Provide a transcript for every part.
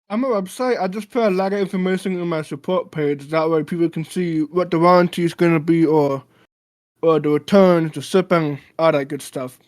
On my website, I just put a lot of information in my support page. That way, people can see what the warranty is going to be, or the returns, the shipping, all that good stuff.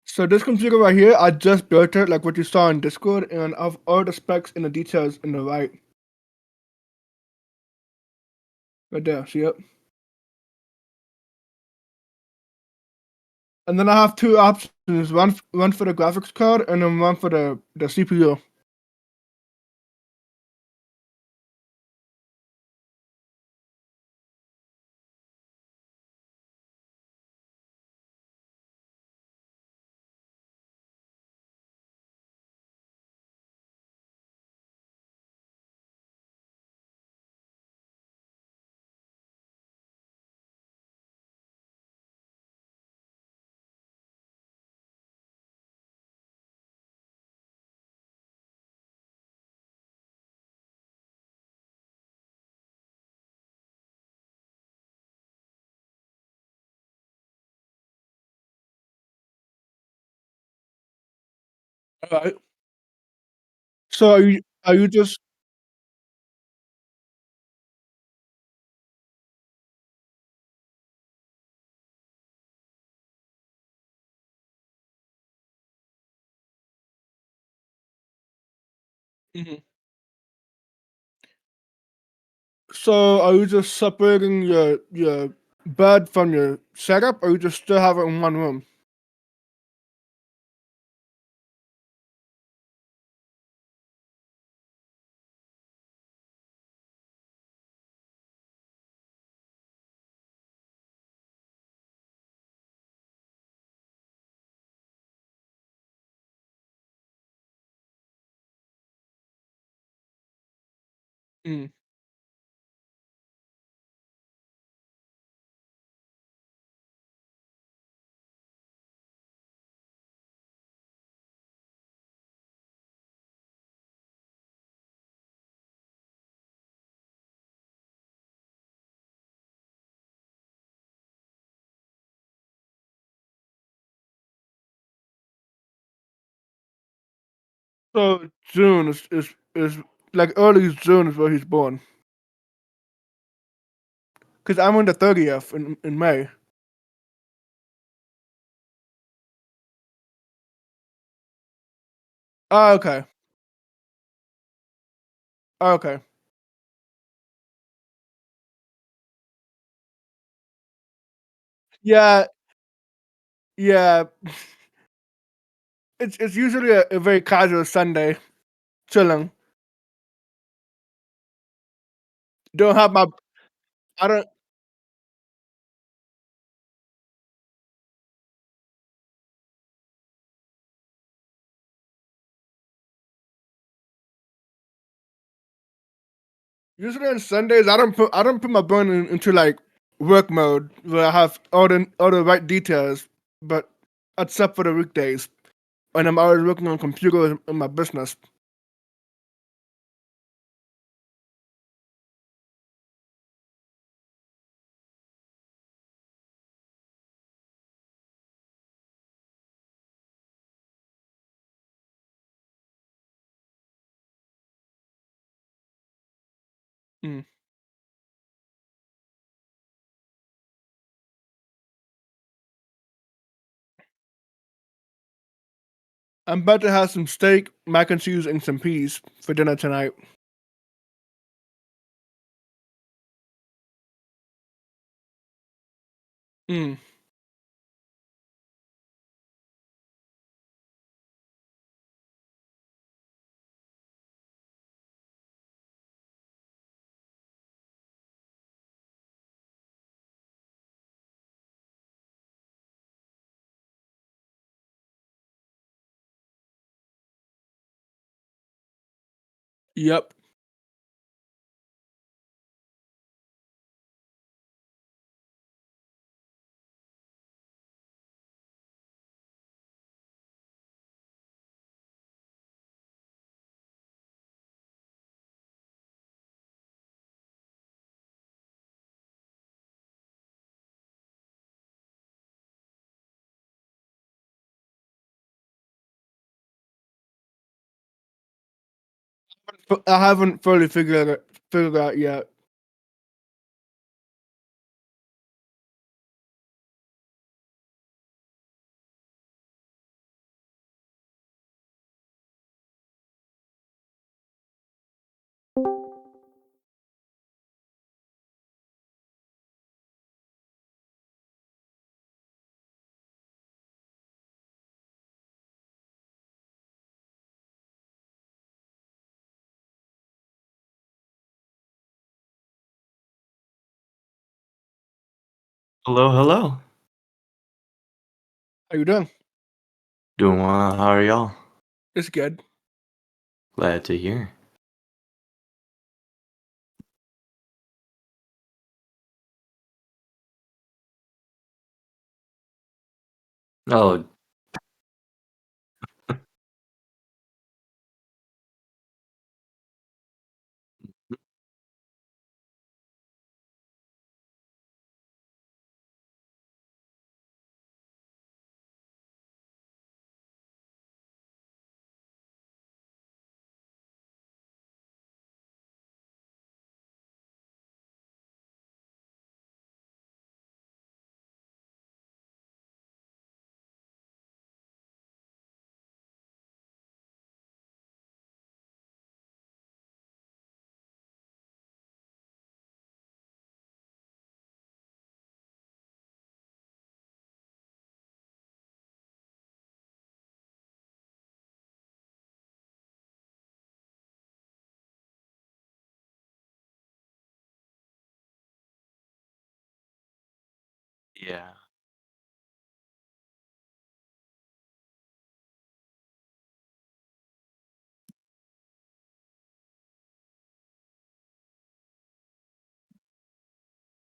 So this computer right here, I just built it like what you saw in Discord, and I've all the specs and the details in the right there. See it? And then I have two options: one for the graphics card, and then one for the CPU. All right. So are you just Mhm. So are you just separating your bed from your setup, or you just still have it in one room? Mm. So June is like early June is where he's born. Cause I'm on the 30th in May. Oh, okay. Oh, okay. Yeah, yeah. It's usually a very casual Sunday, chilling. Don't have my I don't usually on Sundays I don't put my brain into like work mode where I have all the right details, but except for the weekdays when I'm always working on computers in my business. Mm. I'm about to have some steak, mac and cheese, and some peas for dinner tonight. Mm. Yep. But I haven't fully figured out yet. Hello, hello. How you doing? Doing well. How are y'all? It's good. Glad to hear. Oh, yeah.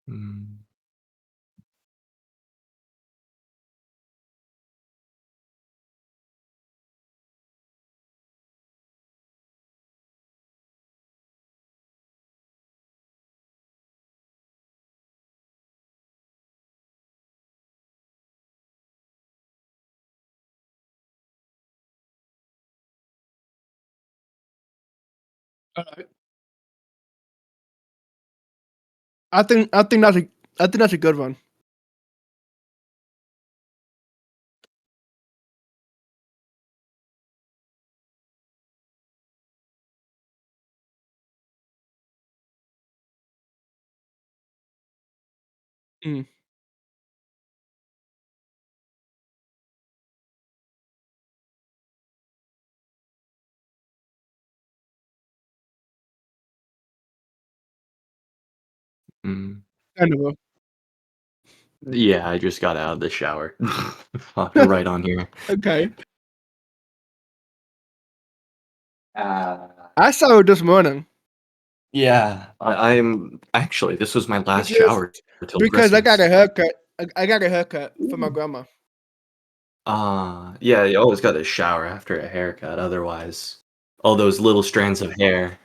Mm, Alright. I think that's a good one. Mm. mm. Understandable. Yeah, I just got out of the shower. Hopping right on here. Okay. Uh, I showered this morning yeah, I'm actually, this was my last because shower till because I got Christmas. a haircut. I got a haircut for my Ooh. grandma. Yeah, you always gotta shower after a haircut, otherwise, all those little strands of hair.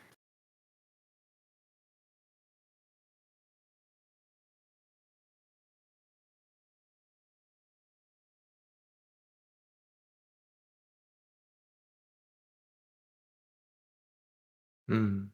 Mm.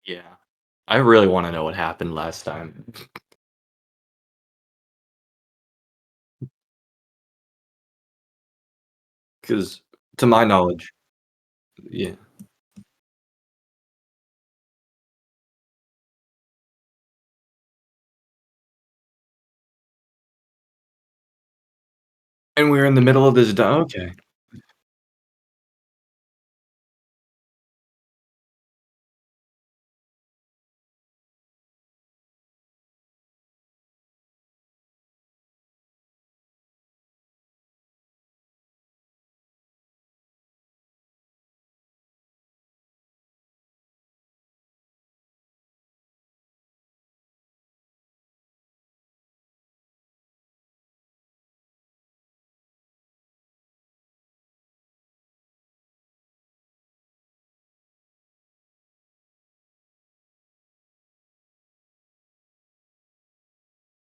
Yeah. I really wanna know what happened last time. 'Cause to my knowledge yeah. And we're in the middle of this okay.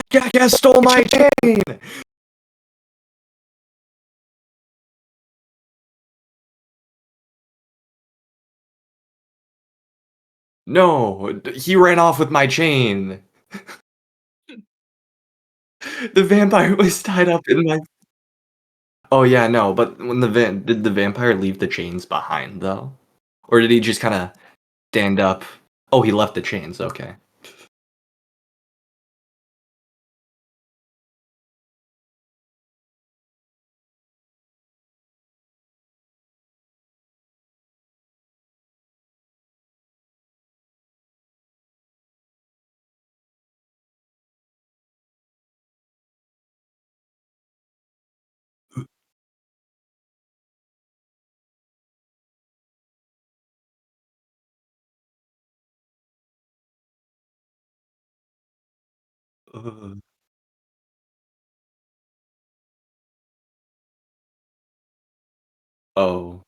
Jackass stole my chain! No, he ran off with my chain. The vampire was tied up in my Oh, yeah, no, but when did the vampire leave the chains behind, though? Or did he just kinda stand up Oh, he left the chains, okay. Ugh. Oh,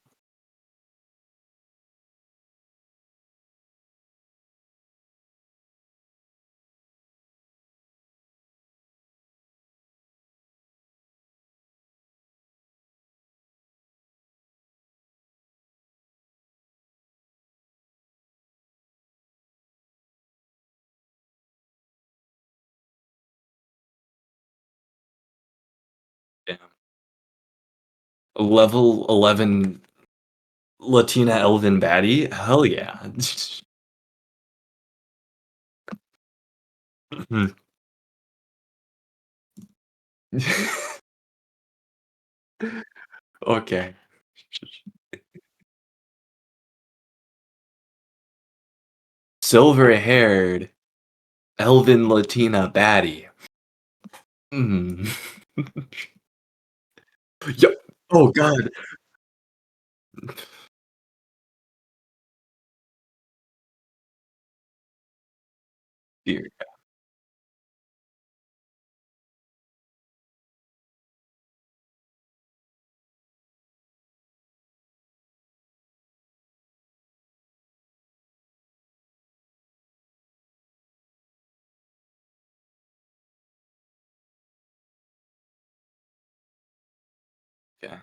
11 Latina elven baddie? Hell yeah. Mhm. Okay. Silver-haired elven Latina baddie. Mhm. Yep. Oh god. Dear yeah.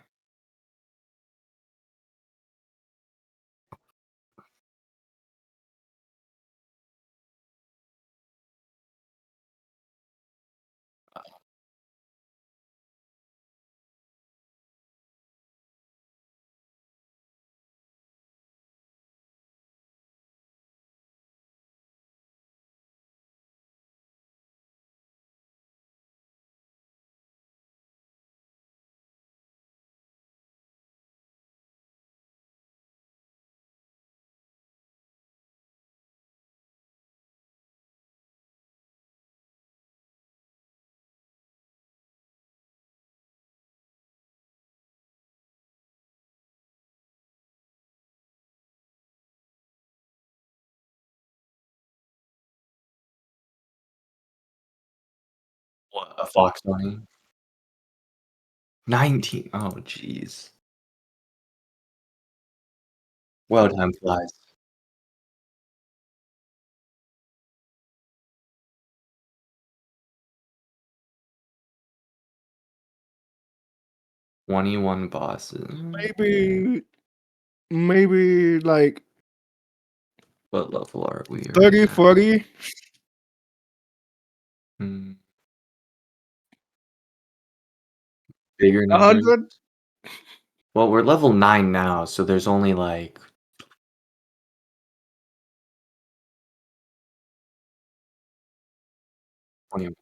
What, a fox bunny? 19. Oh, jeez. Wow, time flies. 21 bosses. Maybe, maybe like What level are we? 30, 40. Hmm. Bigger numbers. 100. Well, we're level 9 now, so there's only like 20.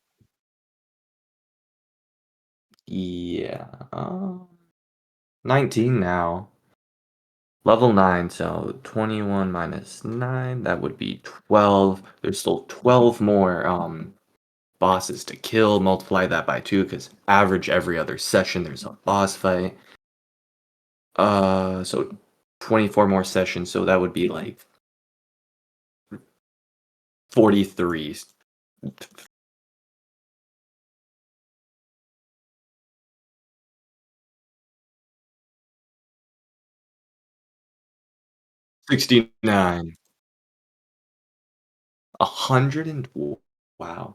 Yeah. 19 now. Level 9, so 21 minus 9, that would be 12. There's still 12 more bosses to kill. Multiply that by 2 because average every other session there's a boss fight. So 24 more sessions, so that would be like 43. 69. 100 and wow.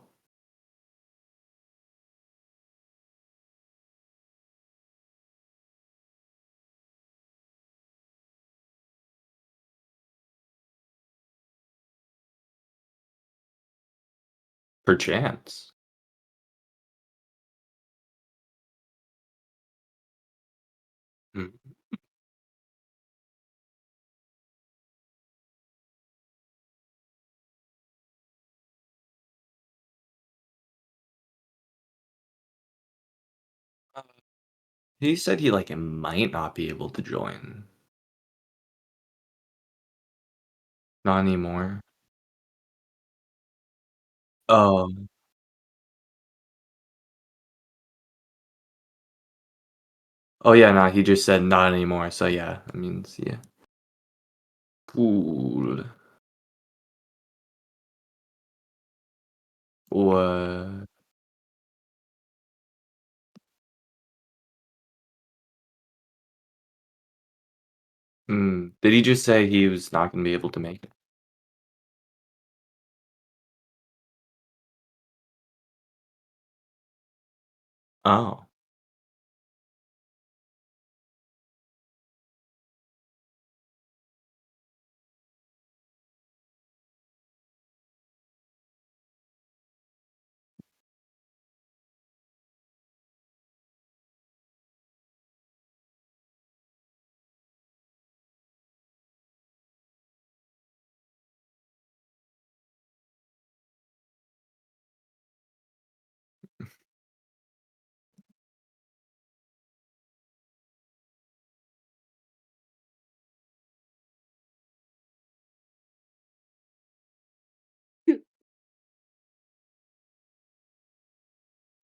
Perchance. Hmm. Uh, He said he like might not be able to join. Not anymore. Oh. Oh yeah, no, he just said not anymore. So yeah, that means yeah. Cool. What? Did he just say he was not gonna be able to make it? Oh.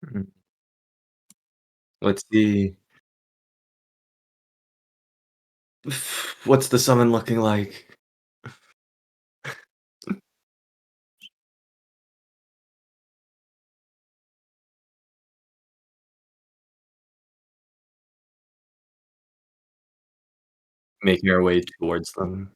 Mhm. Let's see. What's the summon looking like? Making our way towards them.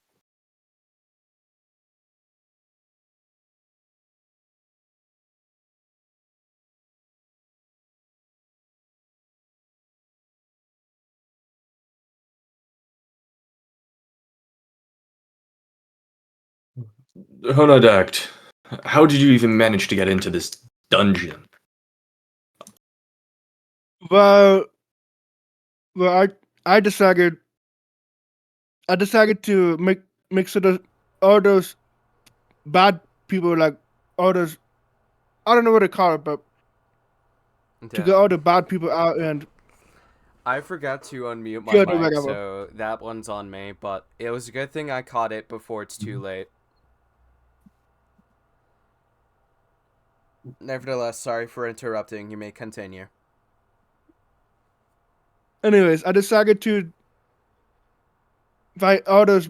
Honodakt, how did you even manage to get into this dungeon? Well, well, I decided to make sure that all those bad people, like all those, I don't know what they call it, but to Yeah. get all the bad people out and I forgot to unmute my kill them mic, whatever. so that one's on me, but it was a good thing I caught it before it's too late. Nevertheless, sorry for interrupting. You may continue. Anyways, I decided to fight all those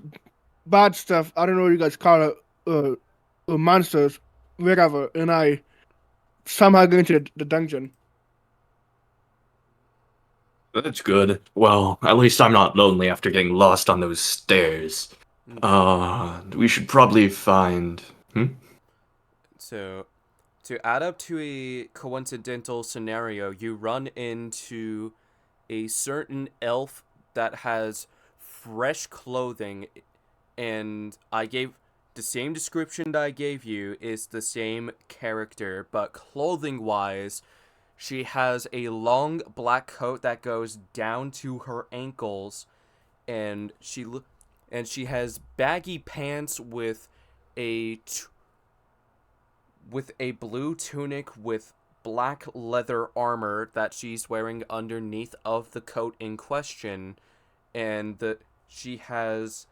bad stuff. I don't know what you guys call it, monsters, whatever. And I somehow get into the dungeon. That's good. Well, at least I'm not lonely after getting lost on those stairs. We should probably find. So, to add up to a coincidental scenario, you run into a certain elf that has fresh clothing, and I gave the same description that I gave you is the same character, but clothing-wise, she has a long black coat that goes down to her ankles, and she has baggy pants with with a blue tunic with black leather armor that she's wearing underneath of the coat in question, and she has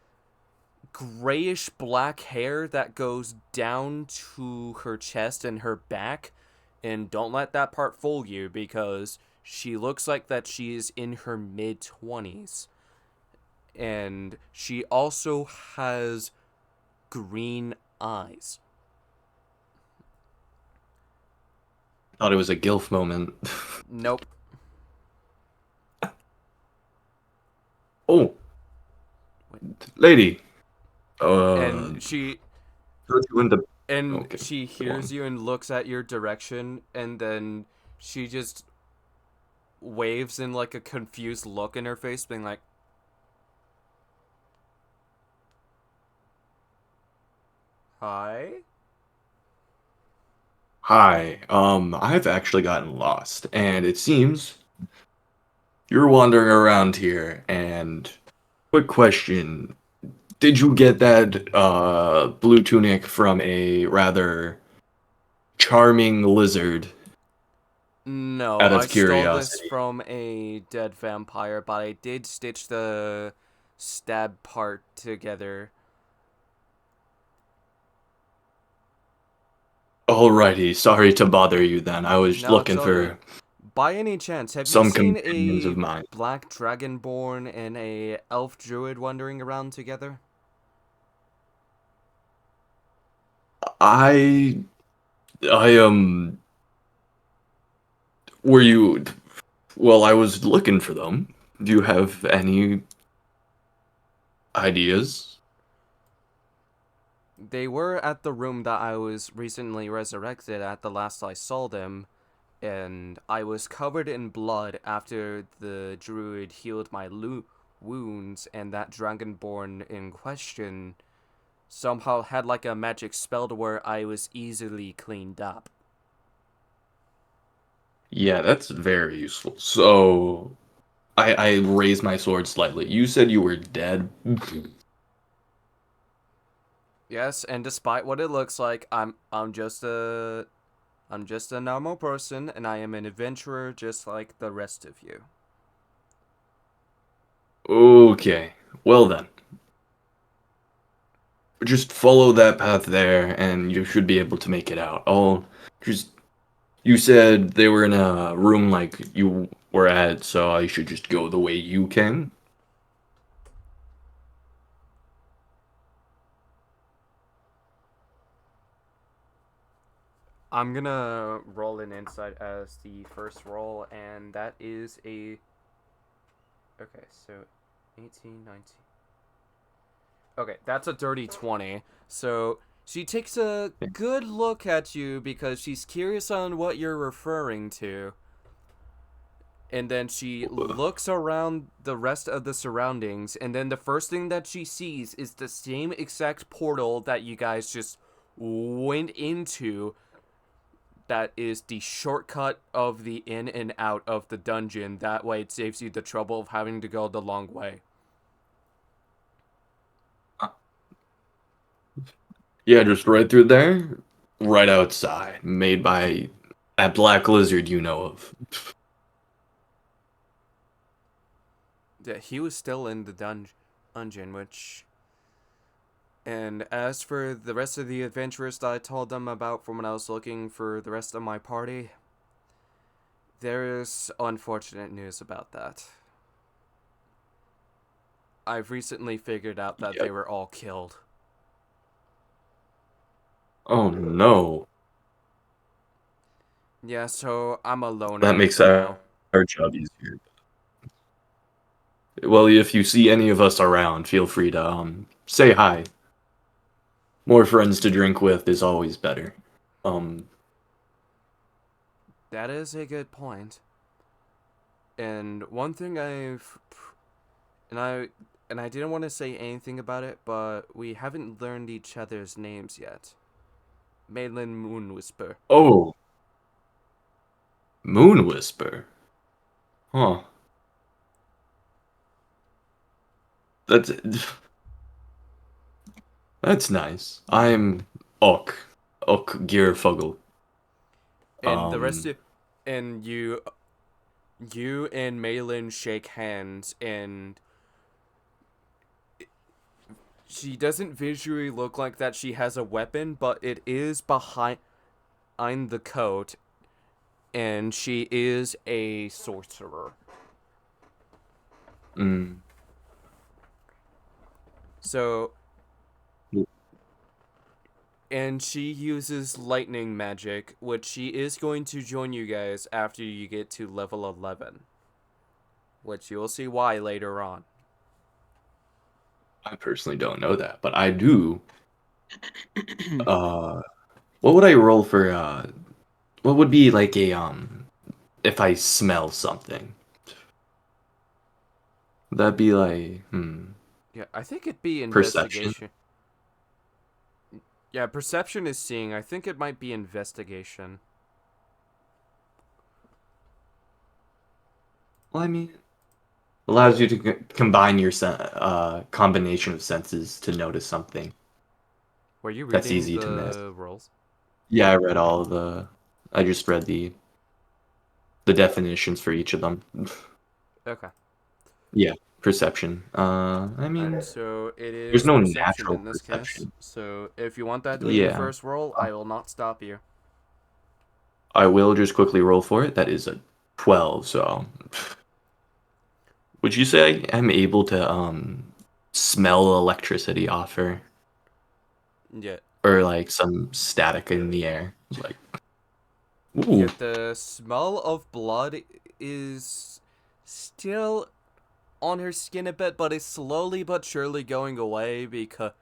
grayish black hair that goes down to her chest and her back, and don't let that part fool you because she looks like that she is in her mid-20s. And she also has green eyes. Thought it was a gilf moment. Nope. Oh, lady. And she Put you into. and Okay, she go on. hears you and looks at your direction, and then she just waves in like a confused look in her face, being like, "Hi." Hi. I've actually gotten lost, and it seems you're wandering around here. And quick question: did you get that blue tunic from a rather charming lizard? No, Out I of stole this curiosity. from a dead vampire, but I did stitch the stab part together. Alrighty, sorry to bother you then. I was No, it's looking all good. for By any chance, have you some seen companions a of mine. black dragonborn and a elf druid wandering around together? I were you well, I was looking for them. Do you have any ideas? They were at the room that I was recently resurrected at the last I saw them, and I was covered in blood after the druid healed my wounds, and that dragonborn in question somehow had like a magic spell to where I was easily cleaned up. Yeah, that's very useful. So I raised my sword slightly. You said you were dead. Yes, and despite what it looks like, I'm just a normal person, and I am an adventurer just like the rest of you. Okay. Well then. Just follow that path there and you should be able to make it out. Oh, just you said they were in a room like you were at, so I should just go the way you came? I'm gonna roll an insight as the first roll, and that is a. Okay, so 18, 19. Okay, that's a dirty 20. So she takes a good look at you because she's curious on what you're referring to. And then she looks around the rest of the surroundings, and then the first thing that she sees is the same exact portal that you guys just went into. That is the shortcut of the in and out of the dungeon. That way it saves you the trouble of having to go the long way. Yeah, just right through there, right outside, made by that black lizard you know of. Yeah, he was still in the dungeon, which. And as for the rest of the adventurers that I told them about from when I was looking for the rest of my party, there is unfortunate news about that. I've recently figured out that Yeah. they were all killed. Oh no. Yeah, so I'm a That loner makes now. our job easier. Well, if you see any of us around, feel free to say hi. More friends to drink with is always better. Um That is a good point. And one thing I've. And and I didn't want to say anything about it, but we haven't learned each other's names yet. Malin Moonwhisper. Oh, Moon Whisper. Huh. That's that's nice. I'm Ok. Ok Gearfuggle. And the rest of and you and Malin shake hands, and she doesn't visually look like that she has a weapon, but it is behind the coat, and she is a sorcerer. Mm. So, and she uses lightning magic, which she is going to join you guys after you get to level 11. Which you'll see why later on. I personally don't know that, but I do. What would I roll for? What would be like a if I smell something? That'd be like Yeah, I think it'd be perception. investigation. Yeah, perception is seeing. I think it might be investigation. Well, I mean, allows you to combine your combination of senses to notice something. Were you That's reading easy to miss. the rolls? Yeah, I read all of the. I just read the definitions for each of them. Okay. Yeah, perception. I mean, Alright, so it there's is no perception natural in this case. perception. So if you want that to be your Yeah, first roll, I will not stop you. I will just quickly roll for it. That is a 12. So, would you say I'm able to smell electricity off her, Yeah. or like some static in the air? It's like, ooh, Yeah, the smell of blood is still on her skin a bit, but it's slowly but surely going away because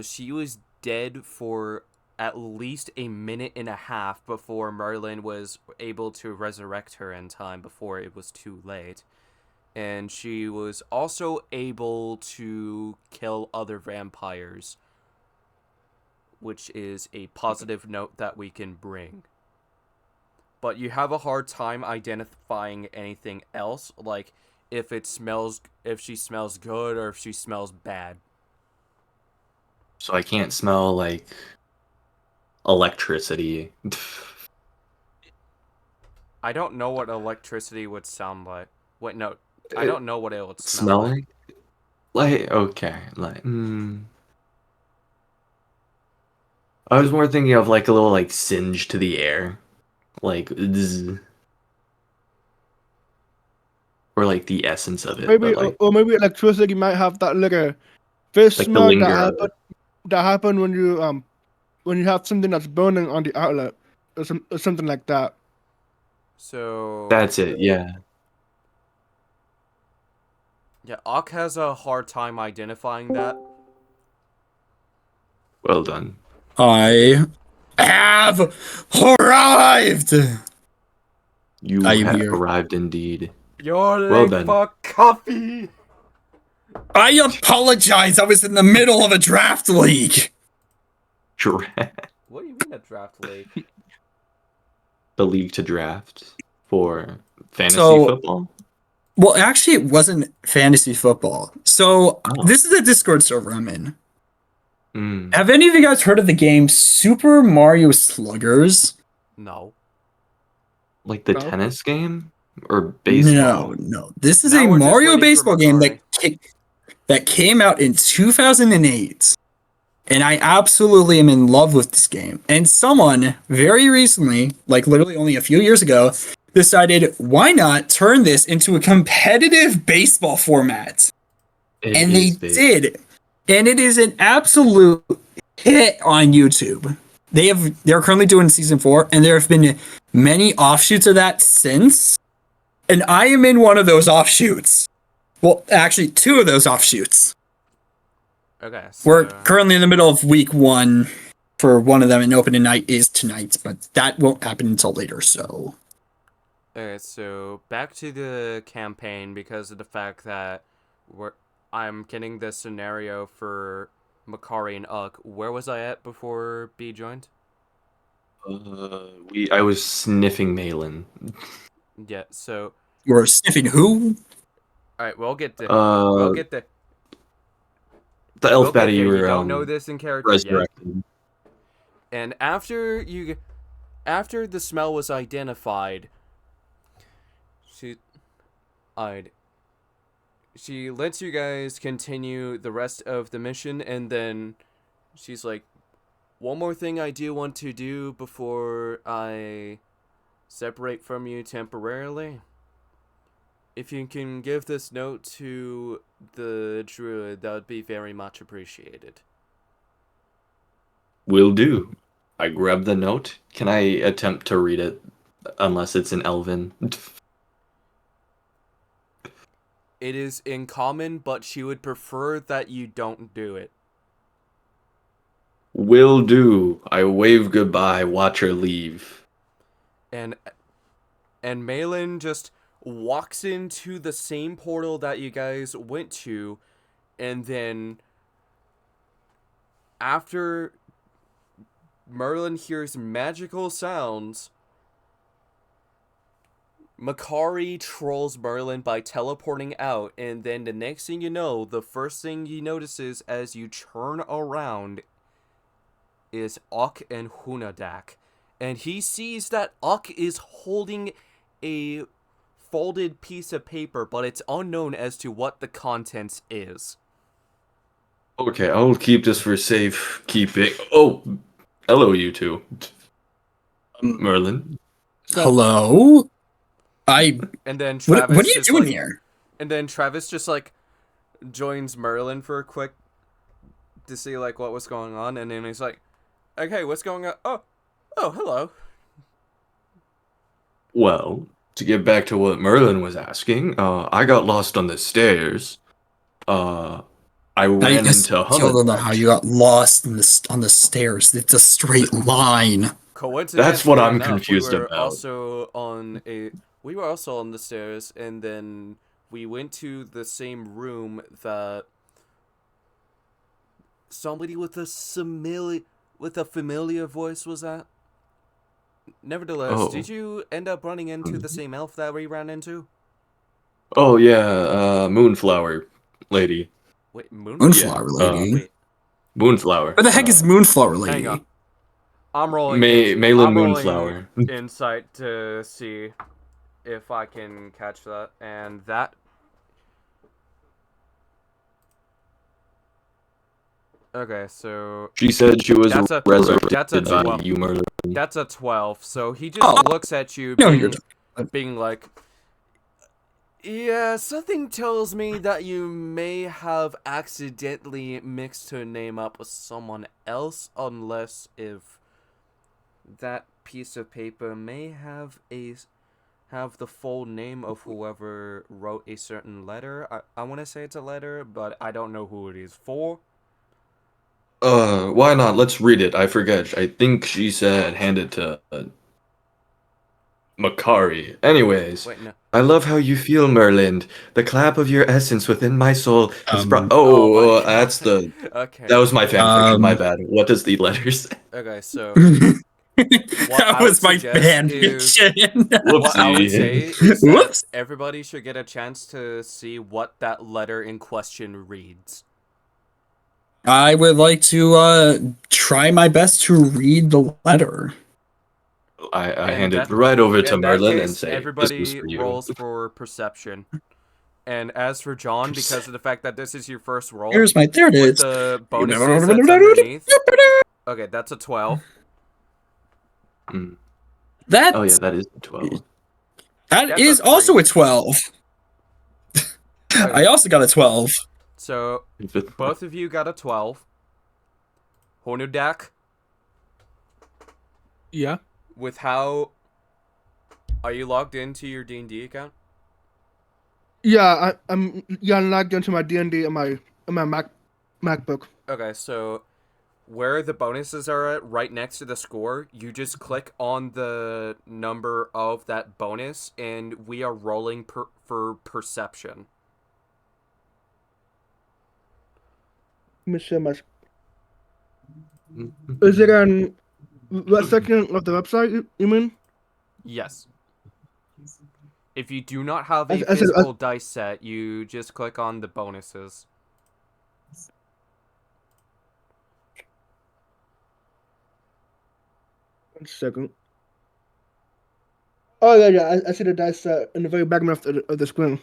she was dead for at least a minute and a half before Merlin was able to resurrect her in time before it was too late. And she was also able to kill other vampires, which is a positive note that we can bring. But you have a hard time identifying anything else, like if she smells good or if she smells bad. so I can't smell like electricity. I don't know what electricity would sound like. Wait, no, I don't know what it would smell Smell like. like okay, I was more thinking of like a little like singe to the air, like zzz, or like the essence of it, Maybe but like maybe electricity might have that little fish the smell linger of it. that happen when you have something that's burning on the outlet or something like that. So, That's it. Yeah. yeah, Ak has a hard time identifying that. Well done. I have arrived. You Are you have here? arrived indeed. You're Well late done. for coffee! I apologize. I was in the middle of a draft league. What do you mean a draft league? The league to draft for fantasy So- football. Well, actually, it wasn't fantasy football. So Oh. this is a Discord server I'm in. Mm. Have any of you guys heard of the game Super Mario Sluggers? No. Like the No. tennis game or baseball? No. This is Now a we're just Mario waiting for baseball game Macari. that came out in 2008. And I absolutely am in love with this game. And someone very recently, like literally only a few years ago, decided why not turn this into a competitive baseball format? And they did. And it is an absolute hit on YouTube. They're currently doing season 4, and there have been many offshoots of that since. And I am in one of those offshoots. Well, actually, 2 of those offshoots. Okay, so... We're currently in the middle of week 1 for one of them, and opening night is tonight, but that won't happen until later, so... Okay, so back to the campaign because of the fact that I'm getting this scenario for Makari and Ugg. Where was I at before B joined? I was sniffing Malin. Yeah, so You're sniffing who? alright, we'll get there. Uh, We'll get there. the We'll elf get baddie there. you You were don't know this in character yet. resurrected. And after the smell was identified, she lets you guys continue the rest of the mission, and then she's like, one more thing I do want to do before I separate from you temporarily. If you can give this note to the druid, that would be very much appreciated. Will do. I grab the note. Can I attempt to read it? Unless it's in Elven. It is in common, but she would prefer that you don't do it. Will do. I wave goodbye, watch her leave. And Malin just walks into the same portal that you guys went to, and then after Merlin hears magical sounds, Makari trolls Merlin by teleporting out, and then the next thing you know, the first thing he notices as you turn around is Uck and Hunadak. And he sees that Uck is holding a folded piece of paper, but it's unknown as to what the contents is. Okay, I'll keep this for safekeeping. Oh, hello, you two. Merlin. Hello? And then What Travis are you just doing like, here? and then Travis just like joins Merlin for a quick to see like what was going on, and then he's like, "Okay, what's going on? Oh, hello." Well, to get back to what Merlin was asking, I got lost on the stairs. I ran into Still don't know how Hunadak. you got lost on the stairs. It's a straight line. Coincidentally That's what I'm enough, confused we were about. also on the stairs, and then we went to the same room that somebody with a familiar voice was at. Nevertheless, Oh. did you end up running into the same elf that we ran into? Oh yeah, Moonflower lady. Wait, Moonflower? Moonflower lady. Wait, Moonflower. Where the heck is Moonflower hang on. lady? I'm rolling Malin I'm rolling Moonflower. insight to see if I can catch that, and that. Okay, so She said she was that's a resurrected by 12. you, Merlin. That's a 12. So he just looks at you, No, you're being like, yeah, something tells me that you may have accidentally mixed her name up with someone else, unless if that piece of paper may have the full name of whoever wrote a certain letter. I want to say it's a letter, but I don't know who it is for. Why not? Let's read it. I forget. I think she said hand it to Makari. Anyways, Wait, no. I love how you feel, Merlin. The clap of your essence within my soul has brought. Oh my God. That's the. Okay. That was my fanfiction. My bad. What does the letter say? Okay, so That I would was my suggest fan is- fiction. what I would say is that Whoops. everybody should get a chance to see what that letter in question reads. I would like to try my best to read the letter. I And hand it that- right over to In that Merlin case, and say, "This was everybody for you." rolls for perception. And as for John, because of the fact that this is your first roll, There it with is. the bonuses that's underneath. Okay, that's a 12. Mm. That Oh yeah, that is 12. that That's is a also 3. a 12. I also got a 12. So both of you got a 12. Honudak, Yeah. with how are you logged into your D&D account? Yeah, I'm logged into my D&D and my MacBook. Okay, so where the bonuses are at, right next to the score, you just click on the number of that bonus, and we are rolling for perception. me share my. Is it on what section of the website? You mean? Yes. If you do not have I, a I said. physical dice set, you just click on the bonuses. One second. Oh yeah. I see the dice in the very bottom of the screen.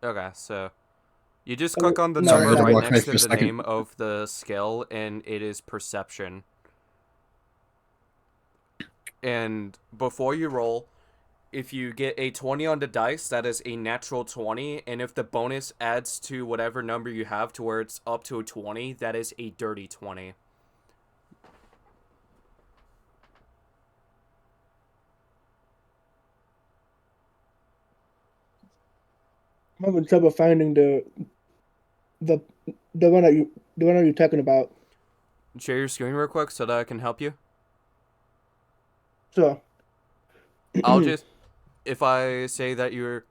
Okay, so you just Oh, click on the no, Sorry, I number had to right walk away next for to a the second. name of the skill, and it is perception. And before you roll, if you get a 20 on the dice, that is a natural 20, and if the bonus adds to whatever number you have to where it's up to a 20, that is a dirty 20. I'm having trouble finding the the one that you're talking about. Share your screen real quick so that I can help you. So. I'll just, if I say that you're,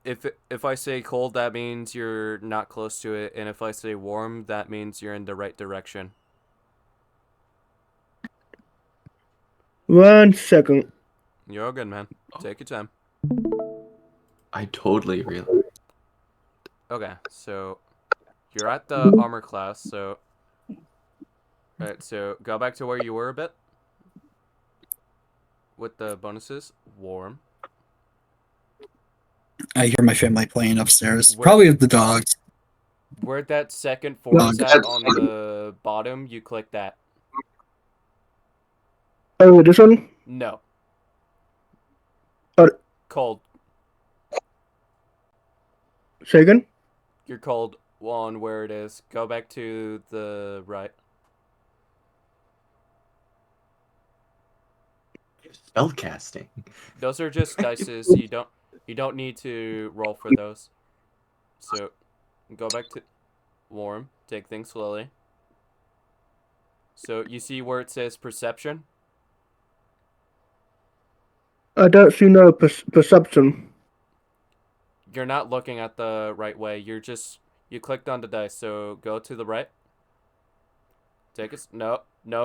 if I say cold, that means you're not close to it, and if I say warm, that means you're in the right direction. One second. You're all good, man. Take your time. I totally realized. Okay, so you're at the armor class, so alright, so go back to where you were a bit with the bonuses. Warm. I hear my family playing upstairs. Where Probably the dogs. where that second fort's Dogs. at on the bottom, you click that. Oh, this one. No. Oh, Cold. say again. You're cold on where it is. Go back to the right. Spellcasting. Those are just dices. You don't need to roll for those. So go back to warm. Take things slowly. So you see where it says perception? I don't see no perception. You're not looking at the right way. You clicked on the dice. So go to the right. Take it. No,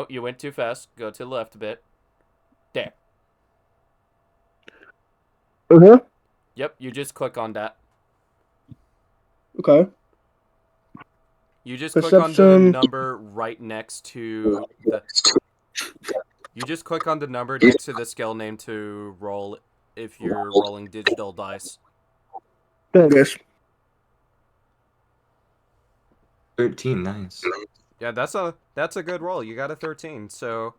you went too fast. Go to the left a bit. There. Uh-huh. Yep, you just click on that. Okay. You just click on the Perception. number right next to the. You just click on the number next to the skill name to roll if you're rolling digital dice. There it is. 13, nice. Yeah, that's a good roll. You got a 13. So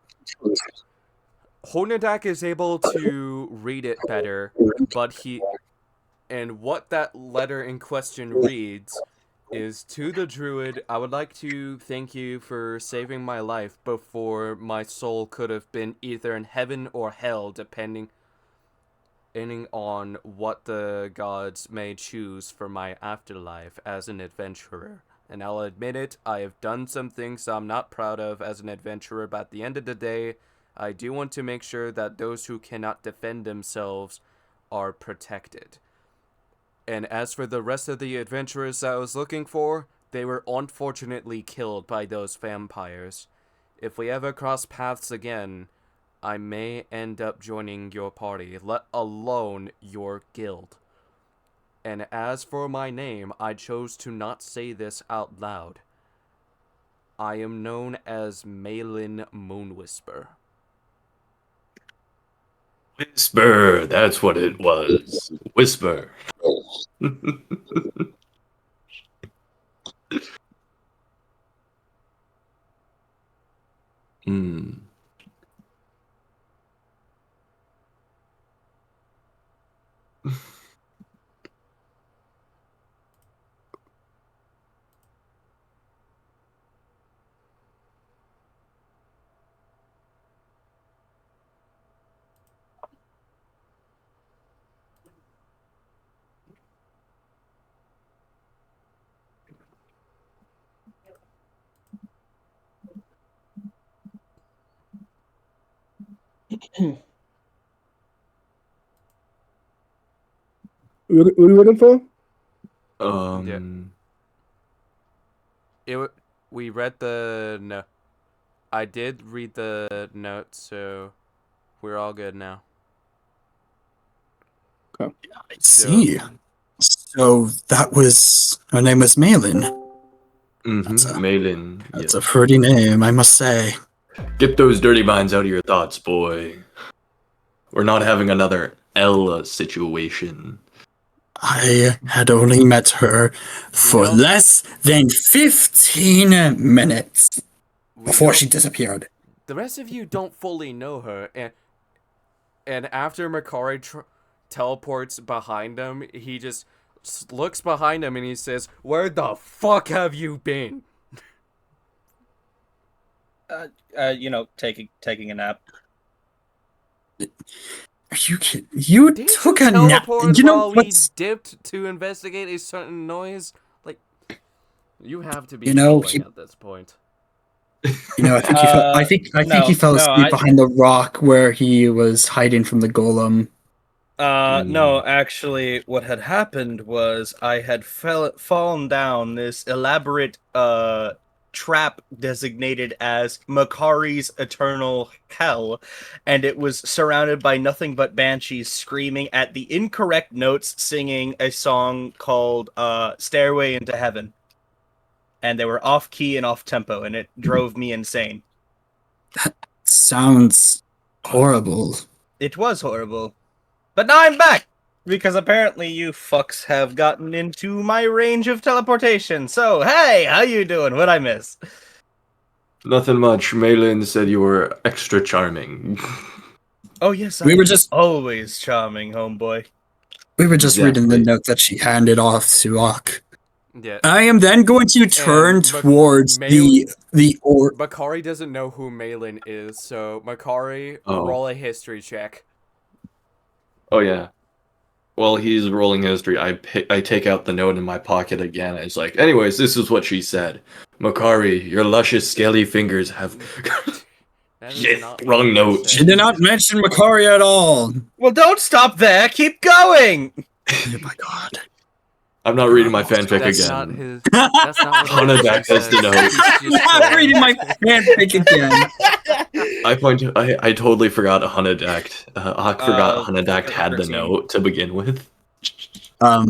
Hornadak is able to read it better, but and what that letter in question reads is, to the druid, I would like to thank you for saving my life before my soul could have been either in heaven or hell, depending on what the gods may choose for my afterlife as an adventurer. And I'll admit it, I have done some things I'm not proud of as an adventurer, but at the end of the day, I do want to make sure that those who cannot defend themselves are protected. And as for the rest of the adventurers I was looking for, they were unfortunately killed by those vampires. If we ever cross paths again, I may end up joining your party, let alone your guild. And as for my name, I chose to not say this out loud. I am known as Malin Moonwhisper. Whisper, that's what it was. Whisper. Hmm. What are you looking for? Yeah. we read the no. I did read the note, so we're all good now. I see. So that was her name was Malin. That's a- Malin. That's a pretty name, I must say. Get those dirty minds out of your thoughts, boy. We're not having another Ella situation. I had only met her for know- less than 15 minutes before she disappeared. The rest of you don't fully know her, and after Makari teleports behind him, he just looks behind him and he says, "Where the fuck have you been?" Taking a nap. Are you kidding? You Didn't took you a nap. teleport You know while we what's dipped to investigate a certain noise? Like, you have to be You know, trolling at this point. I think I think he fell asleep behind the rock where he was hiding from the golem. No, actually, what had happened was I had fallen down this elaborate trap designated as Makari's Eternal Hell, and it was surrounded by nothing but banshees screaming at the incorrect notes, singing a song called Stairway into Heaven. And they were off key and off tempo, and it drove me insane. Sounds horrible. It was horrible. But now I'm back! Because apparently you fucks have gotten into my range of teleportation. So, hey, how you doing? What'd I miss? Nothing much. Malin said you were extra charming. Oh, yes, We I were am just- always charming, homeboy. We were just reading the Exactly. note that she handed off to Ak. Yeah. I am then going to turn And towards the orc. Makari doesn't know who Malin is, so Makari, Oh. roll a history check. Oh yeah. While he's rolling history, I take out the note in my pocket again. It's like, anyways, this is what she said. Makari, your luscious scaly fingers have. That is Shit, not wrong what you note. said. She did not mention Makari at all. Well, don't stop there. Keep going. Oh my god. I'm not reading my fanfic That's again. not his. That's not what Hunadak he has said. to know. He's just I'm not trolling. reading my fanfic again. I totally forgot Hunadak. Ak forgot Hunadak had the 13. note to begin with. I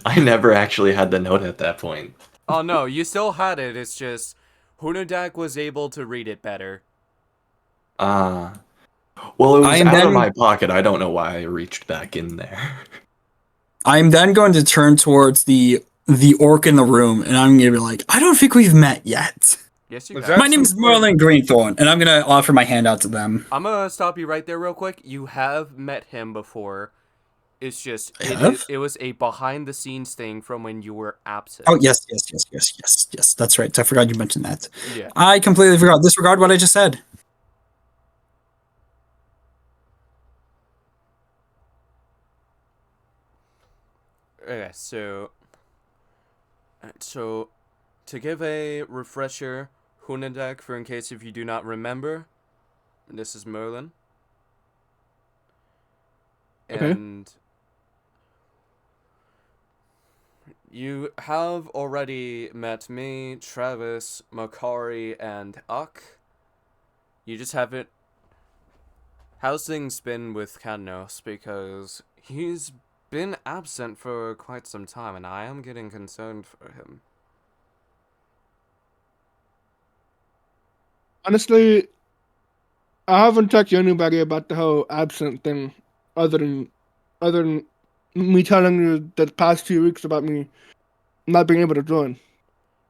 I never actually had the note at that point. Oh no, you still had it. It's just Hunadak was able to read it better. Well, it was I am out of then- my pocket. I don't know why I reached back in there. I'm then going to turn towards the orc in the room, and I'm gonna be like, I don't think we've met yet. Yes, you Was have. that- My name's Merlin Greenthorn, and I'm gonna offer my hand out to them. I'm gonna stop you right there real quick. You have met him before. It's just Have? it was a behind the scenes thing from when you were absent. Oh yes. That's right. I forgot you mentioned that. Yeah. I completely forgot. Disregard what I just said. Okay, so to give a refresher, Hunadak, for in case if you do not remember, this is Merlin. Okay. And you have already met me, Travis, Makari, and Ak. You just haven't. How's things been with Kadnos? Because he's been absent for quite some time, and I am getting concerned for him. Honestly, I haven't talked to anybody about the whole absent thing, other than me telling you the past 2 weeks about me not being able to join.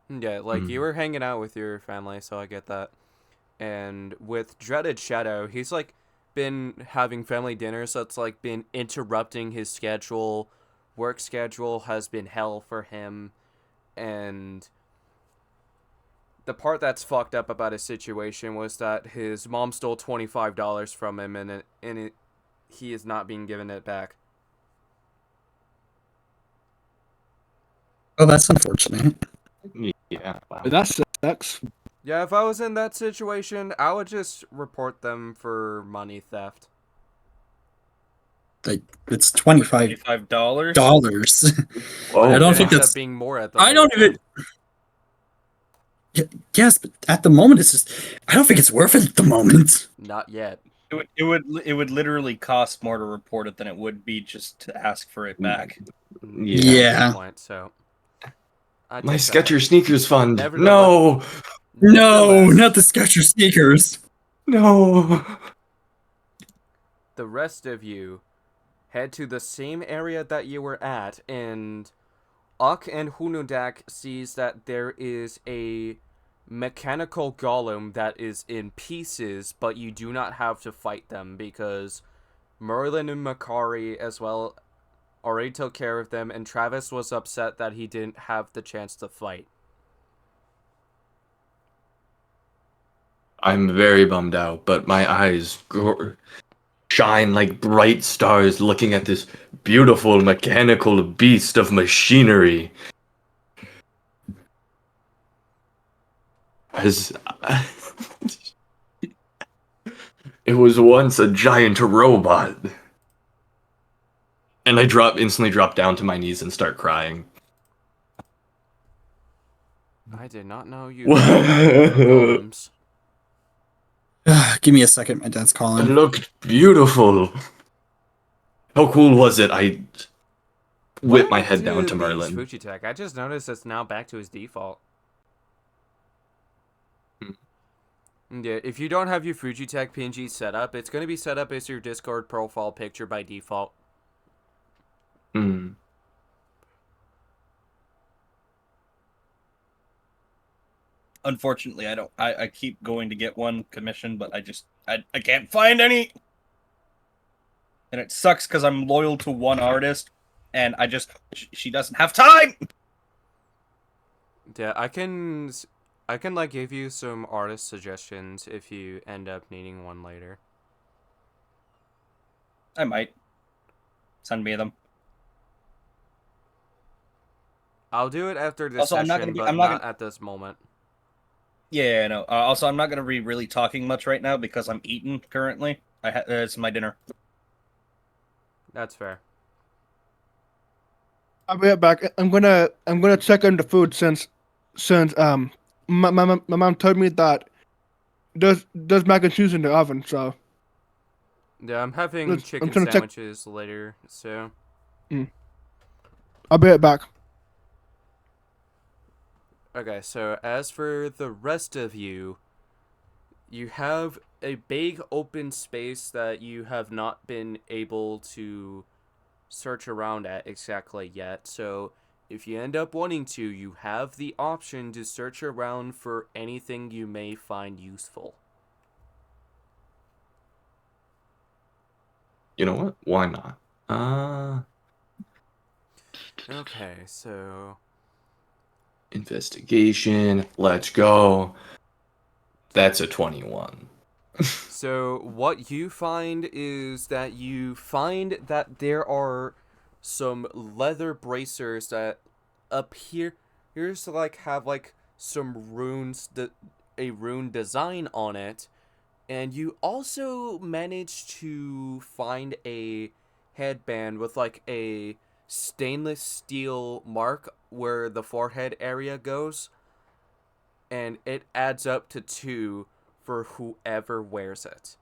Yeah, like you were hanging out with your family, so I get that. And with Dreaded Shadow, he's like been having family dinners, so it's like been interrupting his schedule. Work schedule has been hell for him, and the part that's fucked up about his situation was that his mom stole $25 from him, and he is not being given it back. Oh, that's unfortunate. Yeah. Wow. That sucks. Yeah, if I was in that situation, I would just report them for money theft. Like it's $25. $25? I don't It think ends up that's. being more at the I don't later even. time. Yes, but at the moment, it's just I don't think it's worth it at the moment. Not yet. It would literally cost more to report it than it would be just to ask for it back. Yeah. Good point. So I My take that. Skechers sneakers fund. Nevertheless- No. No, Nevertheless, not the Skechers sneakers. No. the rest of you head to the same area that you were at, and Uck and Hunudak sees that there is a mechanical golem that is in pieces, but you do not have to fight them because Merlin and Makari as well already took care of them, and Travis was upset that he didn't have the chance to fight. I'm very bummed out, but my eyes shine like bright stars looking at this beautiful mechanical beast of machinery. As it was once a giant robot. And I instantly drop down to my knees and start crying. I did not know you What? golems. Give me a second. My dad's It calling. looked beautiful. How cool was it? I whipped my head down to Merlin. Fujitech? I just noticed it's now back to his default. Yeah, if you don't have your Fujitech PNG set up, it's going to be set up as your Discord profile picture by default. Hmm. Unfortunately, I don't. I keep going to get one commission, but I can't find any. And it sucks because I'm loyal to one artist, and she doesn't have time. Yeah, I can like give you some artist suggestions if you end up needing one later. I might send me them. I'll do it after this Also, I'm session, not gonna- at this moment. Yeah, no. Also, I'm not gonna be really talking much right now because I'm eating currently. It's my dinner. That's fair. I'll be right back. I'm gonna check on the food since my mom told me that there's mac and cheese in the oven. So Yeah, I'm having I'm chicken trying to check- sandwiches later, so... I'll be right back. Okay, so as for the rest of you, you have a big open space that you have not been able to search around at exactly yet. So if you end up wanting to, you have the option to search around for anything you may find useful. You know what? Why not? Okay, so... Investigation. Let's go. That's a 21. So what you find is that there are some leather bracers that appear to like have like some runes, a rune design on it, and you also manage to find a headband with like a stainless steel mark where the forehead area goes, and it adds up to 2 for whoever wears it.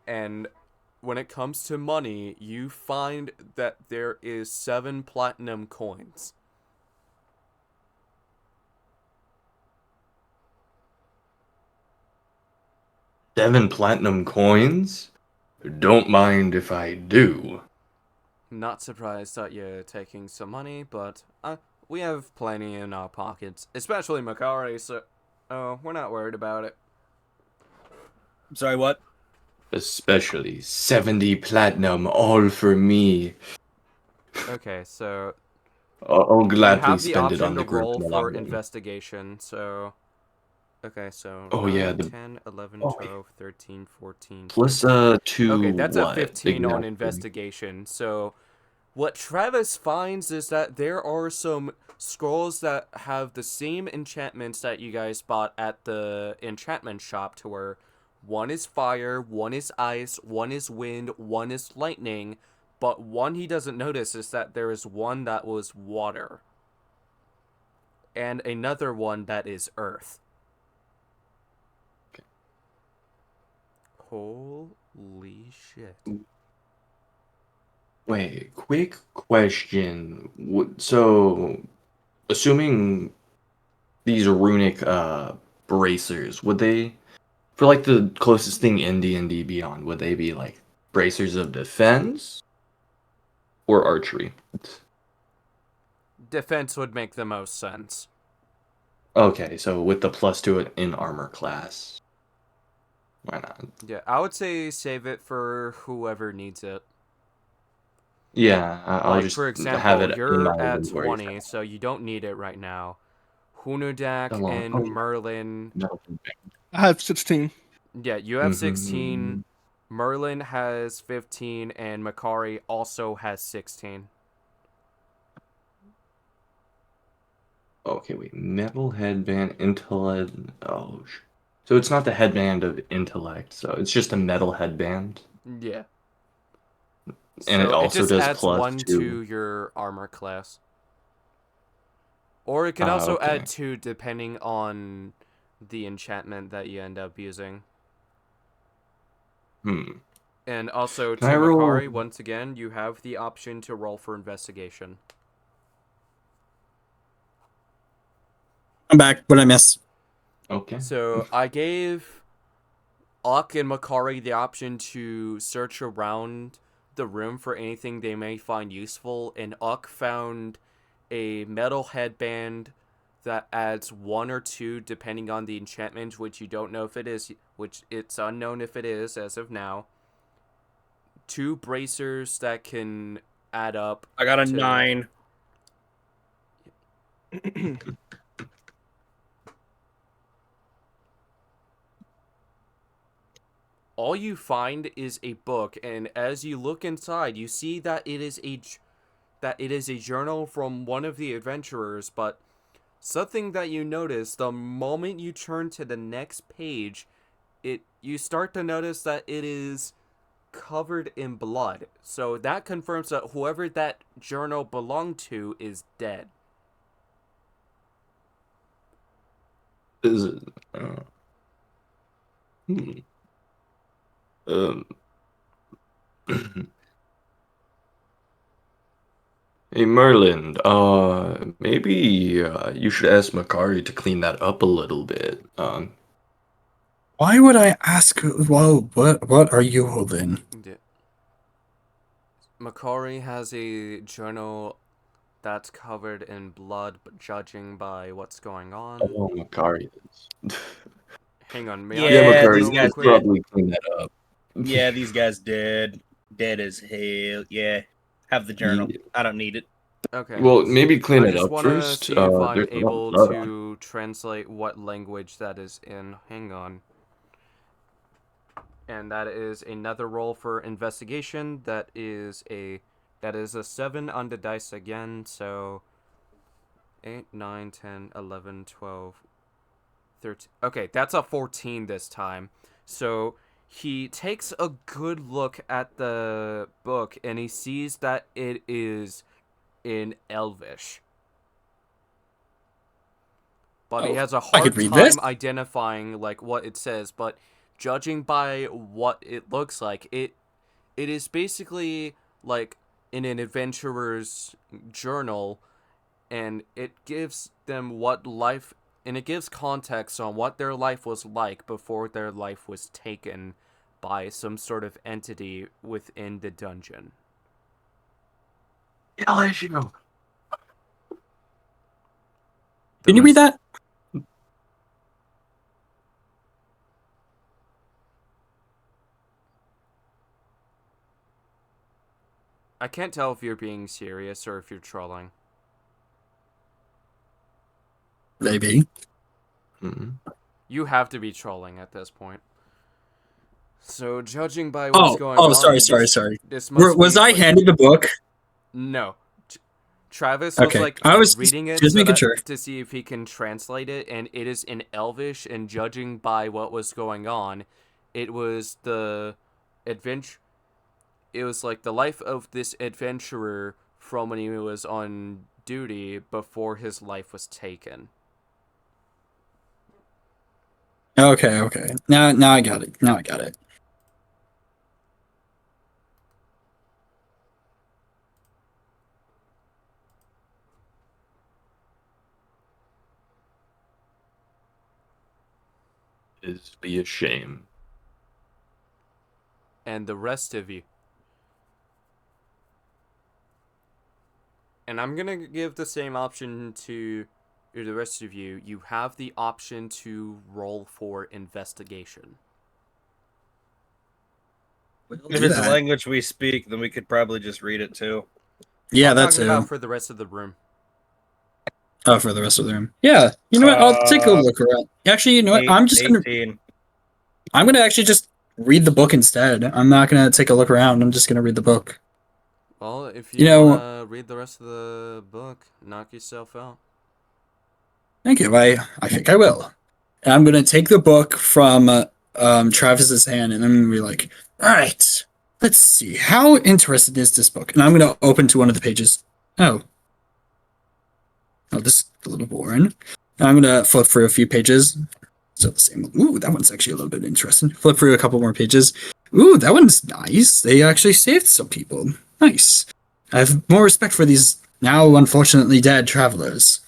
And when it comes to money, you find that there is 7 platinum coins. Seven platinum coins? Don't mind if I do. Not surprised that you're taking some money, but we have plenty in our pockets, especially Makari, so we're not worried about it. Sorry, what? Especially 70 platinum, all for me. Okay, so I'll you gladly have the spend it option on the to group roll in the for long run. investigation, so... Okay, so Oh, 9, yeah, 10, 11, 12, 13, 14... Plus 2 Okay, that's what? a 15 on Exactly. investigation. So, what Travis finds is that there are some scrolls that have the same enchantments that you guys bought at the enchantment shop, to where one is fire, one is ice, one is wind, one is lightning, but one he doesn't notice is that there is one that was water. and another one that is earth. Okay. Holy shit. Wait, quick question. So, assuming these runic bracers, would they, for like the closest thing in D&D Beyond, would they be like bracers of defense or archery? Defense would make the most sense. Okay, so with the plus to it in armor class, why not? Yeah, I would say save it for whoever needs it. Yeah, I'll Like, just for have example, it in my you're at inventory. 20, so you don't need it right now. Hunudak Come on. and Oh, Merlin. no. I have 16. Yeah, you have Mhm. 16. Merlin has 15, and Makari also has 16. Okay, wait. Metal headband, intellect. Oh, so it's not the headband of intellect. So it's just a metal headband, Yeah. and it So it also just does adds plus 1 two. to your armor class. Or it can also Okay. add 2 depending on the enchantment that you end up using. And also Can to I roll? Makari, once again, you have the option to roll for investigation. I'm back. What did I miss? Okay. So I gave Uck and Makari the option to search around the room for anything they may find useful, and Uck found a metal headband that adds 1 or 2 depending on the enchantment, which you don't know if it is, which it's unknown if it is as of now. 2 bracers that can add up. I got a to 9. All you find is a book, and as you look inside, you see that it is a journal from one of the adventurers, but something that you notice the moment you turn to the next page, you start to notice that it is covered in blood. So that confirms that whoever that journal belonged to is dead. Is it? Hmm. Um. Hey Merlin, maybe you should ask Makari to clean that up a little bit. Why would I ask? Whoa, what are you holding? Yeah. Makari has a journal that's covered in blood, but judging by what's going on. Oh, Makari is. Hang on, may I Yeah, see the Yeah, Makari, these journal you real guys should quick? dead. probably clean that up. Yeah, these guys dead. Dead as hell. Yeah. Have the journal. Yeah. I don't need it. Okay. Well, maybe clean I it just up want to first. see if I'm There's a lot of able blood on it. to translate what language that is in. Hang on. And that is another roll for investigation. That is a 7 on the dice again. So 8, 9, 10, 11, 12, 13. Okay, that's a 14 this time. So he takes a good look at the book and he sees that it is in Elvish. But he Oh, has a I could hard read this. time identifying like what it says, but judging by what it looks like, it is basically like in an adventurer's journal, and it gives them it gives context on what their life was like before their life was taken by some sort of entity within the dungeon. LSU. Can you read that? I can't tell if you're being serious or if you're trolling. Maybe. You have to be trolling at this point. So, judging by what's going Oh, on, sorry. this must Was be I like handed the book? no. Travis was Okay, like I was reading it just making sure. to see if he can translate it, and it is in Elvish. And judging by what was going on, it was the adventure. It was like the life of this adventurer from when he was on duty before his life was taken. Okay. Now I got it. Now I got it. Is be a shame. And the rest of you. And I'm gonna give the same option to the rest of you. You have the option to roll for investigation. We'll If do it's a that. language we speak, then we could probably just read it too. Yeah, I'm that's talking it. about for the rest of the room. Oh, for the rest of the room. Yeah, you know what? I'll take a look around. Actually, you know what? I'm just gonna 18. actually just read the book instead. I'm not gonna take a look around. I'm just gonna read the book. Well, if You you know- wanna read the rest of the book, knock yourself out. Thank you. I think I will. And I'm gonna take the book from Travis's hand, and I'm gonna be like, all right, let's see. How interesting is this book? And I'm gonna open to one of the pages. Oh, this is a little boring. And I'm gonna flip through a few pages. So the same. Ooh, that one's actually a little bit interesting. Flip through a couple more pages. Ooh, that one's nice. They actually saved some people. Nice. I have more respect for these now unfortunately dead travelers.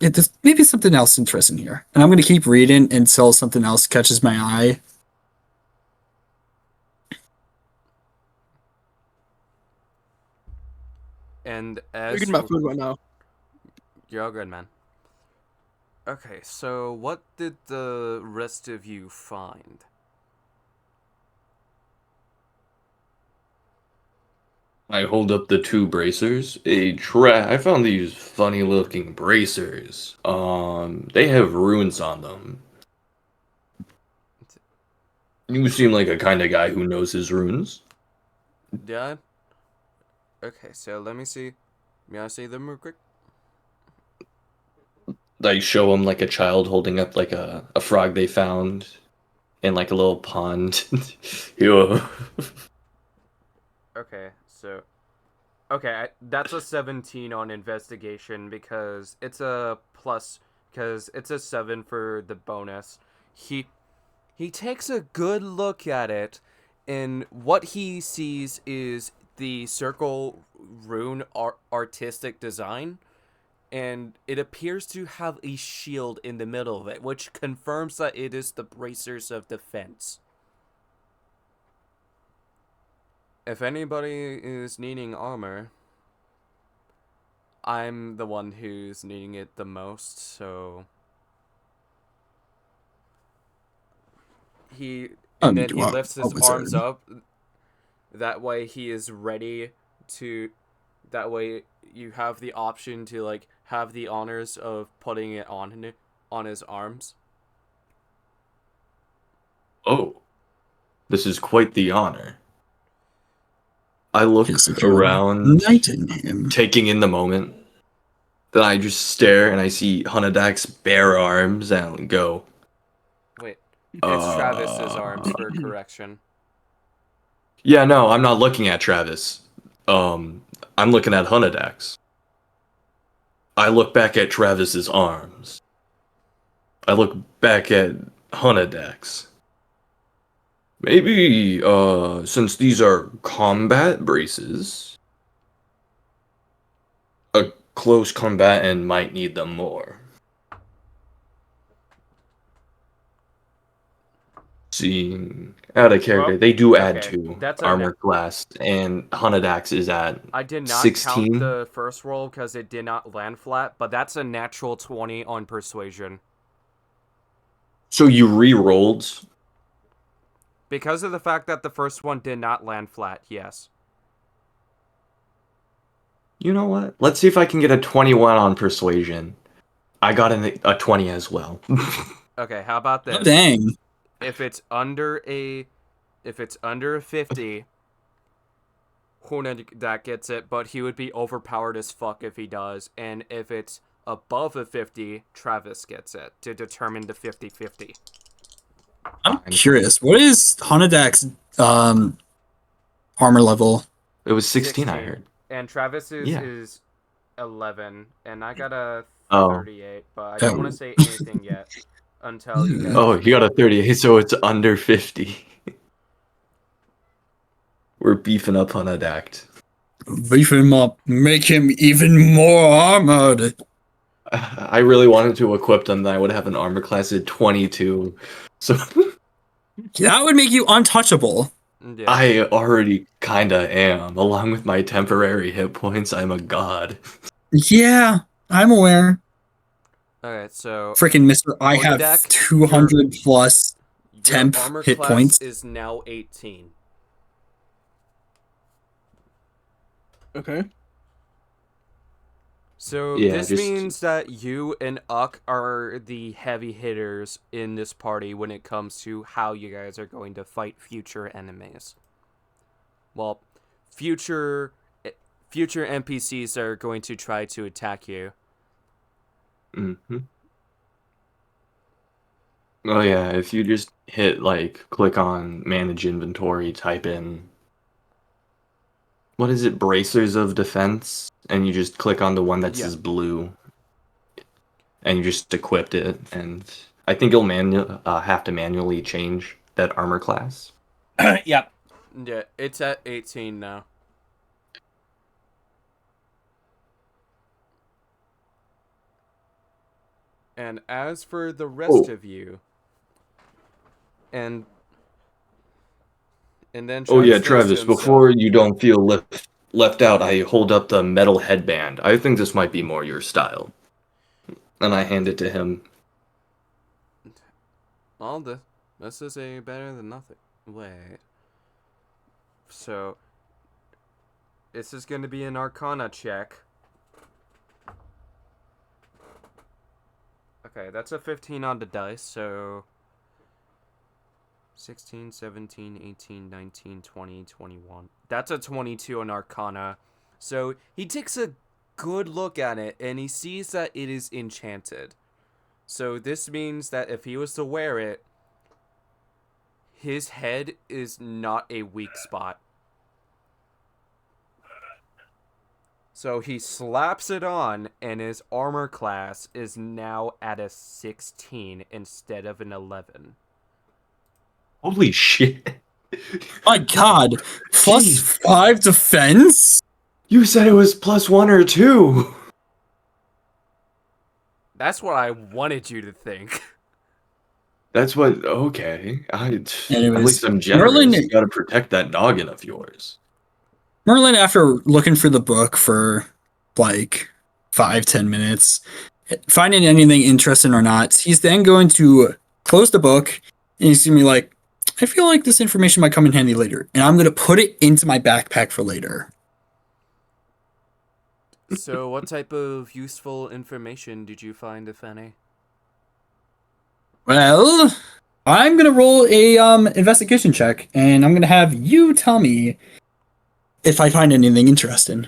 Yeah, there's maybe something else interesting here. And I'm gonna keep reading until something else catches my eye. And I'm as eating my food right now. you're all good, man. Okay, so what did the rest of you find? I hold up the two bracers. I found these funny looking bracers. They have runes on them. You seem like a kind of guy who knows his runes. Yeah? Okay, so let me see. May I see them real quick? I show him like a child holding up like a frog they found in like a little pond. Yeah. Okay, so... Okay, that's a 17 on investigation because it's a plus... Because it's a 7 for the bonus. He takes a good look at it, and what he sees is the circle rune artistic design, and it appears to have a shield in the middle of it, which confirms that it is the bracers of defense. If anybody is needing armor, I'm the one who's needing it the most, so... And then he lifts his arms up. That way he is ready to... That way you have the option to, like, have the honors of putting it on his arms. Oh, this is quite the honor. I look around, Knighting him. taking in the moment. Then I just stare and I see Hunadak's bare arms and go, Wait, it's Travis's arms for correction. yeah, no, I'm not looking at Travis. I'm looking at Hunadak's. I look back at Travis's arms. I look back at Hunadak's. Maybe, since these are combat braces, a close combatant might need them more. Seeing out of character, Well, they do add okay, to that's armor class, and Hunadax is at I did not 16. count the first roll because it did not land flat, but that's a natural 20 on persuasion. So you re-rolled? Because of the fact that the first one did not land flat, yes. You know what? Let's see if I can get a 21 on persuasion. I got a 20 as well. Okay, how about this? Oh, dang. If it's under a 50, that gets it, but he would be overpowered as fuck if he does. And if it's above a 50, Travis gets it to determine the 50-50. I'm curious. What is Hunadak's armor level? It was 16, I heard. And Travis's Yeah. is 11, and I got a Oh. 38, but I don't want to Oh. say anything yet until you guys. Oh, you got a 38, so it's under 50. We're beefing up on that act. Beef him up, make him even more armored. I really wanted to equip them that I would have an armor class at 22. So That would make you untouchable. Yeah. I already kinda am. Along with my temporary hit points, I'm a god. Yeah, I'm aware. Okay, so Freaking Mister, I have Odedak, 200 plus your temp armor hit class points. is now 18. Okay. So Yeah, this just- means that you and Uck are the heavy hitters in this party when it comes to how you guys are going to fight future enemies. Well, future NPCs are going to try to attack you. Mm-hmm. Oh yeah, if you just hit click on manage inventory, type in what is it, bracers of defense, and you just click on the one that says blue, and you just equipped it, and I think you'll have to manually change that armor class. Yep. Yeah, it's at 18 now. And as for the rest of you, and then Oh yeah, thinks to Travis, himself, before you don't feel left out, I hold up the metal headband. I think this might be more your style. And I hand it to him. all this is a better than nothing. Wait. So this is going to be an Arcana check. Okay, that's a 15 on the dice, so 16, 17, 18, 19, 20, 21. That's a 22 on Arcana. So he takes a good look at it, and he sees that it is enchanted. So this means that if he was to wear it, his head is not a weak spot. So he slaps it on, and his armor class is now at a 16 instead of an 11. Holy shit. My God, plus Jeez. 5 defense. You said it was +1 or 2. That's what I wanted you to think. That's what. Okay. At Anyways, least I'm generous. Merlin- You gotta protect that noggin of yours. Merlin, after looking for the book for like 5-10 minutes, finding anything interesting or not, he's then going to close the book and he's gonna be like, I feel like this information might come in handy later, and I'm gonna put it into my backpack for later. So what type of useful information did you find, if any? Well, I'm gonna roll a investigation check, and I'm gonna have you tell me if I find anything interesting.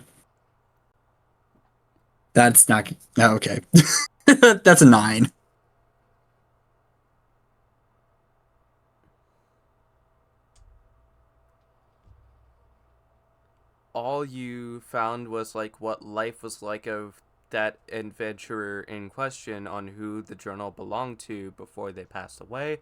That's not okay. That's a 9. All you found was like what life was like of that adventurer in question on who the journal belonged to before they passed away.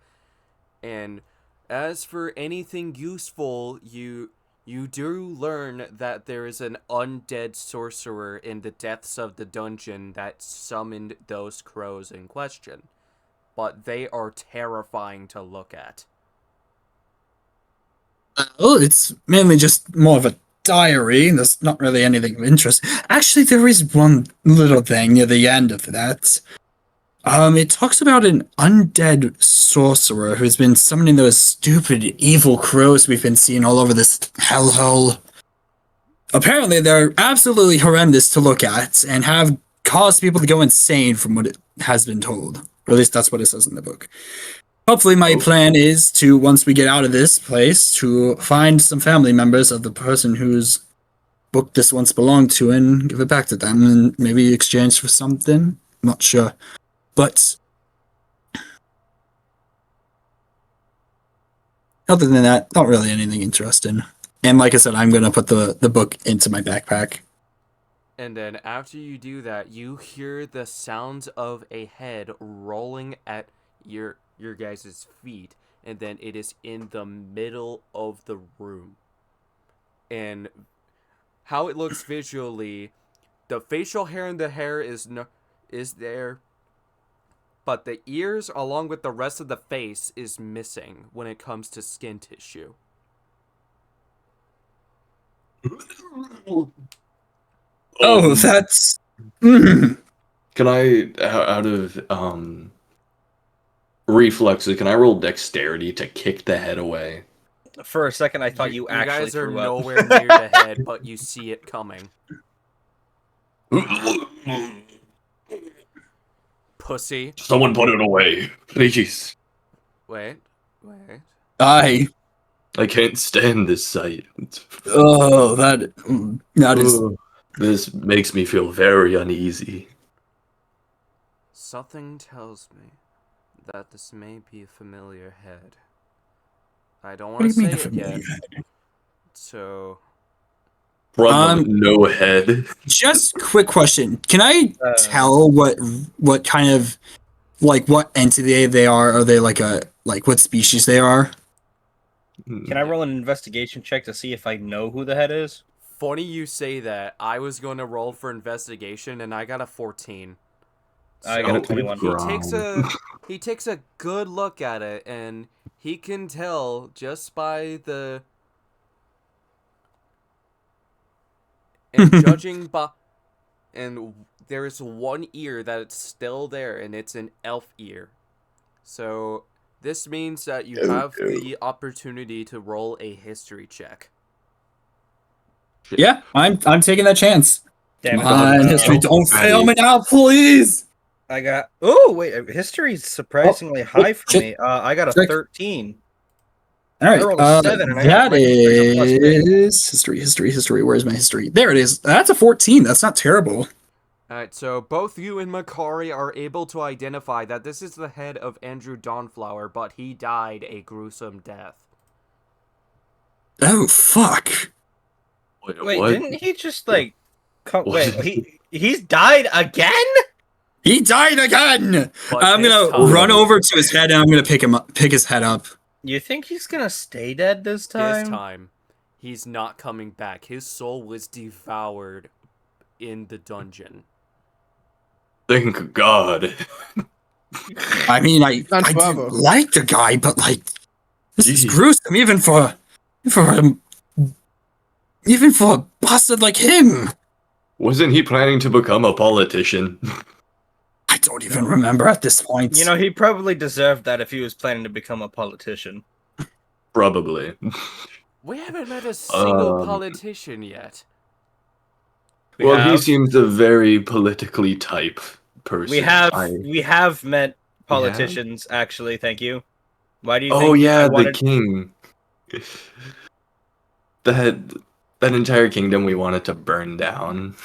And as for anything useful, you do learn that there is an undead sorcerer in the depths of the dungeon that summoned those crows in question. But they are terrifying to look at. Oh, it's mainly just more of a diary. There's not really anything of interest. Actually, there is one little thing near the end of that. It talks about an undead sorcerer who's been summoning those stupid evil crows we've been seeing all over this hellhole. Apparently, they're absolutely horrendous to look at and have caused people to go insane from what it has been told. Or at least that's what it says in the book. Hopefully, my plan is to, once we get out of this place, to find some family members of the person whose book this once belonged to and give it back to them and maybe exchange for something. I'm not sure. But other than that, not really anything interesting. And like I said, I'm going to put the book into my backpack. And then after you do that, you hear the sounds of a head rolling at your guys' feet, and then it is in the middle of the room. And how it looks visually, the facial hair and the hair is there, but the ears along with the rest of the face is missing when it comes to skin tissue. Oh, that's. Mm. Can I, out of reflexes, can I roll dexterity to kick the head away? For a second, I thought you actually guys are threw up. nowhere near the head, but you see it coming. Pussy. Someone put it away, please. Wait. I. can't stand this sight. Oh, that is. This makes me feel very uneasy. Something tells me that this may be a familiar head. I don't What want do to you mean say a it yet. familiar head? From Um, no head. Just quick question. Can I tell what kind of what entity they are? Are they like what species they are? Can I roll an investigation check to see if I know who the head is? Funny you say that. I was going to roll for investigation and I got a 14. I got a Oh, 21. He takes a good look at it and he can tell just by the and judging by and there is one ear that's still there and it's an elf ear. So this means that you have the opportunity to roll a history check. Yeah, I'm taking that chance. Damn Come on, it. history, don't fail me now, please. I got. Oh wait, history is surprisingly high for shit. me. I got a Check. 13. All right, I rolled a 7 and I got that my history's a +6. history. Where's my history? There it is. That's a 14. That's not terrible. Alright, so both you and Makari are able to identify that this is the head of Andrew Dawnflower, but he died a gruesome death. Oh fuck! Wait, what? didn't he just he's died again? He died again. But I'm this gonna time- run over to his head and I'm gonna pick his head up. You think he's gonna stay dead this time? This time, he's not coming back. His soul was devoured in the dungeon. Thank God. I mean, I Bravo. do like the guy, but this is Jeez. gruesome, even for a bastard like him. Wasn't he planning to become a politician? I don't even remember at this point. You know, he probably deserved that if he was planning to become a politician. Probably. We haven't met a single Um, politician yet. He seems a very politically type person. We have met politicians, actually. Thank you. Why do you? Oh think yeah, I wanted... the king. That entire kingdom we wanted to burn down.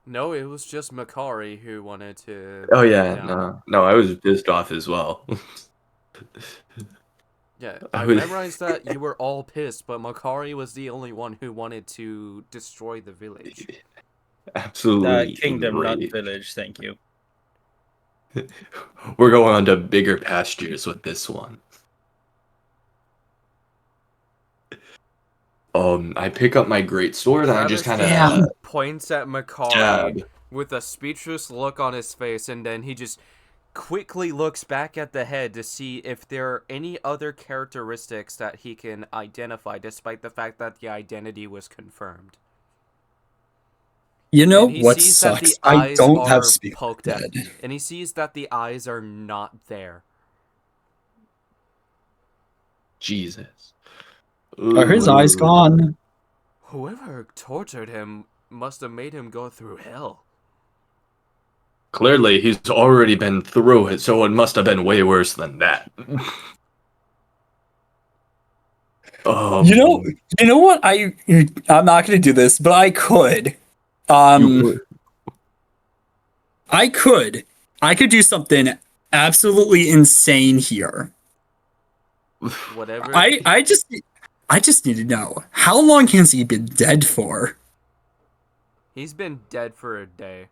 No, it was just Makari who wanted to. Oh yeah, down. no, I was pissed off as well. Yeah, I memorized that you were all pissed, but Makari was the only one who wanted to destroy the village. Absolutely. Kingdom, enraged. not village. Thank you. We're going on to bigger pastures with this one. I pick up my great sword and I just kind of points at Makari stab. with a speechless look on his face, and then he just quickly looks back at the head to see if there are any other characteristics that he can identify, despite the fact that the identity was confirmed. You know what sucks? I don't have speak dead. And he sees that the eyes are not there. Jesus. Are his eyes gone? Whoever tortured him must have made him go through hell. Clearly, he's already been through it, so it must have been way worse than that. You know what? I'm not going to do this, but I could. I could do something absolutely insane here. Whatever. I just need to know, how long has he been dead for? He's been dead for a day.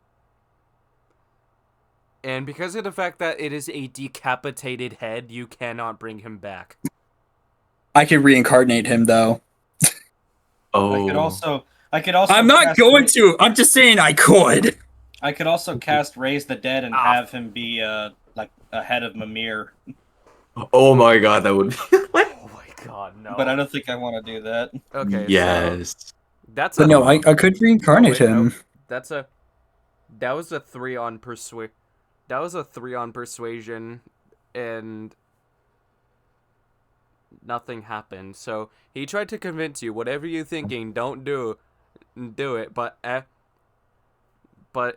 And because of the fact that it is a decapitated head, you cannot bring him back. I could reincarnate him though. Oh. I could also I'm not cast going to. I'm just saying I could. I could also cast Raise the Dead and Ah. have him be like a head of Mimir. Oh my god, that would be. Oh my god, no. But I don't think I want to do that. Okay, Yes. so that's But a no, I could reincarnate wait, no. him. That was a 3 on persuasion, and nothing happened. So he tried to convince you, whatever you're thinking, don't do it. But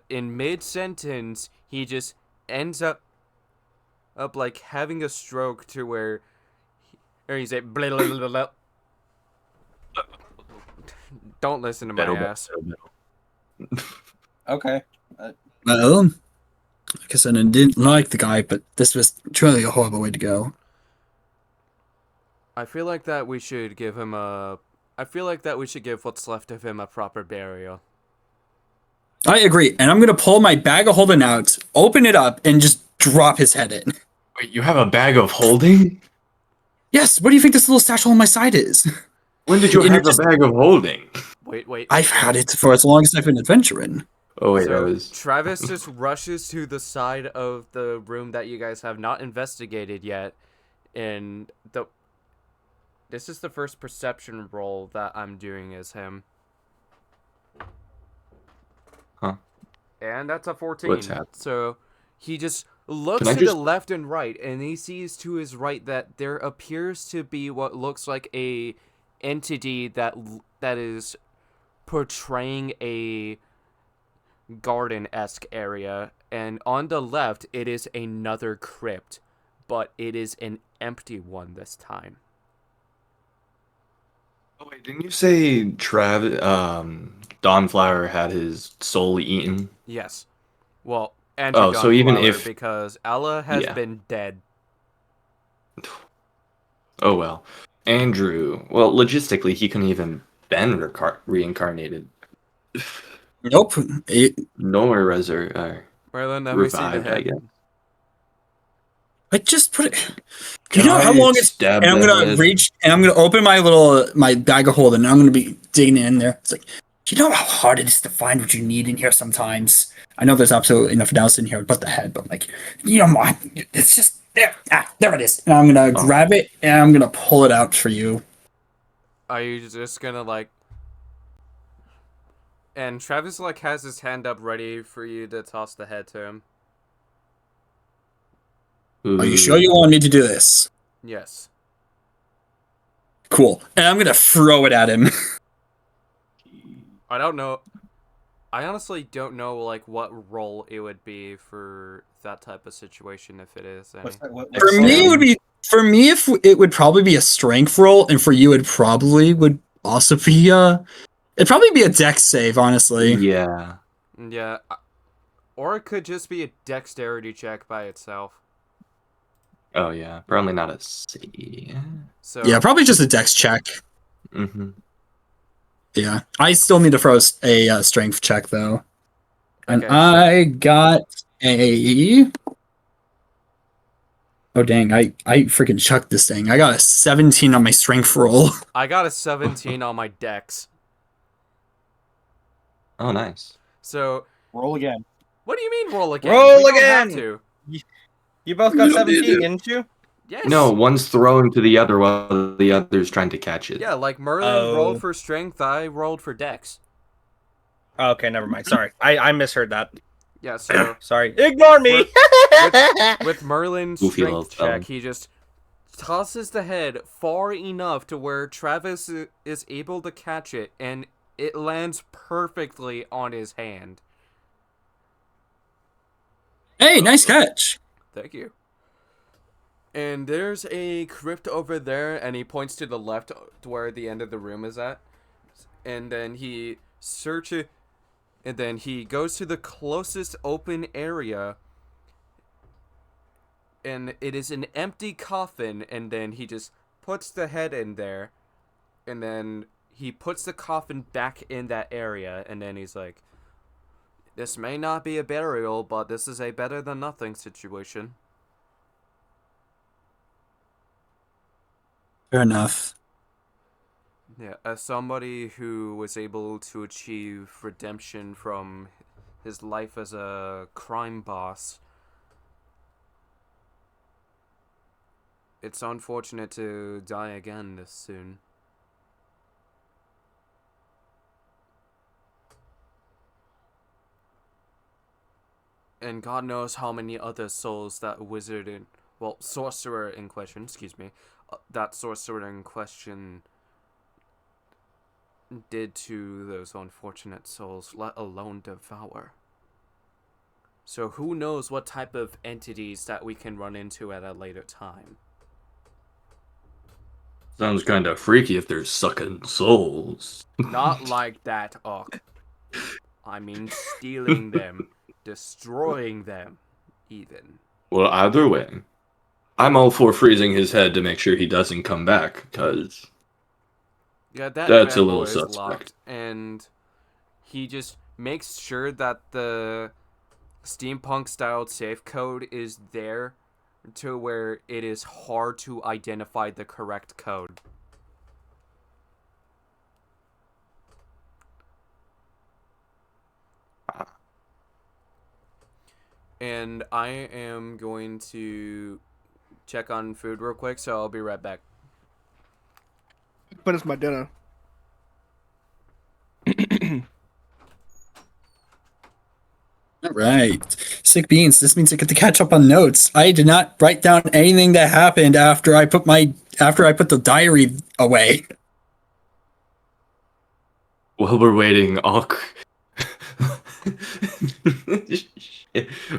in mid sentence, he just ends up like having a stroke to where he's like, blah, blah, blah, blah. Don't listen to my ass. Okay. Well, like I said, I didn't like the guy, but this was truly a horrible way to go. I feel like that we should give him what's left of him a proper burial. I agree, and I'm gonna pull my bag of holding out, open it up, and just drop his head in. Wait, you have a bag of holding? Yes, what do you think this little satchel on my side is? When did you And have you're the bag of holding? Wait. I've had it for as long as I've been adventuring. Oh wait, So that was. Travis just rushes to the side of the room that you guys have not investigated yet, and this is the first perception roll that I'm doing as him. Huh. And that's a 14. What's happening? So he just looks Can I to the just- left and right, and he sees to his right that there appears to be what looks like a entity that is portraying a garden-esque area, and on the left it is another crypt, but it is an empty one this time. Oh wait, didn't you say Dawnflower had his soul eaten? Yes. Well, Andrew Oh, so even Dawnflower, if- because Ella has Yeah. been dead. Oh well. Andrew, well, logistically, he couldn't even been reincarnated. Nope. Nor Merlin, let me see the revived, I head. guess. I just put it. You know how Guy long it's. stabbed And I'm the gonna head. reach and I'm gonna open my bag of holding, and I'm gonna be digging in there. It's like, you know how hard it is to find what you need in here sometimes. I know there's absolutely nothing else in here but the head, but like, it's just there. There it is. And I'm gonna grab it and I'm gonna pull it out for you. Are you just gonna like... And Travis like has his hand up ready for you to toss the head to him. Are you sure you want me to do this? Yes. Cool. And I'm gonna throw it at him. I don't know. I honestly don't know like what role it would be for that type of situation, if it is any. What's that? For me, it would be. For me, if it would probably be a strength roll, and for you, it probably would also be it'd probably be a dex save, honestly. Yeah. Yeah. Or it could just be a dexterity check by itself. Oh yeah. Probably not a C. So Yeah, probably just a dex check. Mm-hmm. Yeah, I still need to throw a strength check though, and Okay, I got a. Oh dang! I freaking chucked this thing. I got a 17 on my strength roll. I got a 17 on my dex. Oh nice. So Roll again. what do you mean roll again? Roll We don't have again! to. You both got 17, didn't you? Yes. No, one's thrown to the other while the other's trying to catch it. Yeah, like Merlin Oh. rolled for strength, I rolled for dex. Okay, never mind. Sorry, I misheard that. Yeah, so Sorry, ignore me. with Merlin's Goofy little strength check, felon. he just tosses the head far enough to where Travis is able to catch it, and it lands perfectly on his hand. Hey, nice catch. Thank you. And there's a crypt over there, and he points to the left to where the end of the room is at. And then he searches, and then he goes to the closest open area, and it is an empty coffin, and then he just puts the head in there, and then he puts the coffin back in that area, and then he's like, This may not be a burial, but this is a better than nothing situation. Fair enough. Yeah, as somebody who was able to achieve redemption from his life as a crime boss, it's unfortunate to die again this soon. And God knows how many other souls that wizard in, well, sorcerer in question, excuse me, that sorcerer in question did to those unfortunate souls, let alone devour. So who knows what type of entities that we can run into at a later time. Sounds kind of freaky if they're sucking souls. Not like that, Uck. I mean stealing them, destroying them, even. Well, either way, I'm all for freezing his head to make sure he doesn't come back, because Yeah, that that's a vent little door is suspect. locked, and he just makes sure that the steampunk-styled safe code is there to where it is hard to identify the correct code. And I am going to check on food real quick, so I'll be right back. But it's my dinner. All right. Sick beans. This means I get to catch up on notes. I did not write down anything that happened after I put the diary away. While we're waiting,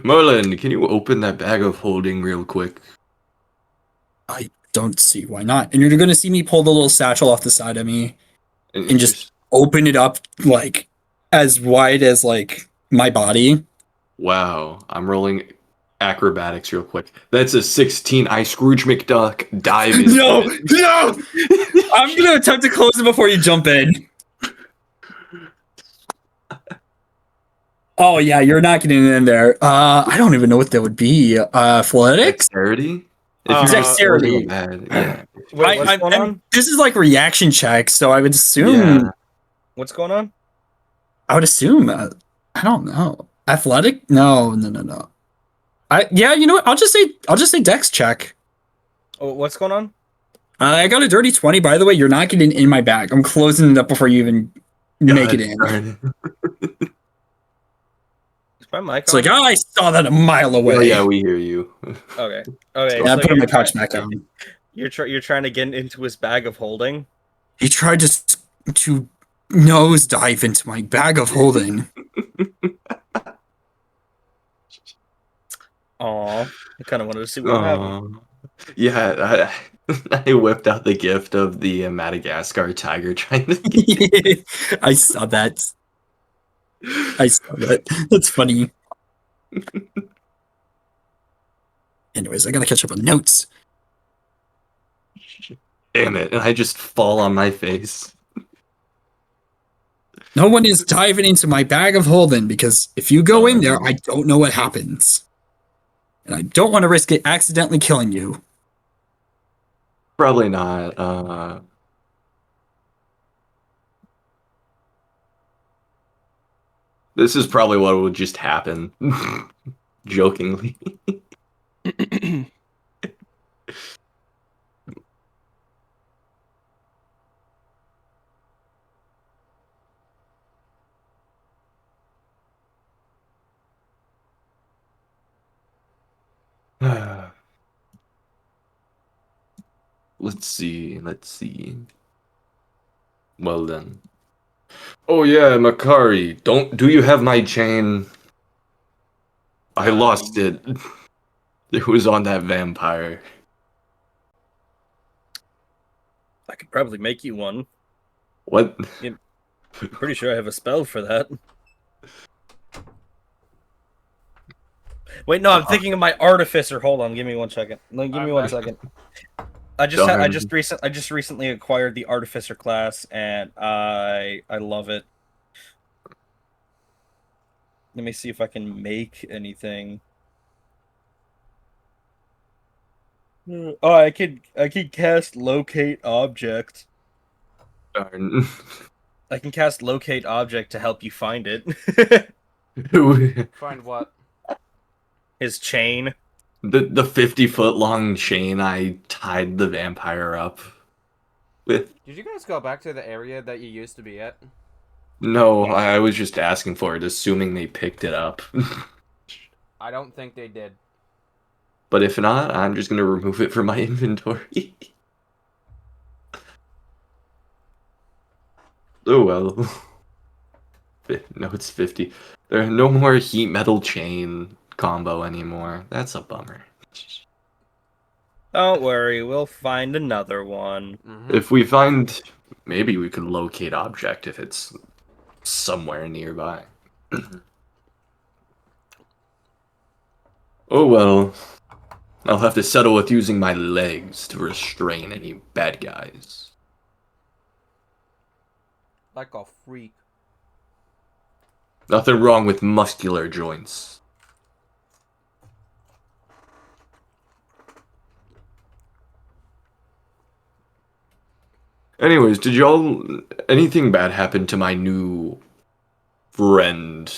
Merlin, can you open that bag of holding real quick? I don't see why not. And you're gonna see me pull the little satchel off the side of me and just open it up like as wide as like my body. Wow, I'm rolling acrobatics real quick. That's a 16. I Scrooge McDuck dive in. No! I'm gonna attempt to close it before you jump in. Oh yeah, you're not getting in there. I don't even know what that would be. Athletics? Dexterity? Dexterity. Yeah. Wait, what's going on? This is like reaction check, so I would assume. Yeah. What's going on? I would assume. I don't know. Athletic? No. Yeah, you know what? I'll just say Dex check. Oh, what's going on? I got a dirty 20. By the way, you're not getting in my bag. I'm closing it up before you even make it in. Is my mic It's on? like, I saw that a mile away. Oh yeah, we hear you. Okay. Yeah, I put my pouch back down. You're trying to get into his bag of holding. He tried to nose dive into my bag of holding. Aw, I kind of wanted to see what happened. Yeah, I whipped out the gift of the Madagascar tiger trying to. I saw that. That's funny. Anyways, I gotta catch up on notes. Damn it! And I just fall on my face. No one is diving into my bag of holding because if you go in there, I don't know what happens. And I don't want to risk it accidentally killing you. Probably not. This is probably what would just happen. Jokingly. Let's see. Well then. Oh yeah, Makari, do you have my chain? I lost it. It was on that vampire. I could probably make you one. What? I'm pretty sure I have a spell for that. Wait, no, I'm thinking of my artificer. Hold on, give me 1 second. No, give me 1 second. I just recently acquired the artificer class, and I love it. Let me see if I can make anything. Oh, I could cast locate object. Darn. I can cast locate object to help you find it. Find what? His chain. The 50-foot long chain I tied the vampire up with. Did you guys go back to the area that you used to be at? No, I was just asking for it, assuming they picked it up. I don't think they did. But if not, I'm just gonna remove it from my inventory. Oh well. No, it's 50. There are no more heat metal chain combo anymore. That's a bummer. Don't worry, we'll find another one. If we find, maybe we could locate object if it's somewhere nearby. Oh well. I'll have to settle with using my legs to restrain any bad guys. Like a freak. Nothing wrong with muscular joints. Anyways, did y'all... anything bad happen to my new friend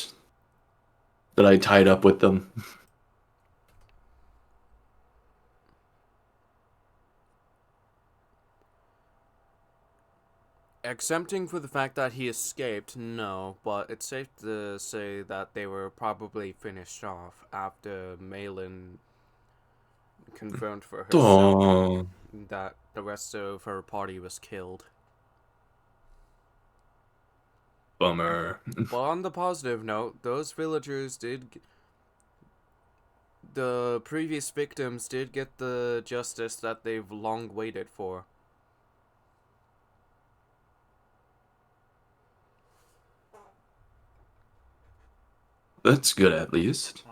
that I tied up with them? Exempting for the fact that he escaped, no, but it's safe to say that they were probably finished off after Malin confirmed for herself Oh, that the rest of her party was killed. bummer. But on the positive note, those villagers the previous victims did get the justice that they've long waited for. That's good at least.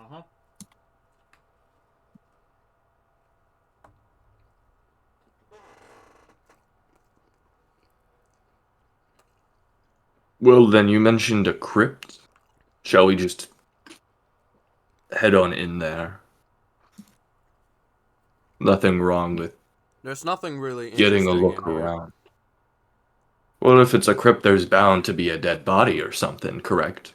Well, then you mentioned a crypt. Shall we just head on in there? Nothing wrong with There's nothing really getting a interesting look in here. around. Well, if it's a crypt, there's bound to be a dead body or something, correct?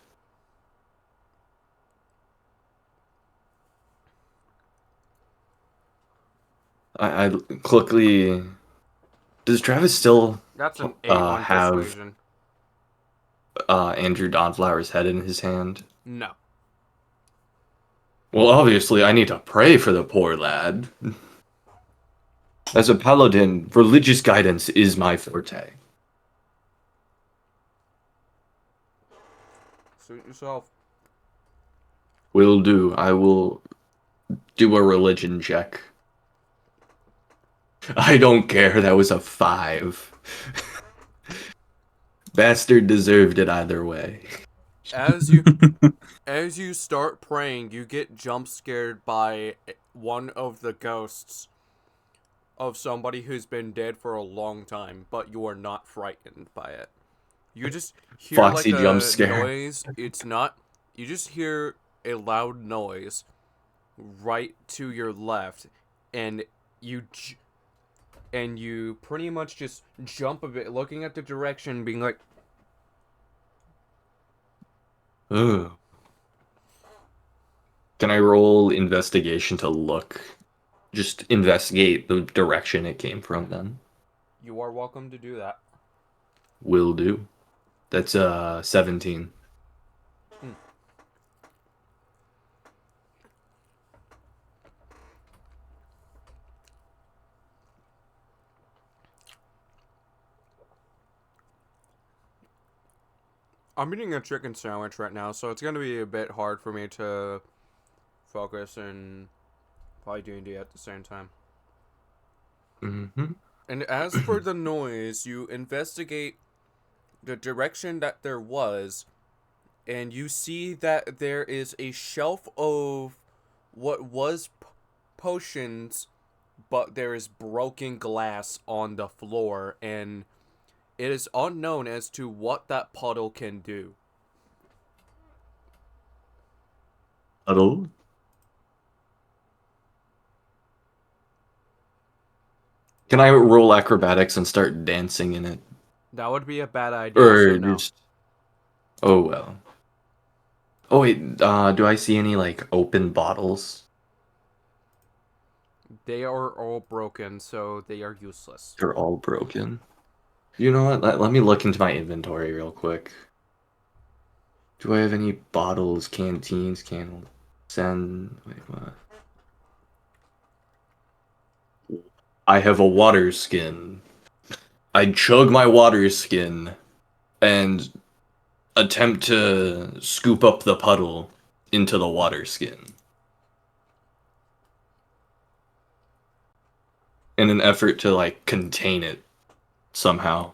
I quickly... Does Travis still That's an 8-1 have persuasion. Andrew Donflower's head in his hand? No. Well, obviously, I need to pray for the poor lad. As a paladin, religious guidance is my forte. Suit yourself. Will do. I will do a religion check. I don't care. That was a 5. Bastard deserved it either way. As you start praying, you get jump scared by one of the ghosts of somebody who's been dead for a long time, but you are not frightened by it. You just hear Foxy like jump a scare. noise. It's not. You just hear a loud noise right to your left, and you pretty much just jump a bit, looking at the direction, being like, Ugh. Can I roll investigation to look? Just investigate the direction it came from then. "You are welcome to do that." Will do. That's 17. I'm eating a chicken sandwich right now, so it's gonna be a bit hard for me to focus and play D&D at the same time. Mm-hmm. And as for the noise, you investigate the direction that there was, and you see that there is a shelf of what was potions, but there is broken glass on the floor, and it is unknown as to what that puddle can do. puddle. Can I roll acrobatics and start dancing in it? That would be a bad idea. Or So no. just... Oh, well. Oh, wait, do I see any, like, open bottles? They are all broken, so they are useless. They're all broken. You know what? Let me look into my inventory real quick. Do I have any bottles, canteens, candles? Wait, what? I have a water skin. I chug my water skin and attempt to scoop up the puddle into the water skin. In an effort to, like, contain it somehow.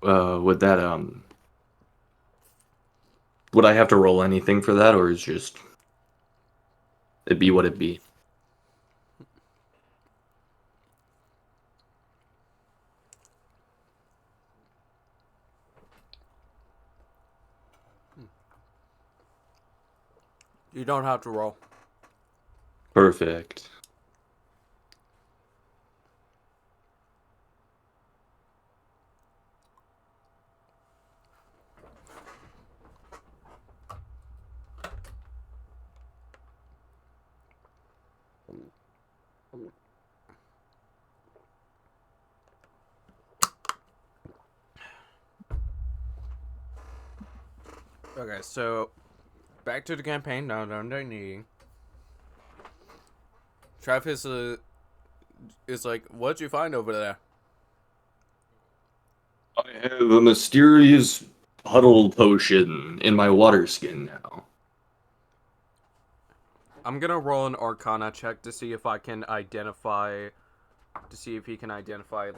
Would that, would I have to roll anything for that, or is just it be what it be? You don't have to roll. Perfect. Okay, so back to the campaign. Now, needing. Travis is like, what'd you find over there? I have a mysterious puddle potion in my water skin now. I'm gonna roll an Arcana check to see if I can identify,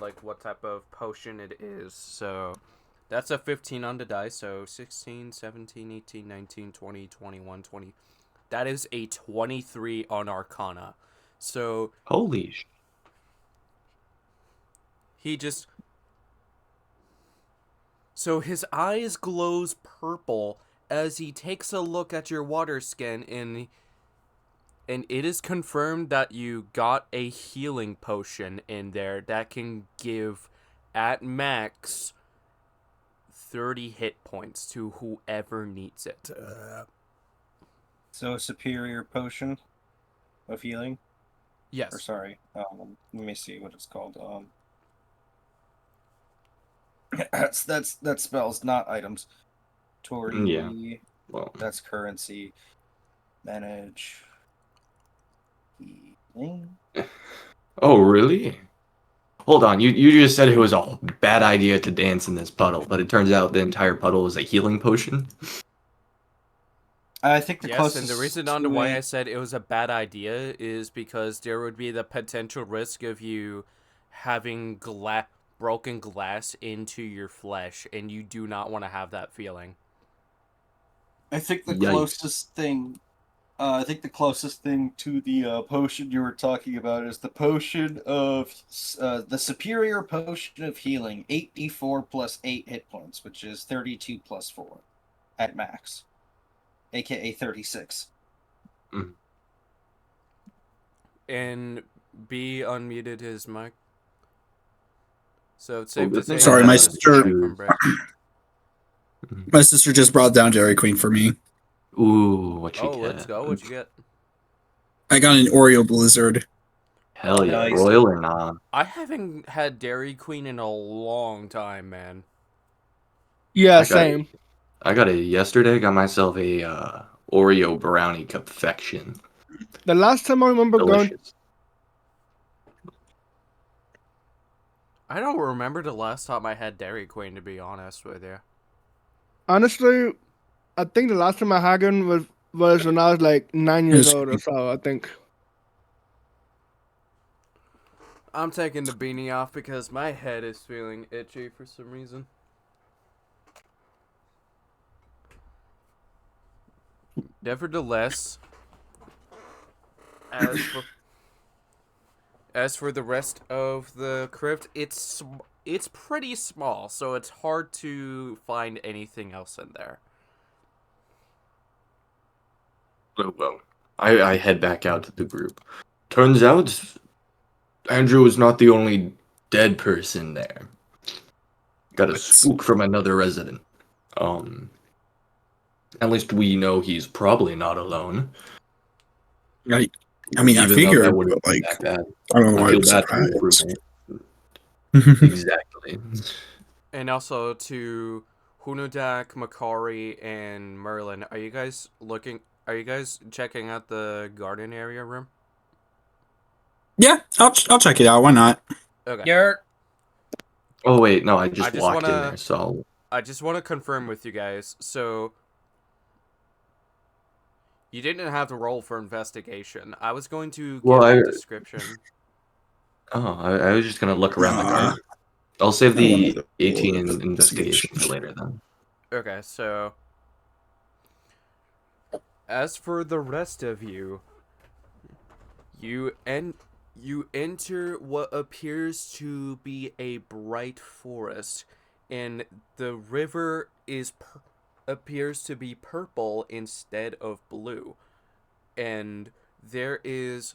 like what type of potion it is. So that's a 15 on the dice. So 16, 17, 18, 19, 20, 21, 20. That is a 23 on Arcana. So Holy sh! he just... So his eyes glows purple as he takes a look at your water skin, and it is confirmed that you got a healing potion in there that can give, at max, 30 hit points to whoever needs it. So a superior potion of healing? Or Yes. sorry, let me see what it's called. That spells, not items. Tori, Yeah. Well, that's currency. Manage. Healing. oh really? Hold on, you just said it was a bad idea to dance in this puddle, but it turns out the entire puddle is a healing potion? I think the Yes, closest and the reason to on to why it- I said it was a bad idea is because there would be the potential risk of you having broken glass into your flesh, and you do not want to have that feeling. I think the Yikes. closest thing. I think the closest thing to the potion you were talking about is the potion of the superior potion of healing, 8d4 plus 8 hit points, which is 32 plus 4 at max, aka 36. Mm. And B unmuted his mic. So it's Well, safe to good say thing Sorry, I that my had it's a sister- coming from Brick. My sister just brought down Dairy Queen for me. Ooh, what you Oh, let's get? go. What you get? I got an Oreo Blizzard. Hell yeah, Nice. royal or not? I haven't had Dairy Queen in a long time, man. Yeah, I got it. same. I got it yesterday. Got myself a Oreo brownie confection. The last time I remember going, Delicious. I don't remember the last time I had Dairy Queen, to be honest with you. honestly, I think the last time I had one was when I was like 9 years Yes. old or so. I think. I'm taking the beanie off because my head is feeling itchy for some reason. Nevertheless, as for As for the rest of the crypt, it's pretty small, so it's hard to find anything else in there. Oh, well, I head back out to the group. Turns out Andrew is not the only dead person there. Got a What? spook from another resident. At least we know he's probably not alone. I mean, I Even though that figured, wouldn't but be like, that bad. I don't know I why feel I'm bad for your surprised. roommate. Exactly. And also to Hunudak, Makari, and Merlin, are you guys checking out the garden area room? Yeah, I'll check it out. Why not? Okay. You're Oh wait, no, I I just just walked in wanna there, so I just want to confirm with you guys. So you didn't have to roll for investigation. I was going to well, give I a description. I was just gonna look around the Uh, garden. I'll save I wanted the to roll 18 an investigation for investigation. Okay. later then. Okay, so as for the rest of you, you en- you enter what appears to be a bright forest, and the river appears to be purple instead of blue, and there is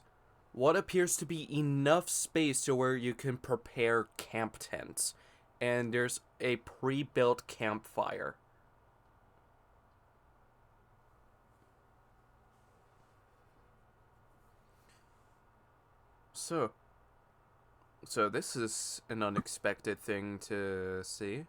what appears to be enough space to where you can prepare camp tents, and there's a pre-built campfire. So, so this is an unexpected thing to see.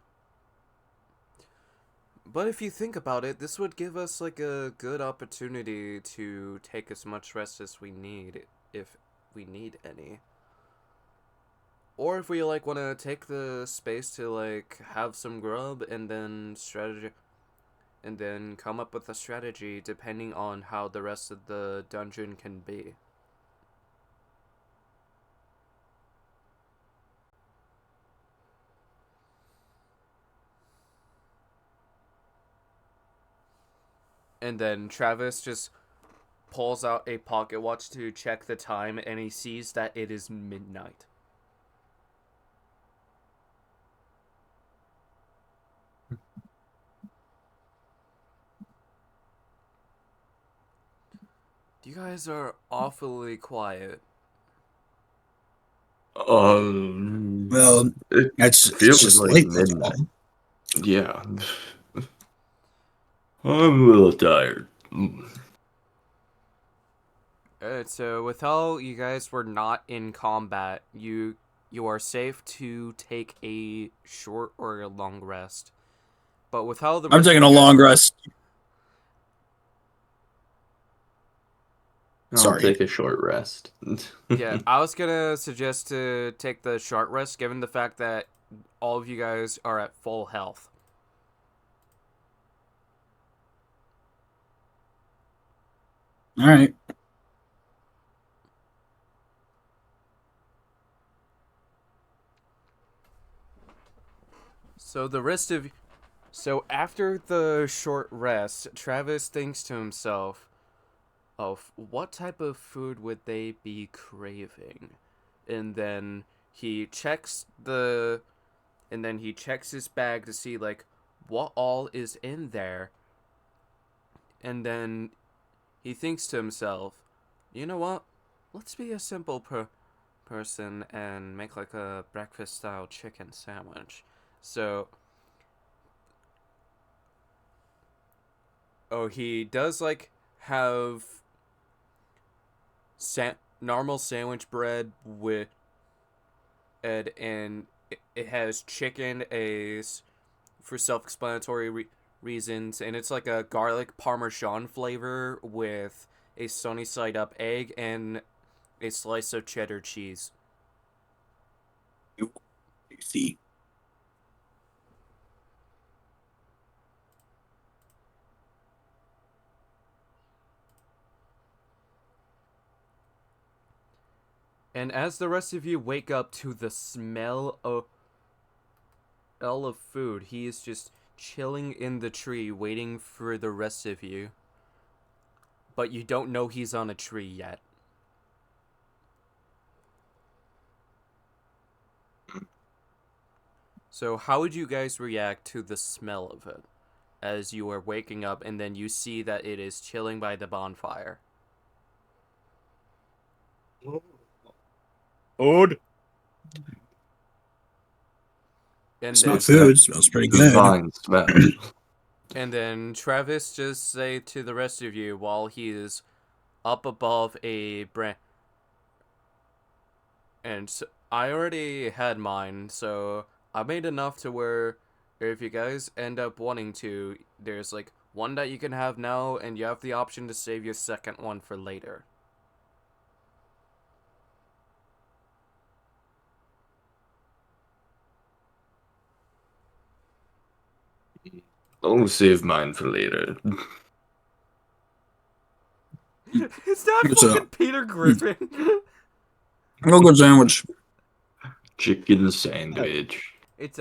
But if you think about it, this would give us like a good opportunity to take as much rest as we need, if we need any. Or if we like want to take the space to like have some grub and then come up with a strategy depending on how the rest of the dungeon can be. And then Travis just pulls out a pocket watch to check the time, and he sees that it is midnight. You guys are awfully quiet. Well, It it's feels just like late. That's all. midnight. Yeah. I'm a little tired. Alright, so with how you guys were not in combat, you are safe to take a short or a long rest. But with how the I'm rest of taking you a guys long were rest. I'll Sorry. take a short rest. yeah, I was gonna suggest to take the short rest given the fact that all of you guys are at full health. All right. So the rest of So after the short rest, Travis thinks to himself, of what type of food would they be craving? And then he checks his bag to see like what all is in there. And then he thinks to himself, you know what? Let's be a simple person and make like a breakfast style chicken sandwich. So he does like have normal sandwich bread with and it has chicken as for self-explanatory reasons, and it's like a garlic parmesan flavor with a sunny side up egg and a slice of cheddar cheese. You see. And as the rest of you wake up to the smell of food, he is just chilling in the tree waiting for the rest of you. But you don't know he's on a tree yet. So how would you guys react to the smell of it as you are waking up and then you see that it is chilling by the bonfire? Food. And It's not then food. It smells pretty good. Divine smell. and then Travis just say to the rest of you while he is up above a branch. And so I already had mine, so I made enough to where if you guys end up wanting to, there's like one that you can have now, and you have the option to save your second one for later. I'll save mine for later. Is that What's fucking up? Peter Griffin? Real good sandwich. Chicken sandwich. it's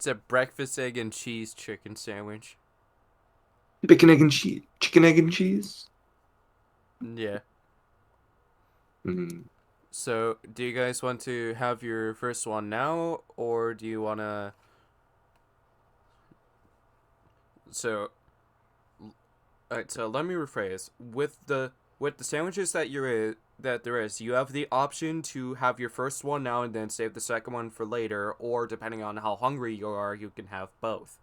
a breakfast egg and cheese chicken sandwich. Bacon, egg, and cheese. Chicken, egg, and cheese. Yeah. Mm. So, do you guys want to have your first one now, or do you want to... So, alright, so let me rephrase. With the sandwiches that there is, you have the option to have your first one now and then save the second one for later, or depending on how hungry you are, you can have both.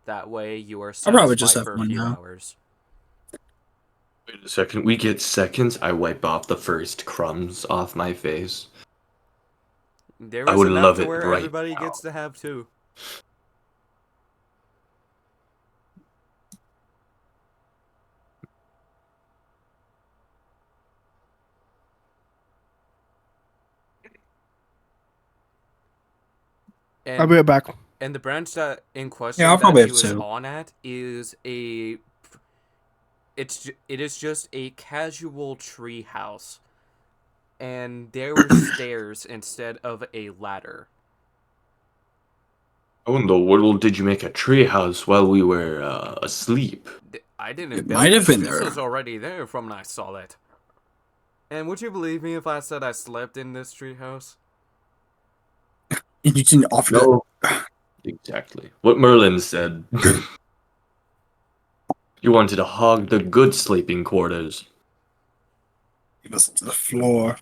That way, you are I'll probably just satisfied have for a one few now. hours. Wait a second. We get seconds. I wipe off the first crumbs off my face. There I is would enough love to it where right everybody now. gets to have two. I'll be right back. And the branch that in question Yeah, I'll that probably he have was two. on at is it is just a casual tree house, and there were stairs instead of a ladder. How in the world did you make a treehouse while we were asleep? I didn't It build might have this. been This there. was already there from when I saw it. And would you believe me if I said I slept in this tree house? And you didn't offer No. Exactly. What Merlin said. You wanted to hog the good sleeping quarters. Give us to the floor.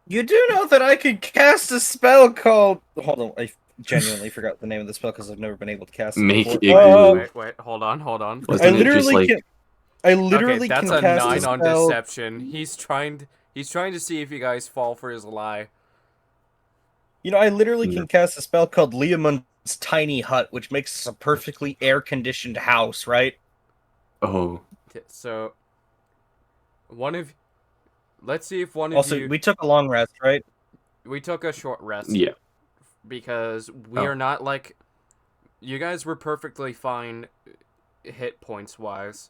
You do know that I could cast a spell called. Hold on, I genuinely forgot the name of the spell because I've never been able to cast it Make before. igloo. Wait, hold on. I Wasn't it just literally like can. I Okay, literally that's can a cast 9 a on spell. deception. He's trying to see if you guys fall for his lie. You know, I literally No. can cast a spell called Leomund's Tiny Hut, which makes us a perfectly air-conditioned house, right? oh So, let's see if one of Also, you... we took a long rest, right? We took a short rest. yeah. Because we are not like... You guys were perfectly fine hit points wise.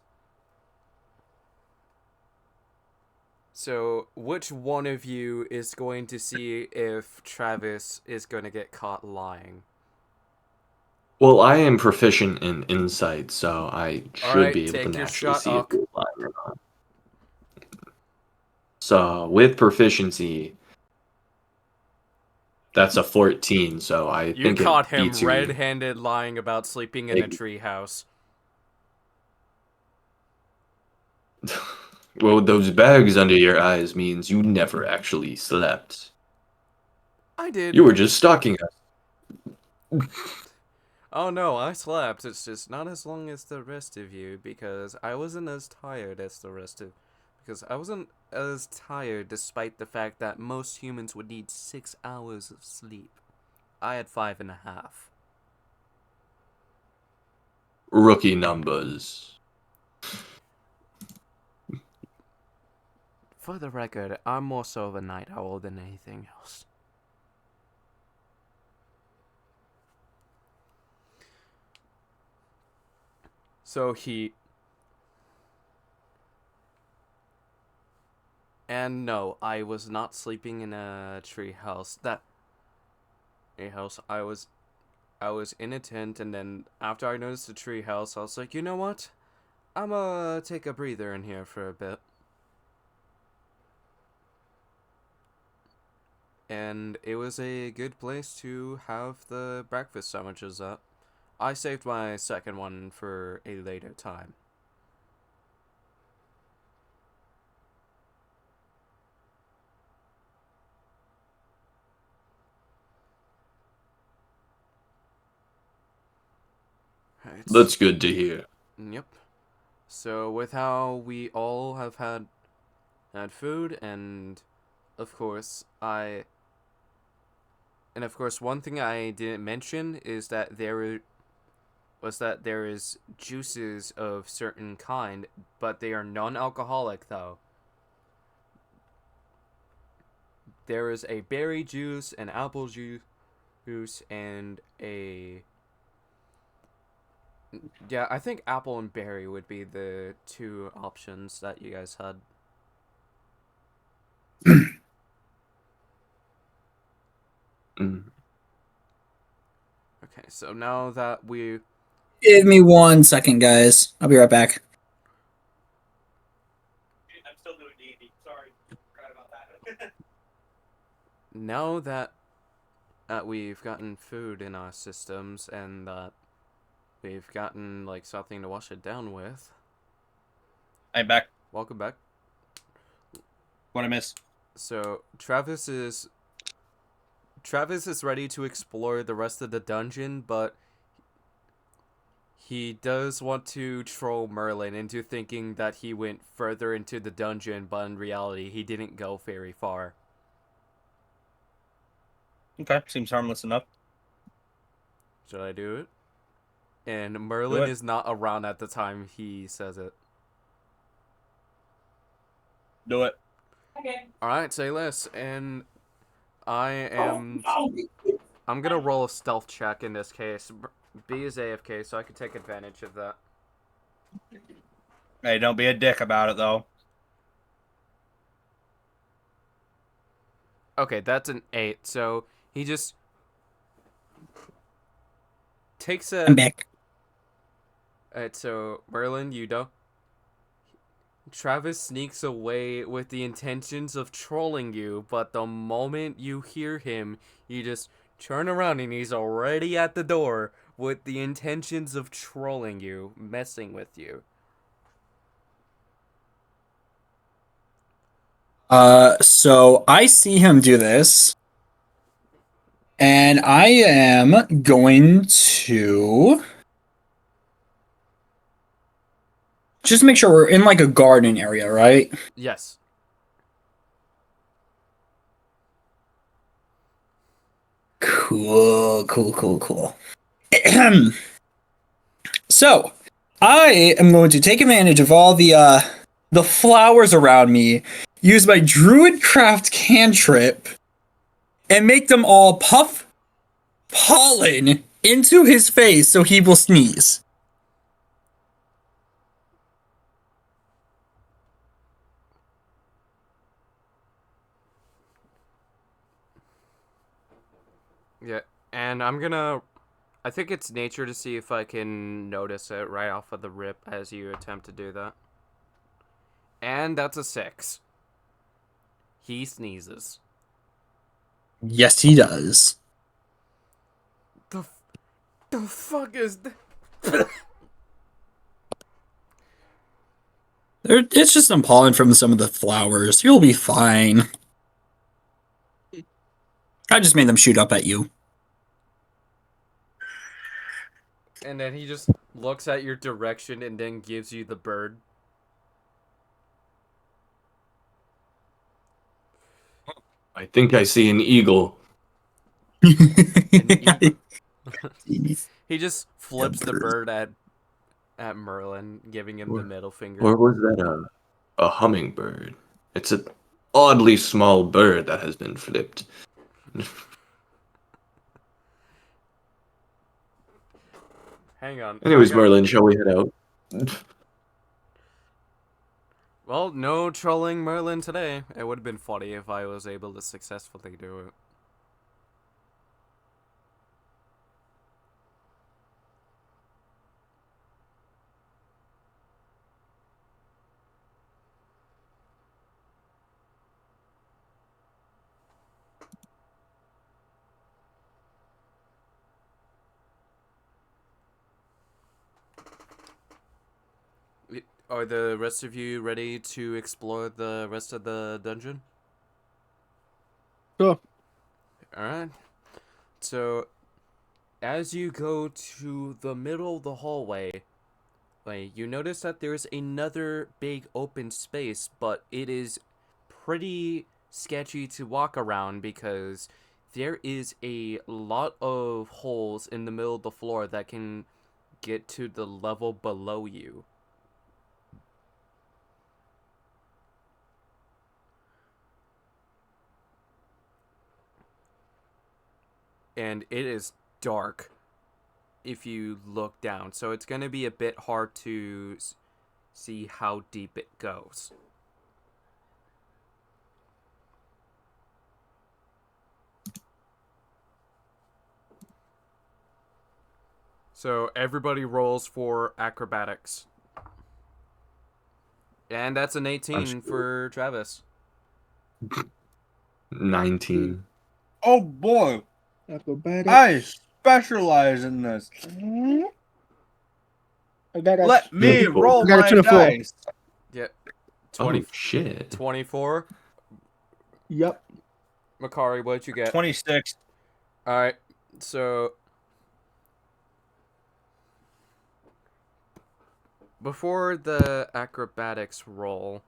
So, which one of you is going to see if Travis is going to get caught lying? Well, I am proficient in insight, so I should Alright, be able to take your naturally shot, see if Uck. you're lying or not. So with proficiency, that's a 14. So I You think caught it him beats you. red-handed lying about sleeping in a treehouse. Well, those bags under your eyes means you never actually slept. I did. You were just stalking us. Oh no, I slept. It's just not as long as the rest of you because I wasn't as tired as the rest of... Because I wasn't as tired despite the fact that most humans would need 6 hours of sleep. I had 5.5. Rookie numbers. For the record, I'm more so of a night owl than anything else. So And no, I was not sleeping in a tree house. I was in a tent, and then after I noticed the tree house, I was like, you know what? I'm gonna take a breather in here for a bit. and it was a good place to have the breakfast sandwiches at. I saved my second one for a later time. Right. That's good to hear. Yep. So with how we all have had food, and of course one thing I didn't mention is that there is juices of certain kind, but they are non-alcoholic though. There is a berry juice, an apple juice, and a yeah, I think apple and berry would be the two options that you guys had. Mm. Okay, so now that we Give me 1 second, guys. I'll be right back. I'm still doing D&D. Sorry. Forgot about that. now that we've gotten food in our systems and that we've gotten like something to wash it down with. I'm back. Welcome back. What I miss? So Travis is ready to explore the rest of the dungeon, but he does want to troll Merlin into thinking that he went further into the dungeon, but in reality he didn't go very far. Okay, seems harmless enough. Should I do it? And Merlin is not around at the time he says it. Do it. Okay. Alright, say less, and I'm gonna roll a stealth check in this case. B is AFK, so I can take advantage of that. Hey, don't be a dick about it, though. Okay, that's an 8, so he just takes a... I'm back. Alright, so Merlin, you go. Travis sneaks away with the intentions of trolling you, but the moment you hear him, you just turn around and he's already at the door with the intentions of trolling you, messing with you. So I see him do this, and I am going to just make sure we're in like a garden area, right? Yes. Cool. So, I am going to take advantage of all the flowers around me, use my druidcraft cantrip, and make them all puff pollen into his face so he will sneeze. Yeah, and I think it's nature to see if I can notice it right off of the rip as you attempt to do that. And that's a 6. He sneezes. Yes, he does. The fuck is that? It's just some pollen from some of the flowers. You'll be fine. I just made them shoot up at you. And then he just looks at your direction and then gives you the bird. I think I see an eagle. He just flips the bird at Merlin, giving him the middle finger. Or was that a hummingbird? It's an oddly small bird that has been flipped. Hang on. Anyways, Merlin, shall we head out? Well, no trolling Merlin today. It would have been funny if I was able to successfully do it. Are the rest of you ready to explore the rest of the dungeon? Sure. Alright. So, as you go to the middle of the hallway, you notice that there's another big open space, but it is pretty sketchy to walk around because there is a lot of holes in the middle of the floor that can get to the level below you. And it is dark if you look down, so it's going to be a bit hard to see how deep it goes. So everybody rolls for acrobatics. And that's an 18 for Travis. 19. Oh boy, Acrobatics. I specialize in this. Let me Beautiful. roll I got a my 24. dice. Yeah. 20, Oh, shit. 24. Yep. Makari, what'd you get? 26. Alright, so before the acrobatics roll.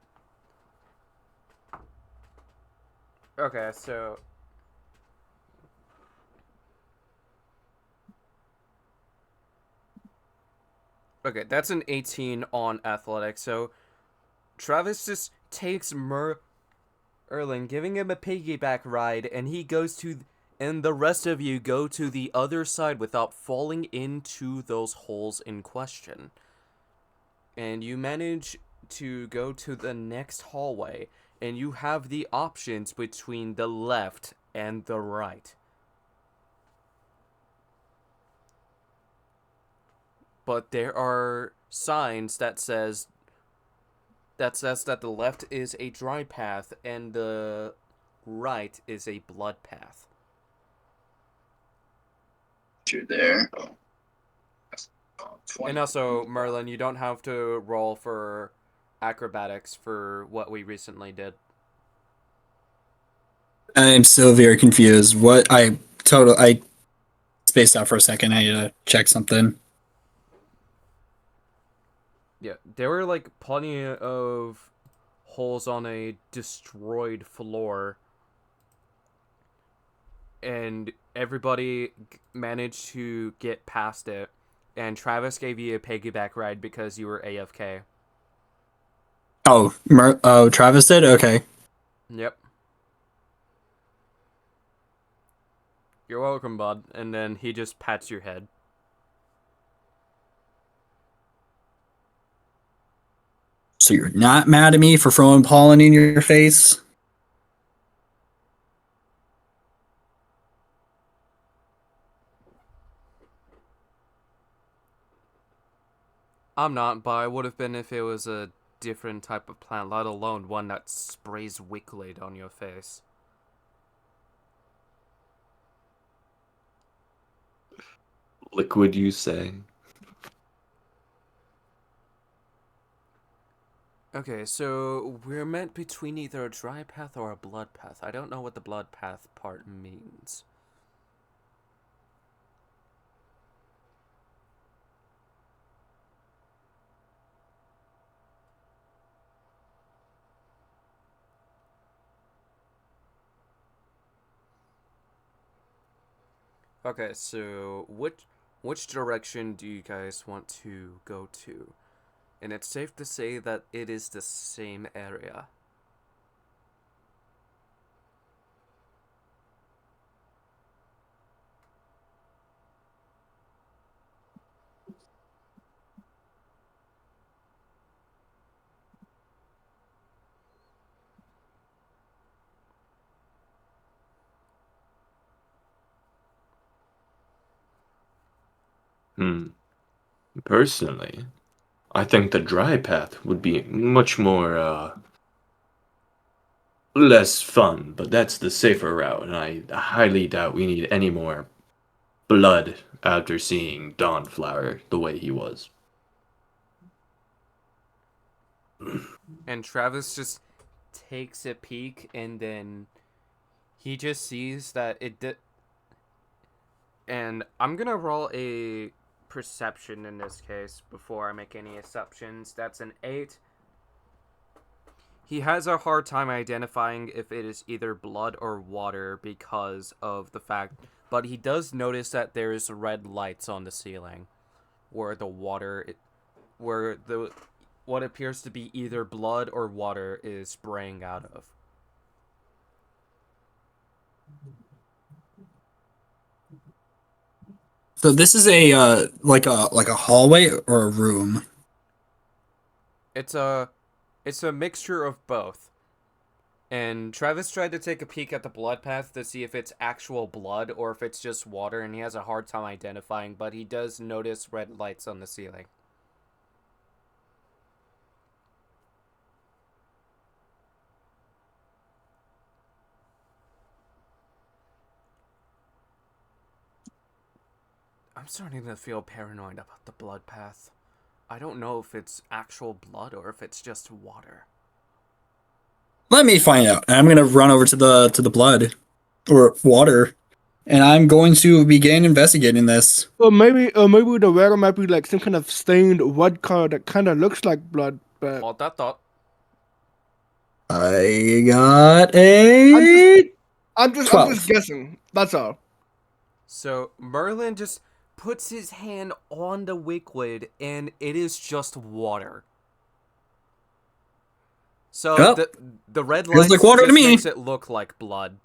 Okay, so okay, that's an 18 on athletics. So Travis just takes Merlin, giving him a piggyback ride, and he goes to, and the rest of you go to the other side without falling into those holes in question. And you manage to go to the next hallway, and you have the options between the left and the right. But there are signs that says that the left is a dry path and the right is a blood path. You're there. And also, Merlin, you don't have to roll for acrobatics for what we recently did. I'm still very confused. I spaced out for a second. I need to check something. Yeah, there were like plenty of holes on a destroyed floor, and everybody managed to get past it. And Travis gave you a piggyback ride because you were AFK. Oh, Travis did? Okay. Yep. You're welcome, bud. And then he just pats your head. So you're not mad at me for throwing pollen in your face? I'm not, but I would have been if it was a different type of plant, let alone one that sprays Wicklade on your face. Liquid, you say? Okay, so we're meant between either a dry path or a blood path. I don't know what the blood path part means. Okay, so which direction do you guys want to go to? And it's safe to say that it is the same area. Personally, I think the dry path would be much more, less fun, but that's the safer route, and I highly doubt we need any more blood after seeing Dawnflower the way he was. And Travis just takes a peek, and then he just sees that it did. And I'm gonna roll a perception in this case before I make any assumptions. That's an 8. He has a hard time identifying if it is either blood or water because of the fact, but he does notice that there's red lights on the ceiling where the water, where the what appears to be either blood or water is spraying out of. So this is a like a hallway or a room. It's a mixture of both. And Travis tried to take a peek at the blood path to see if it's actual blood or if it's just water, and he has a hard time identifying, but he does notice red lights on the ceiling. I'm starting to feel paranoid about the blood path. I don't know if it's actual blood or if it's just water. Let me find out. And I'm gonna run over to the blood or water, and I'm going to begin investigating this. Or maybe the water might be like some kind of stained wood color that kind of looks like blood. But Hold that thought. I got a I'm 12. just guessing. That's all. So Merlin just puts his hand on the liquid, and it is just water. So Yep. the red Feels lights like water to just me. makes it look like blood.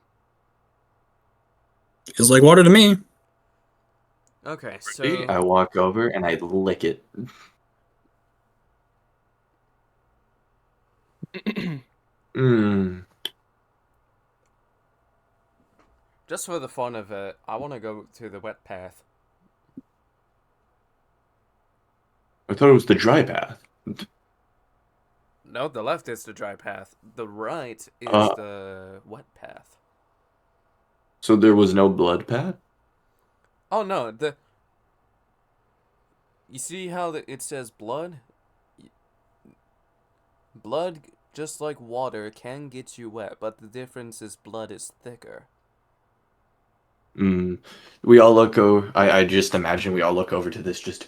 Feels like water to me. Okay, so I walk over and I lick it. Mmm. just for the fun of it, I want to go to the wet path. I thought it was the dry path. No, the left is the dry path. The right is Uh. the wet path. So there was no blood path? Oh no, you see how it says blood? Blood, just like water, can get you wet, but the difference is blood is thicker. We all look over. I just imagine we all look over to this just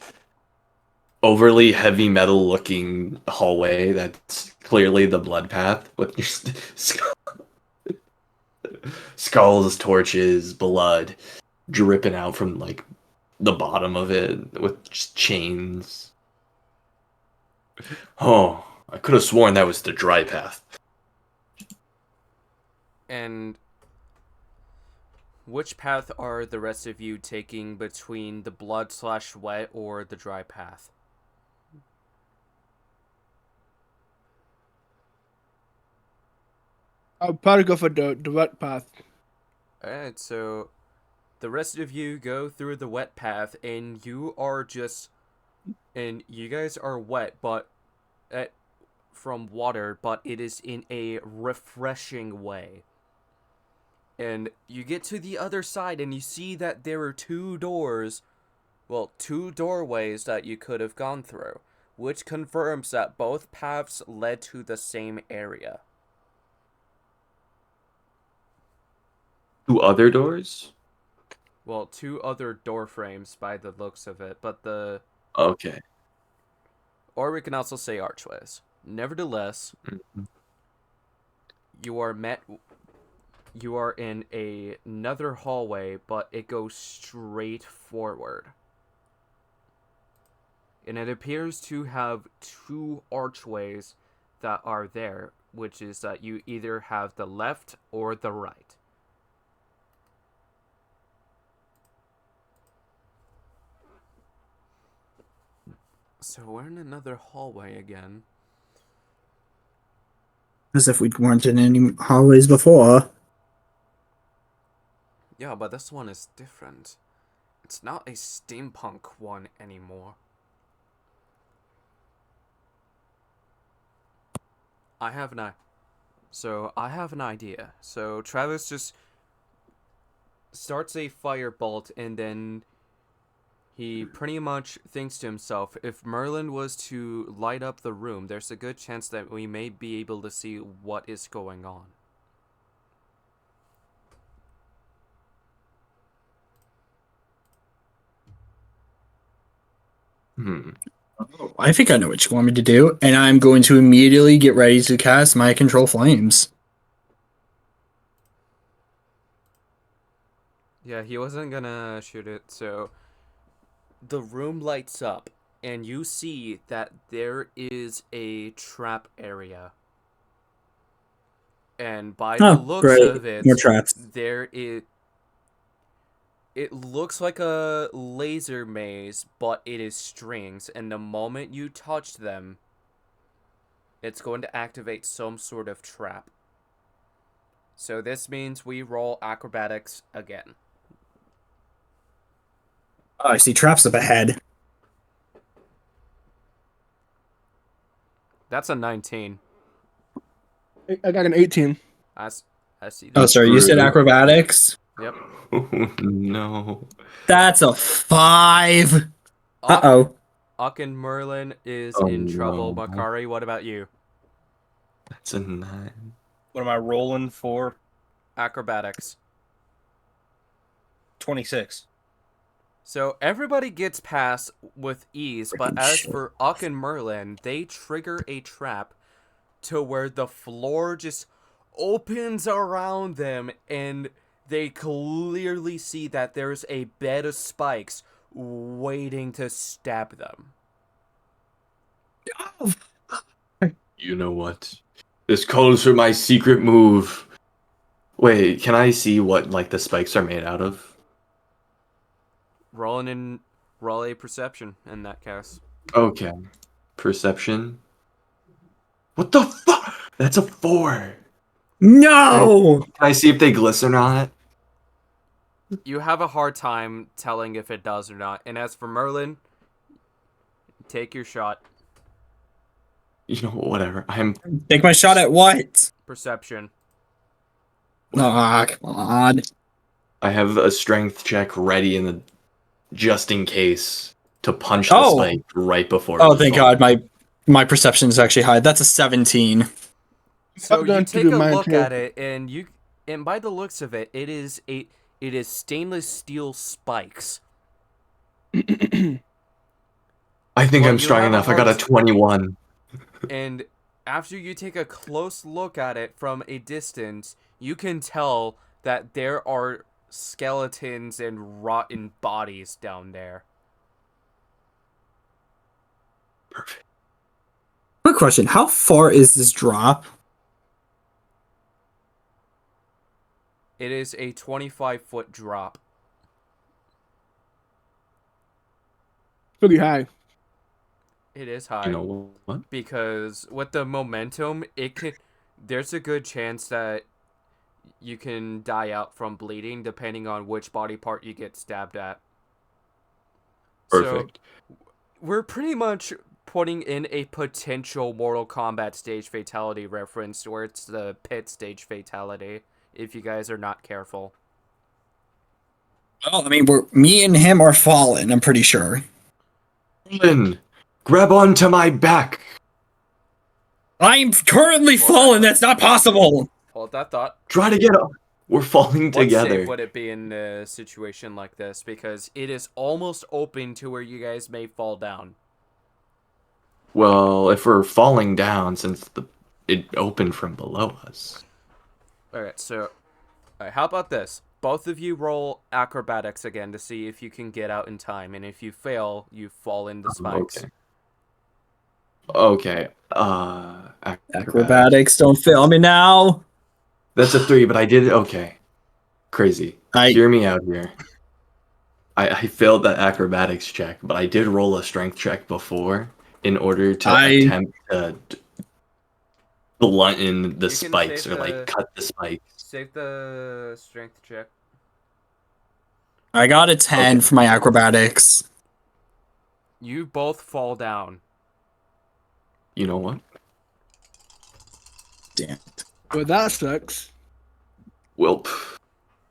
overly heavy metal looking hallway that's clearly the blood path with just skulls, torches, blood dripping out from like the bottom of it with just chains. Oh, I could have sworn that was the dry path. And which path are the rest of you taking between the blood/wet or the dry path? I'll probably go for the wet path. Alright, so the rest of you go through the wet path, and you guys are wet, but from water, but it is in a refreshing way. And you get to the other side, and you see that there are two doorways that you could have gone through, which confirms that both paths led to the same area. 2 other doors? Well, 2 other door frames by the looks of it, but Okay. or we can also say archways. Nevertheless, you are in another hallway, but it goes straight forward. And it appears to have 2 archways that are there, which is that you either have the left or the right. So we're in another hallway again. As if we weren't in any hallways before. Yeah, but this one is different. It's not a steampunk one anymore. I have an idea. So Travis just starts a firebolt, and then He pretty much thinks to himself, if Merlin was to light up the room, there's a good chance that we may be able to see what is going on. I think I know what you want me to do, and I'm going to immediately get ready to cast my Control Flames. Yeah, he wasn't gonna shoot it, so the room lights up, and you see that there is a trap area. And by the Oh, looks great. of it, More traps. it looks like a laser maze, but it is strings, and the moment you touch them, it's going to activate some sort of trap. So this means we roll acrobatics again. Oh, I see traps up ahead. That's a 19. I got an 18. I see that. Oh, sorry, you said Rude. acrobatics? Yep. Oh, no. That's a 5. Uck Uh-oh. and Merlin is Oh, in trouble. no. Makari, what about you? That's a 9. What am I rolling for? Acrobatics. 26. So everybody gets past with ease, but as for Uck and Merlin, they trigger a trap to where the floor just opens around them, and they clearly see that there's a bed of spikes waiting to stab them. You know what? This calls for my secret move. Wait, can I see what like the spikes are made out of? Roll a perception in that case. Okay. Perception. What the fuck? That's a 4. No! Can I see if they glisten on it? You have a hard time telling if it does or not. And as for Merlin, take your shot. You know, whatever. I'm Take my shot at what? Perception. Aw, come on. I have a strength check ready in the just in case to punch the Oh. spike right before. Oh, it thank falls. God, my perception is actually high. That's a 17. So I'm you going to take do a mine look too. at it, and by the looks of it, it is stainless steel spikes. I think Well, I'm you strong have a enough. I got a hard- 21. And after you take a close look at it from a distance, you can tell that there are skeletons and rotten bodies down there. Perfect. Quick question. How far is this drop? It is a 25-foot drop. Pretty high. It is high. You know what? Because with the momentum, there's a good chance that you can die out from bleeding depending on which body part you get stabbed at. Perfect. So we're pretty much putting in a potential Mortal Kombat stage fatality reference where it's the pit stage fatality if you guys are not careful. Well, I mean, me and him are fallen, I'm pretty sure. Merlin, grab onto my back. I'm currently Well, fallen. That's not possible. Hold that thought. Try to get up. We're falling What together. save would it be in a situation like this? Because it is almost open to where you guys may fall down. Well, if we're falling down, since it opened from below us. Alright, so how about this? Both of you roll acrobatics again to see if you can get out in time, and if you fail, you fall into spikes. Okay. Acrobatics, don't fail me now. That's a 3, but I did okay. Crazy. Hear me out here. I failed that acrobatics check, but I did roll a strength check before in order to attempt to blunt the spikes or like cut the spikes. Save the strength check. I got a 10 for my acrobatics. You both fall down. You know what? Damn it. Well, that sucks. Well,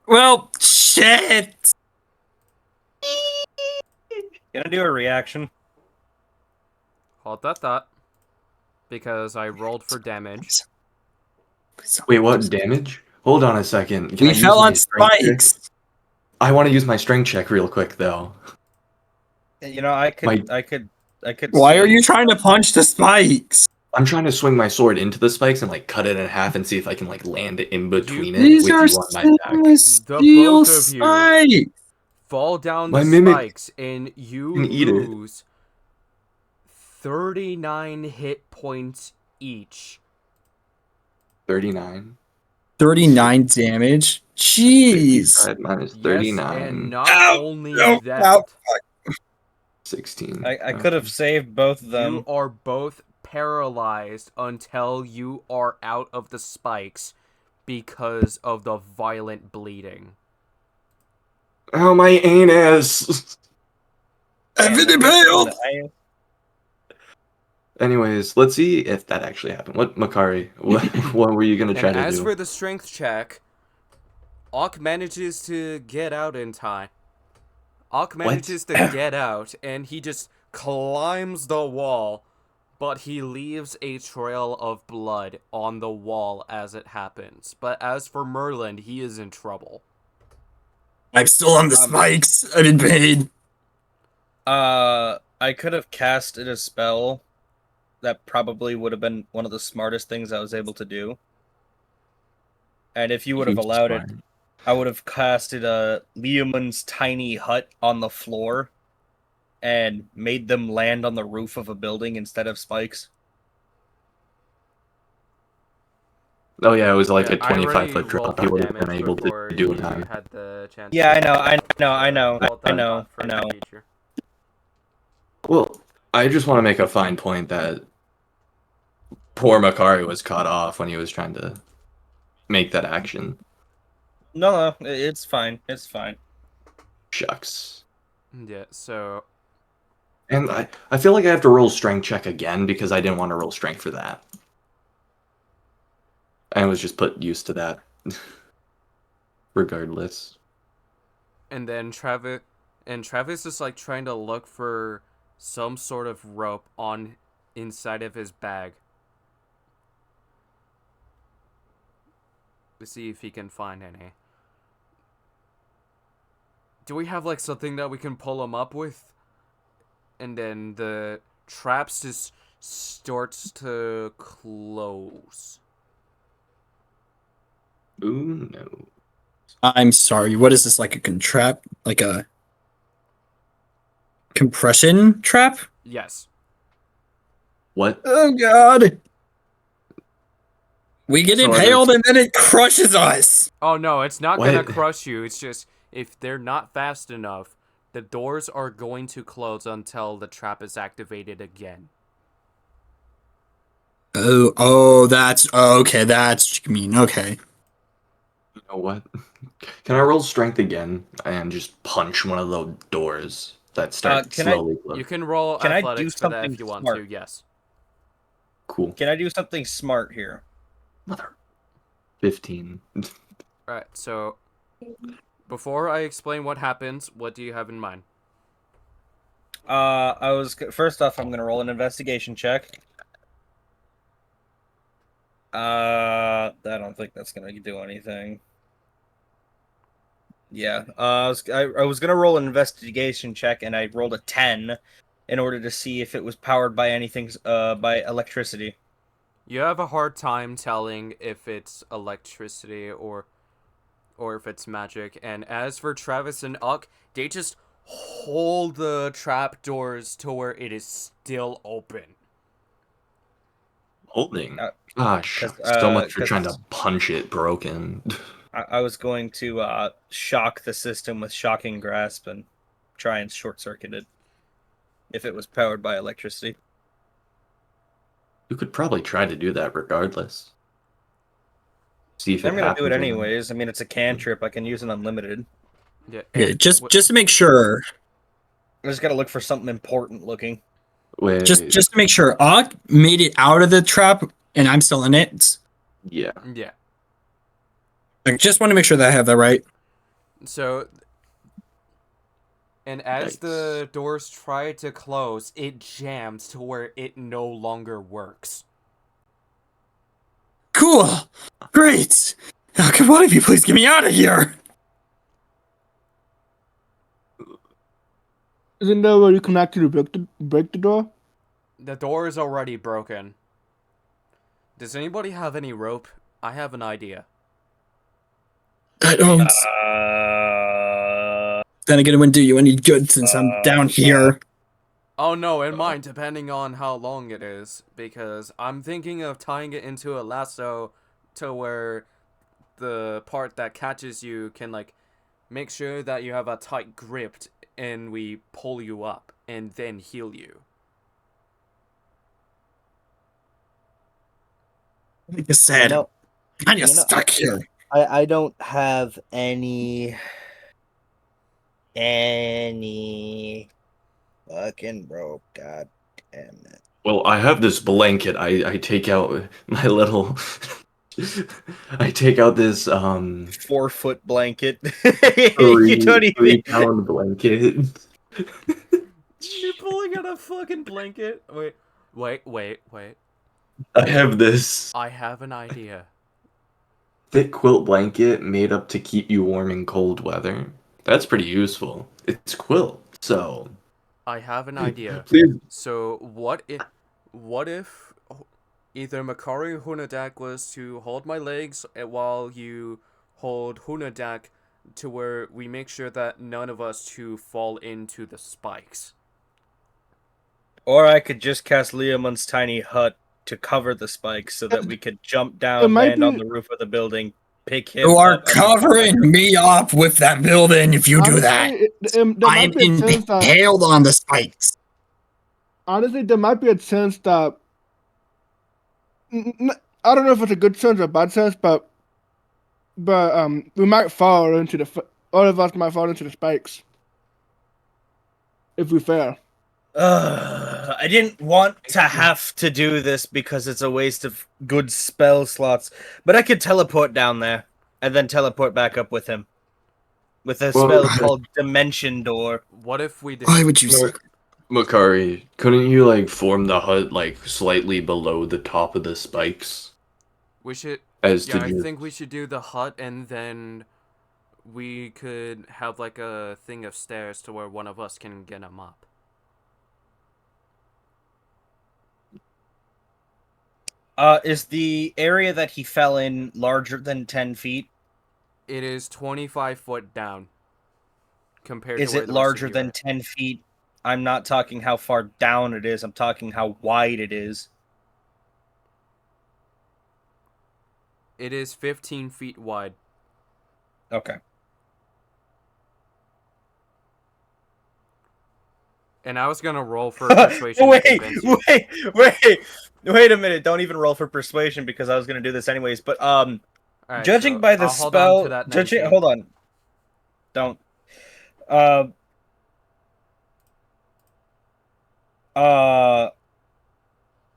Well, shit. I do a reaction? Hold that thought. Because I rolled for damage. Wait, what damage? Hold on a second. Can I We use fell my on strength check? spikes. I want to use my strength check real quick though. You know, I could. Why are save- you trying to punch the spikes? I'm trying to swing my sword into the spikes and like cut it in half and see if I can like land it in between it These with are you on my back. stainless The steel both of you. spikes. Fall down My the mimic spikes and you can eat it. lose 39 hit points each. 39. 39 damage. Jeez. 55 minus Yes, 39. and not Ow, only ow, that, ow. 16. I could have saved both of them. you are both paralyzed until you are out of the spikes because of the violent bleeding. Oh, my anus! I've been impaled. Anyways, let's see if that actually happened. What, Makari? What were you gonna try And to as do? for the strength check, Ak manages to get out in time. Ak manages to get out, and he just climbs the wall, but he leaves a trail of blood on the wall as it happens. But as for Merlin, he is in trouble. I'm still on the spikes. I've been paid. I could have casted a spell. That probably would have been one of the smartest things I was able to do. And if you would have He's allowed smart. it, I would have casted a Leomund's tiny hut on the floor and made them land on the roof of a building instead of spikes. Oh yeah, it was like a I already 25-foot rolled drop. He for would have been damage able before to do you it. Time. had the chance. Yeah, to- I know. Hold that thought for the future. Well, I just want to make a fine point that poor Makari was caught off when he was trying to make that action. No, it's fine. It's fine. Shucks. Yeah, so And I feel like I have to roll strength check again because I didn't want to roll strength for that. I was just put used to that. Regardless. and then Travis is like trying to look for some sort of rope on inside of his bag to see if he can find any. Do we have like something that we can pull him up with? And then the traps just starts to close. Ooh, no. I'm sorry. What is this? Like a contrap? Like a compression trap? Yes. What? Oh god. We get So are impaled there- and then it crushes us. Oh no, it's not gonna What? crush you. It's just if they're not fast enough, the doors are going to close until the trap is activated again. That's okay. That's what you mean. Okay. You know what? Can I roll strength again and just punch one of those doors that start can I- slowly closing? You can roll Can I do athletics for that if something you want smart? to, yes. Cool. Can I do something smart here? Mother. 15. Alright, so before I explain what happens, what do you have in mind? First off, I'm gonna roll an investigation check. I don't think that's gonna do anything. Yeah, I was gonna roll an investigation check, and I rolled a 10 in order to see if it was powered by anything, by electricity. You have a hard time telling if it's electricity or if it's magic. And as for Travis and Uck, they just hold the trap doors to where it is still open. Holding. Uh, Shucks. So much for 'cause- trying to punch it broken. I was going to shock the system with shocking grasp and try and short circuit it if it was powered by electricity. You could probably try to do that regardless. See if I'm gonna happens do it or not. anyways. I mean, it's a cantrip. I can use it unlimited. Yeah, Okay, and just wh- to make sure. I just gotta look for something important looking. Wait. Just to make sure. Ock made it out of the trap and I'm still in it. Yeah. yeah. I just want to make sure that I have that right. So And as Yikes. the doors try to close, it jams to where it no longer works. Cool. Great. Now, can one of you please get me out of here? Isn't there where you can actually break the door? The door is already broken. Does anybody have any rope? I have an idea. I don't. Then again, it wouldn't do you any good since I'm down here. Oh no, and mine, depending on how long it is. Because I'm thinking of tying it into a lasso to where the part that catches you can, like, make sure that you have a tight grip and we pull you up and then heal you. Like I said, You know, kind of you know, stuck here. I don't have any fucking rope. God damn it. Well, I have this blanket. I take out my little. I take out this 4-foot blanket. You three don't even. 3-pound blanket. You're pulling out a fucking blanket. Wait. I have this I have an idea. thick quilt blanket made up to keep you warm in cold weather. That's pretty useful. It's quilt, so I have an idea. please. So what if either Makari or Hunadak was to hold my legs while you hold Hunadak to where we make sure that none of us two fall into the spikes. Or I could just cast Leomon's tiny hut to cover the spikes so that we could jump down, might land on be- the roof of the building, pick him You are up. and then come back covering up. me up with that building if you do that. There I am might be a chance that impaled on the spikes. honestly, there might be a chance that I don't know if it's a good chance or a bad chance, but we might fall into all of us might fall into the spikes if we fail. I didn't want to have to do this because it's a waste of good spell slots, but I could teleport down there and then teleport back up with him. With a Well, spell called Dimension Door. What if we Why would you say? Makari, couldn't you like form the hut like slightly below the top of the spikes? we should As Yeah, to I do think we should do the hut and then we could have like a thing of stairs to where one of us can get him up. Is the area that he fell in larger than 10 feet? It is 25 foot down compared Is to where it the rest of larger you than are. 10 feet? I'm not talking how far down it is, I'm talking how wide it is. It is 15 feet wide. Okay. And I was gonna roll for persuasion to convince you. Wait a minute. Don't even roll for persuasion because I was gonna do this anyways. But Alright, judging so by the I'll hold on spell, to that 19. hold on. Don't. Uh.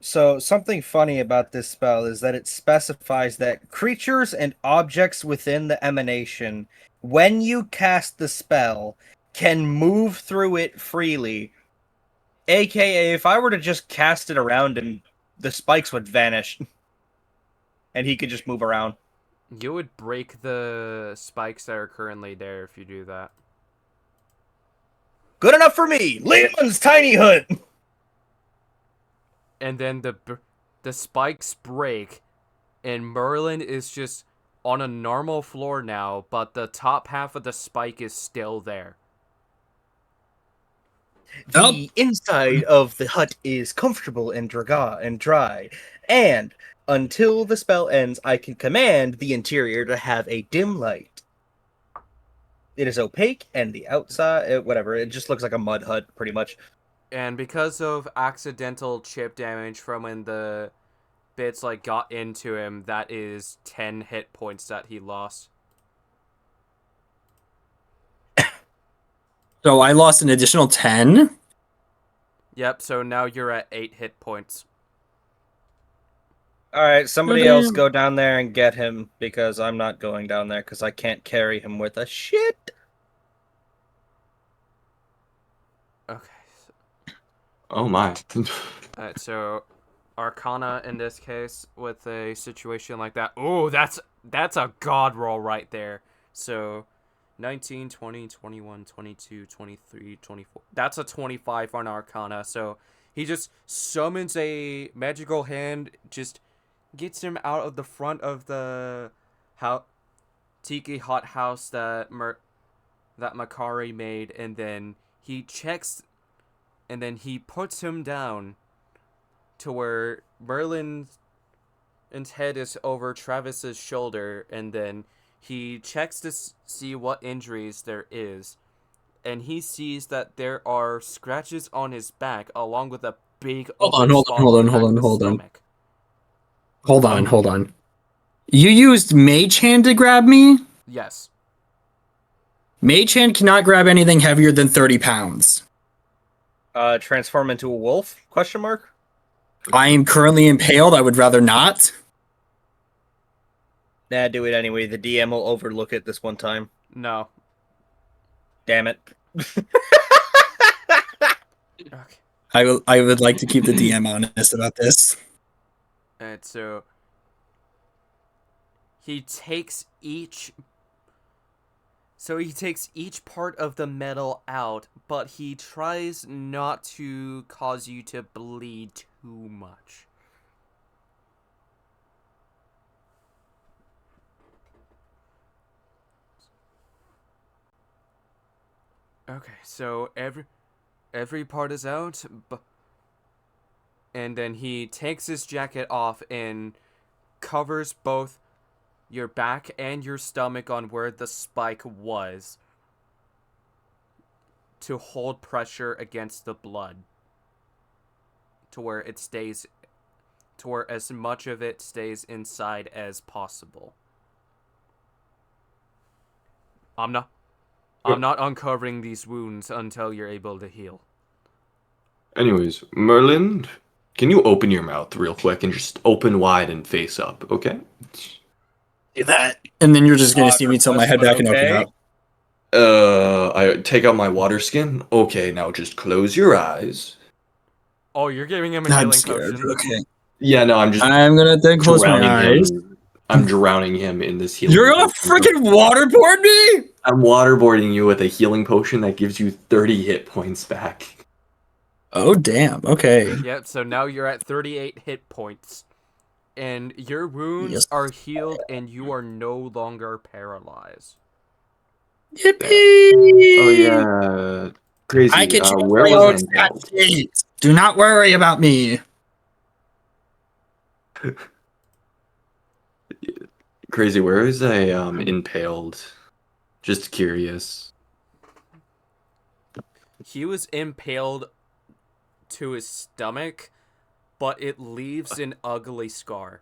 So something funny about this spell is that it specifies that creatures and objects within the emanation, when you cast the spell, can move through it freely. AKA, if I were to just cast it around him, the spikes would vanish. And he could just move around. You would break the spikes that are currently there if you do that. Good enough for me! Leland's tiny hut! And then the spikes break, and Merlin is just on a normal floor now, but the top half of the spike is still there. The inside of the hut is comfortable and dry, and until the spell ends, I can command the interior to have a dim light. It is opaque, and the outside, whatever, it just looks like a mud hut, pretty much. And because of accidental chip damage from when the bits like got into him, that is 10 hit points that he lost. So I lost an additional 10? Yep, so now you're at 8 hit points. Alright, somebody Goddamn. else go down there and get him, because I'm not going down there, because I can't carry him with a shit. Okay. Oh my. Alright, so Arcana in this case with a situation like that. Oh, that's a god roll right there. So 19, 20, 21, 22, 23, 24. That's a 25 on Arcana. So he just summons a magical hand, just gets him out of the front of the tiki hot house that Makari made, and then he checks, and then he puts him down to where Merlin's head is over Travis's shoulder, and then he checks to see what injuries there is, and he sees that there are scratches on his back along with a big Hold on, open hold on, spot hold on on, the hold back on, of his hold on. stomach. Hold on. You used Mage Hand to grab me? Yes. Mage Hand cannot grab anything heavier than 30 pounds. Transform into a wolf? Question mark. I am currently impaled. I would rather not. Nah, do it anyway. The DM will overlook it this one time. No. Damn it. Okay. I would like to keep the DM honest about this. And so he takes each part of the metal out, but he tries not to cause you to bleed too much. Okay, so every part is out, and then he takes his jacket off and covers both your back and your stomach on where the spike was to hold pressure against the blood to where as much of it stays inside as possible. I'm not uncovering these wounds until you're able to heal. Anyways, Merlin, can you open your mouth real quick and just open wide and face up, okay? Do that. And then you're just going to see me tilt my head Request, back and but open okay. up. I take out my water skin. Okay, now just close your eyes. Oh, you're giving him a I'm healing scared. potion. Okay. Yeah, no, I'm just I'm going to then close my drowning eyes. him. I'm drowning him in this healing You're going to potion. freaking waterboard me? I'm waterboarding you with a healing potion that gives you 30 hit points back. Oh, damn. Okay. Yep, so now you're at 38 hit points. And your wounds Yes. are healed and you are no longer paralyzed. Yippee! Oh yeah, crazy. I can change Where my was own I stat impaled? sheet. Do not worry about me. Crazy. Where was I impaled? Just curious. He was impaled to his stomach, but it leaves an ugly scar.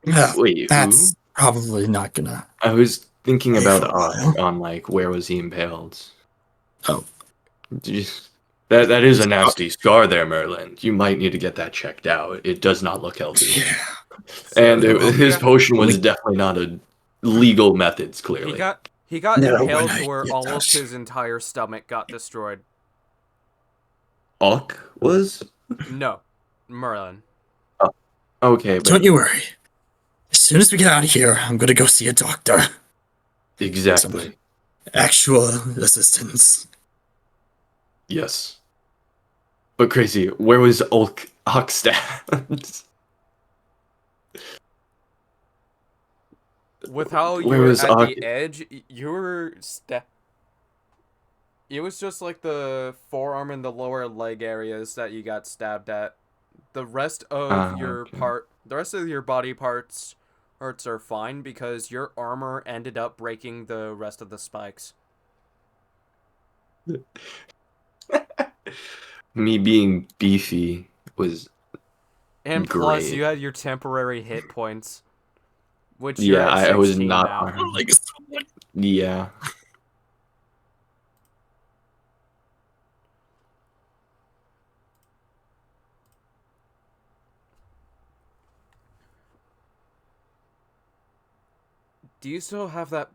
Ugh, Wait, that's who? probably not gonna I was thinking stay about for a while. on like where was he impaled? Oh. Jeez. That is a nasty scar there, Merlin. You might need to get that checked out. It does not look healthy. Yeah. And So his potion was We- definitely not a legal methods, clearly. he got No, impaled when to I where get almost that. his entire stomach got destroyed. Alk was? No, Merlin. Okay, but Don't you worry. As soon as we get out of here, I'm gonna go see a doctor. exactly. Actual assistance. Yes. But crazy, where was Alkstad? With how you Where were was at Ak? the edge, you were it was just like the forearm and the lower leg areas that you got stabbed at. The rest of Okay. the rest of your body parts are fine because your armor ended up breaking the rest of the spikes. Me being beefy was And plus, great. you had your temporary hit points, which you're Yeah, at I was 16 not now. armed. Yeah. Do you still have that?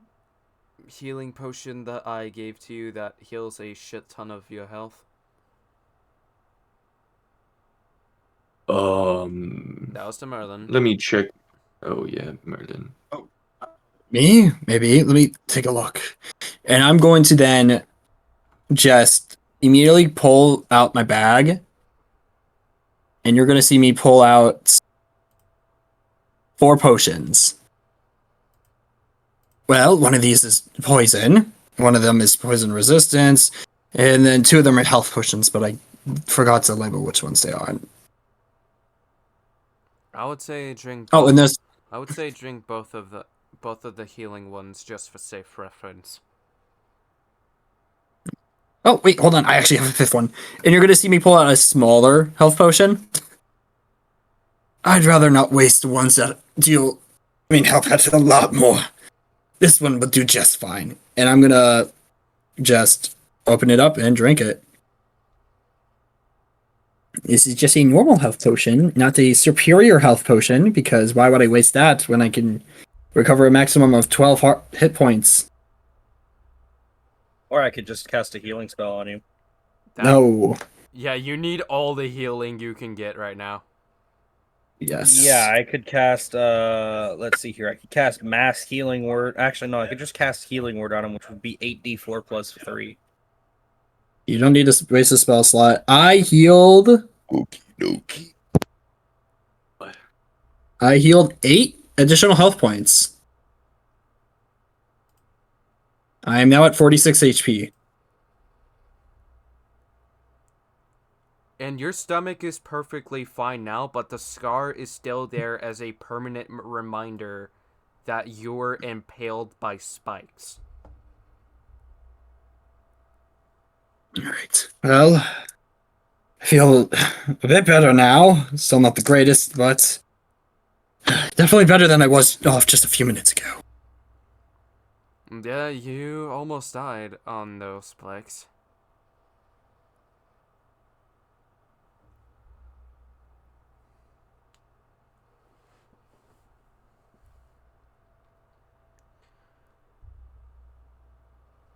healing potion that I gave to you that heals a shit ton of your health? That was to Merlin. Let me check. Oh yeah, Merlin. Me? Maybe. Let me take a look. And I'm going to then just immediately pull out my bag. And you're going to see me pull out 4 potions. Well, one of these is poison. One of them is poison resistance. And then 2 of them are health potions, but I forgot to label which ones they are. I would say drink. Oh, and there's... I would say drink both of the healing ones just for safe reference. Oh, wait, hold on. I actually have a 5th one. And you're going to see me pull out a smaller health potion. I'd rather not waste ones that help out a lot more. This one would do just fine. And I'm going to just open it up and drink it. This is just a normal health potion, not a superior health potion, because why would I waste that when I can recover a maximum of 12 hit points? Or I could just cast a healing spell on you. No. Yeah, you need all the healing you can get right now. Yes. Yeah, I could cast, let's see here. I could cast Mass Healing Word. Actually, no, I could just cast Healing Word on him, which would be 8d4 plus 3. You don't need to waste a spell slot. I healed... Okie I healed 8 additional health points. I am now at 46 HP. And your stomach is perfectly fine now, but the scar is still there as a permanent reminder that you're impaled by spikes. Alright. Well, I feel a bit better now. Still not the greatest, but definitely better than I was off just a few minutes ago. Yeah, you almost died on those spikes.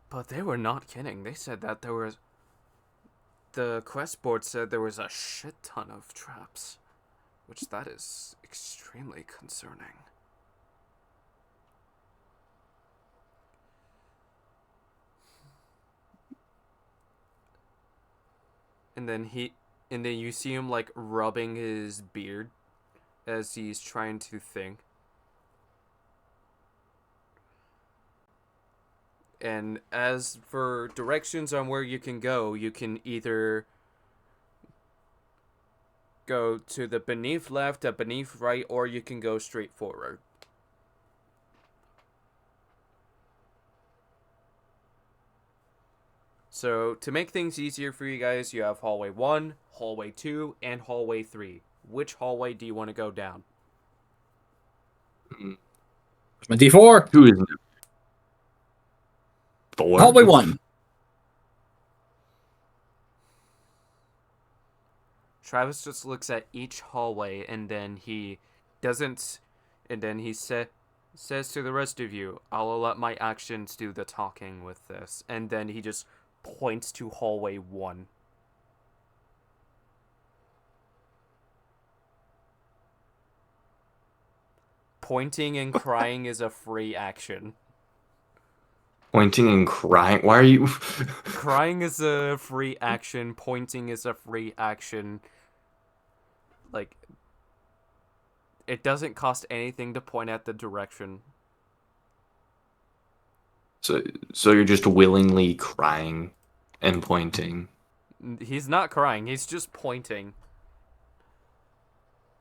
But they were not kidding. They said that there was... The quest board said there was a shit ton of traps. Which that is extremely concerning. And then you see him like rubbing his beard as he's trying to think. And as for directions on where you can go, you can either go to the beneath left, the beneath right, or you can go straight forward. So to make things easier for you guys, you have hallway 1, hallway 2, and hallway 3. Which hallway do you want to go down? My D4. 2 is 4. Hallway 1. Travis just looks at each hallway and then he doesn't, and then he says to the rest of you, I'll let my actions do the talking with this. And then he just points to hallway 1. Pointing and crying is a free action. Pointing and crying. Why are you? Crying is a free action. Pointing is a free action. Like, it doesn't cost anything to point at the direction. So you're just willingly crying and pointing. He's not crying. He's just pointing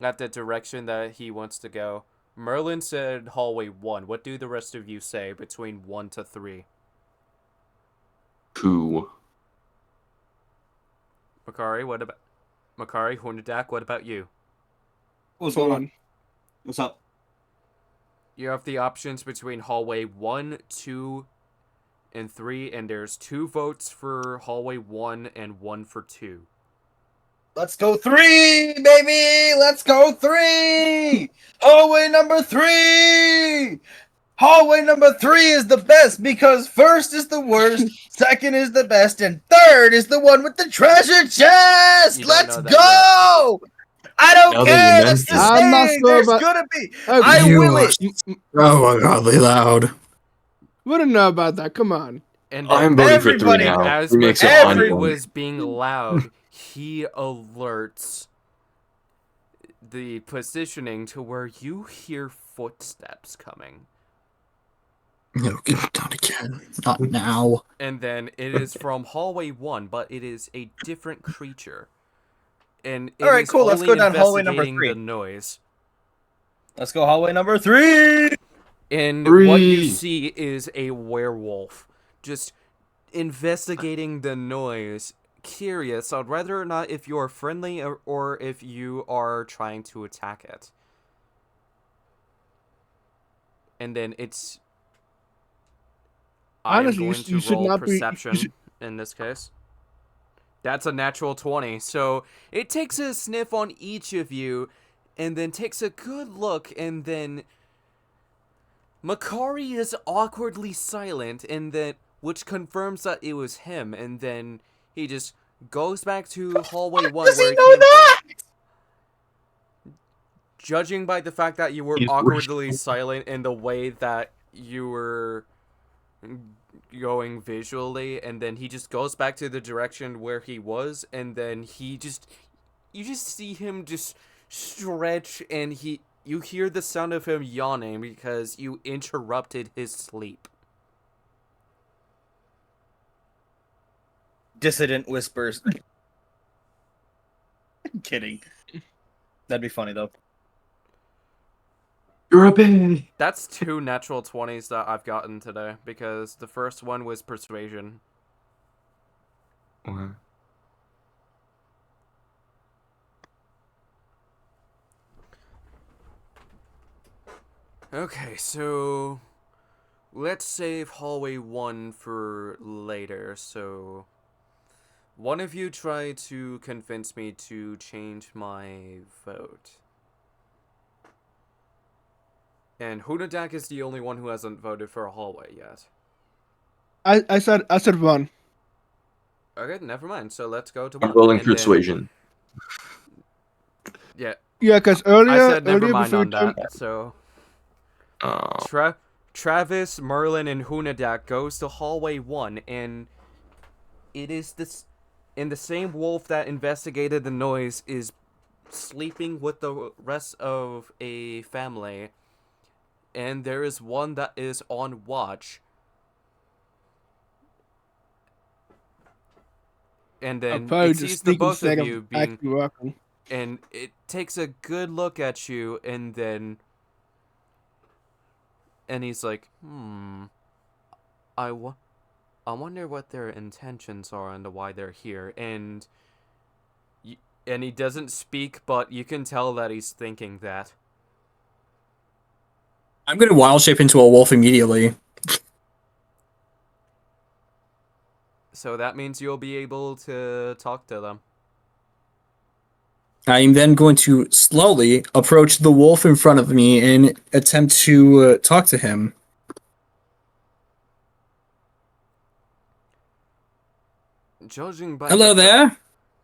at the direction that he wants to go. Merlin said hallway 1. What do the rest of you say between 1 to 3? 2. Makari, what about... Makari, Hornadak, what about you? What's going on? What's up? You have the options between hallway 1, 2, and 3, and there's 2 votes for hallway 1 and 1 for 2. Let's go 3, baby! Let's go 3! Hallway number 3! Hallway number 3 is the best because first is the worst, second is the best, and third is the one with the treasure chest. You don't Let's know that go! I don't Now that you care. That's the mention it. I'm not saying. sure There's about- gonna be. Okay. I You will are it. so ungodly loud. We don't know about that. Come on. And then, I'm voting for 3 Everybody now. as 3 makes it Makari fun. was being loud, he alerts the positioning to where you hear footsteps coming. No, not again. Not now. And then it is from hallway 1, but it is a different creature. And it Alright, is cool, let's only go down hallway number investigating 3. the noise. Let's go hallway number 3. And what you 3. see is a werewolf just investigating the noise, curious on whether or not if you are friendly or if you are trying to attack it. And then it's... I am Honestly, going you to should roll not be- you perception should- in this case. That's a natural 20. So it takes a sniff on each of you and then takes a good look, and then Makari is awkwardly silent, and then which confirms that it was him, and then he just goes back to hallway 1 Does where he he know came that? from. Judging by the fact that you were He's awkwardly rich. silent in the way that you were going visually, and then he just goes back to the direction where he was, and then you just see him just stretch, and you hear the sound of him yawning because you interrupted his sleep. Dissident whispers. Kidding. That'd be funny though. You're a baby. That's 2 natural 20s that I've gotten today, because the first one was persuasion. Okay. Okay, so let's save hallway 1 for later. So one of you try to convince me to change my vote. And Hunadak is the only one who hasn't voted for a hallway yet. I said 1. Okay, never mind. So let's go to 1. I'm rolling And then- persuasion. yeah, Yeah, because earlier, I said never earlier mind before on you told- that. So Oh. Travis, Merlin, and Hunadak goes to hallway 1, and it is this, and the same wolf that investigated the noise is sleeping with the rest of a family, and there is one that is on watch. And I'll then probably it just sees the sneak both of instead you of being, actually walking. and it takes a good look at you, and then he's like, I wonder what their intentions are and why they're here. And he doesn't speak, but you can tell that he's thinking that. I'm gonna wild shape into a wolf immediately. So that means you'll be able to talk to them. I'm then going to slowly approach the wolf in front of me and attempt to talk to him. Hello there.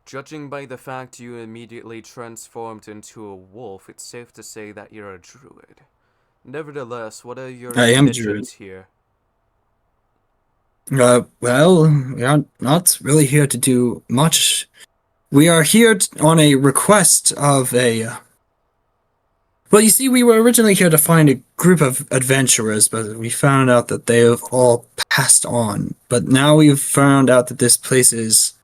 Judging by the fact you immediately transformed into a wolf, it's safe to say that you're a druid. Nevertheless, what are your I am a intentions here? Well, we are not really here to do much. We are here on a request of a... Well, you see, we were originally here to find a group of adventurers, but we found out that they have all passed on. But now we've found out that this place is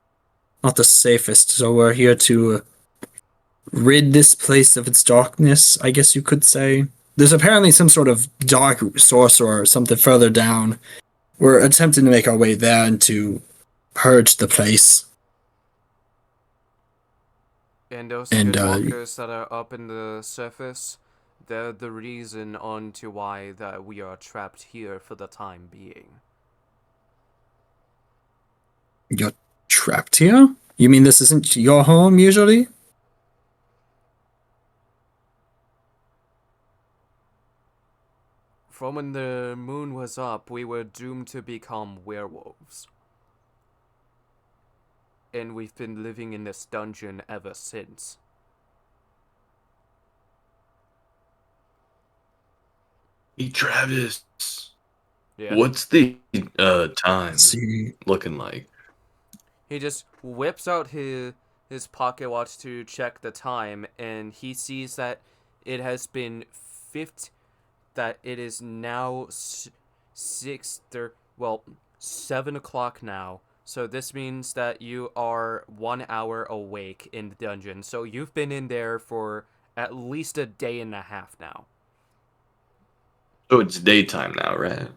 not the safest, so we're here to rid this place of its darkness, I guess you could say. There's apparently some sort of dark sorcerer or something further down. We're attempting to make our way there and to purge the place. And those And, skinwalkers that are up in the surface, they're the reason on to why that we are trapped here for the time being. You're trapped here? You mean this isn't your home usually? From when the moon was up, we were doomed to become werewolves. And we've been living in this dungeon ever since. Hey, Travis. Yeah. What's the time Let's see. looking like? He just whips out his pocket watch to check the time, and he sees that it has been that it is now 7 o'clock now. So this means that you are 1 hour awake in the dungeon. So you've been in there for at least a day and a half now. So it's daytime now, right?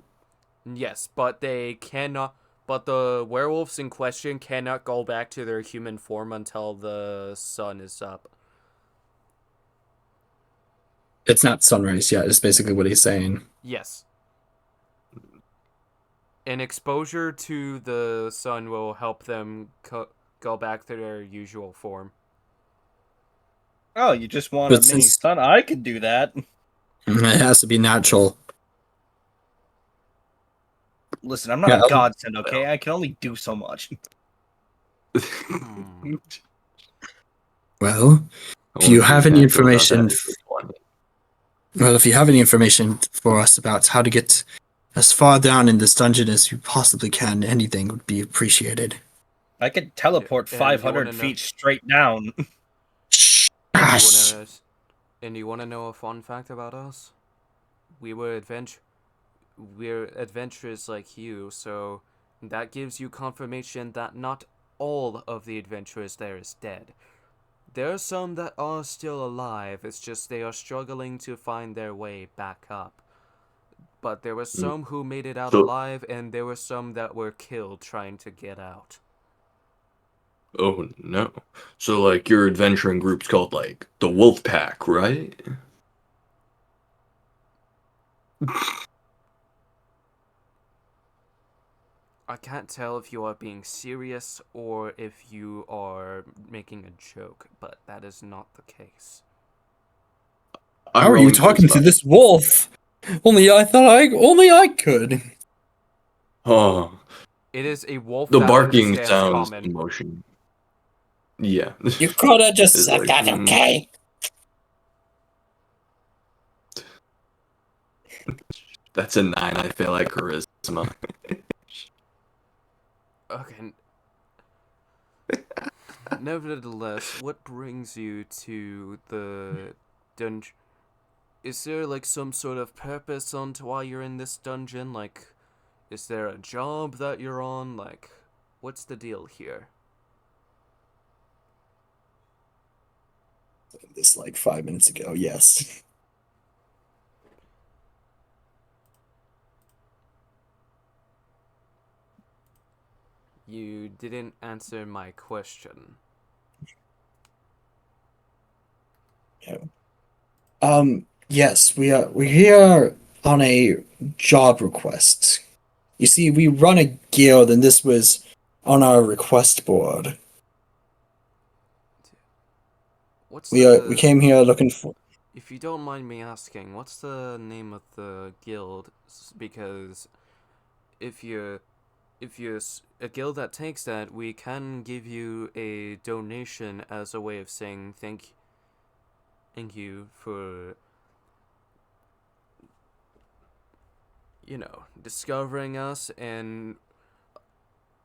Yes, but they cannot. But the werewolves in question cannot go back to their human form until the sun is up. It's not sunrise yet, is basically what he's saying. Yes. An exposure to the sun will help them go back to their usual form. Oh, you just want But a mini since sun? I could do that. it has to be natural. Listen, I'm not Yeah, a godsend, okay? I can only do so much. Well, I if you wonder have whose any natural that information, is this one. well, if you have any information for us about how to get as far down in this dungeon as you possibly can, anything would be appreciated. I could teleport And you 500 wanna know- feet straight down. Gosh. And you wanna know a fun fact about us? We're adventurers like you, so that gives you confirmation that not all of the adventurers there is dead. There are some that are still alive, it's just they are struggling to find their way back up. But there were some who made it out So- alive, and there were some that were killed trying to get out. Oh no. So like your adventuring group's called like the Wolf Pack, right? I can't tell if you are being serious or if you are making a joke, but that is not the case. I'm How are you rolling talking to charisma. this wolf? Only I could. Oh, It is a wolf the that barking understands sounds common. emotion. Yeah. You could have just It's said like, that, okay? That's a 9. I feel like charisma. Okay. Nevertheless, what brings you to the dungeon? Is there like some sort of purpose on to why you're in this dungeon? Like, is there a job that you're on? Like, what's the deal here? This like 5 minutes ago, yes. You didn't answer my question. Yes, we're here on a job request. You see, we run a guild, and this was on our request board. What's We came here looking for. If you don't mind me asking, what's the name of the guild? Because if you're a guild that takes that, we can give you a donation as a way of saying thank you for, discovering us, and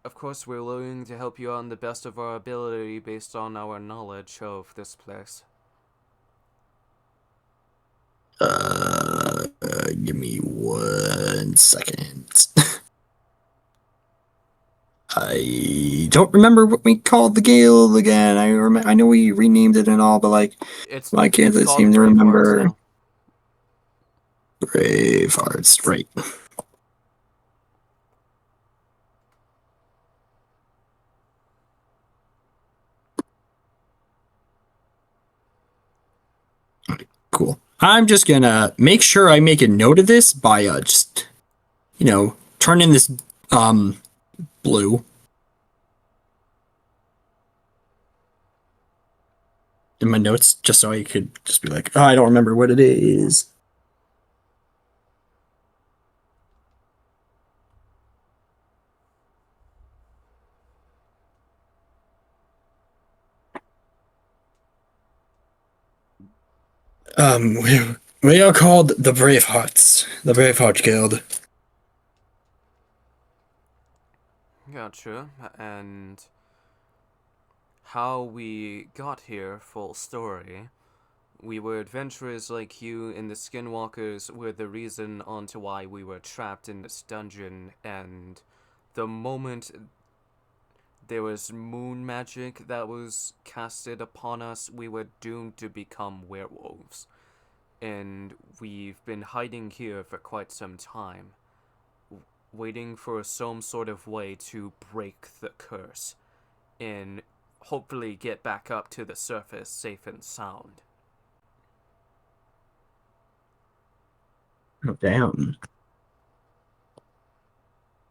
of course we're willing to help you on the best of our ability based on our knowledge of this place. Give me 1 second. I don't remember what we called the guild again. I know we renamed it and all, but like, why can't I called seem to Brave Hearts remember? now. Brave Hearts, right? Cool. I'm just gonna make sure I make a note of this by just, turn in this blue in my notes, just so I could just be like, oh, I don't remember what it is. We are called the Bravehearts, the Braveheart Guild. Gotcha. And how we got here, full story. We were adventurers like you, and the Skinwalkers were the reason onto why we were trapped in this dungeon, and the moment there was moon magic that was casted upon us, we were doomed to become werewolves. And we've been hiding here for quite some time, waiting for some sort of way to break the curse, and hopefully get back up to the surface safe and sound. Oh, damn.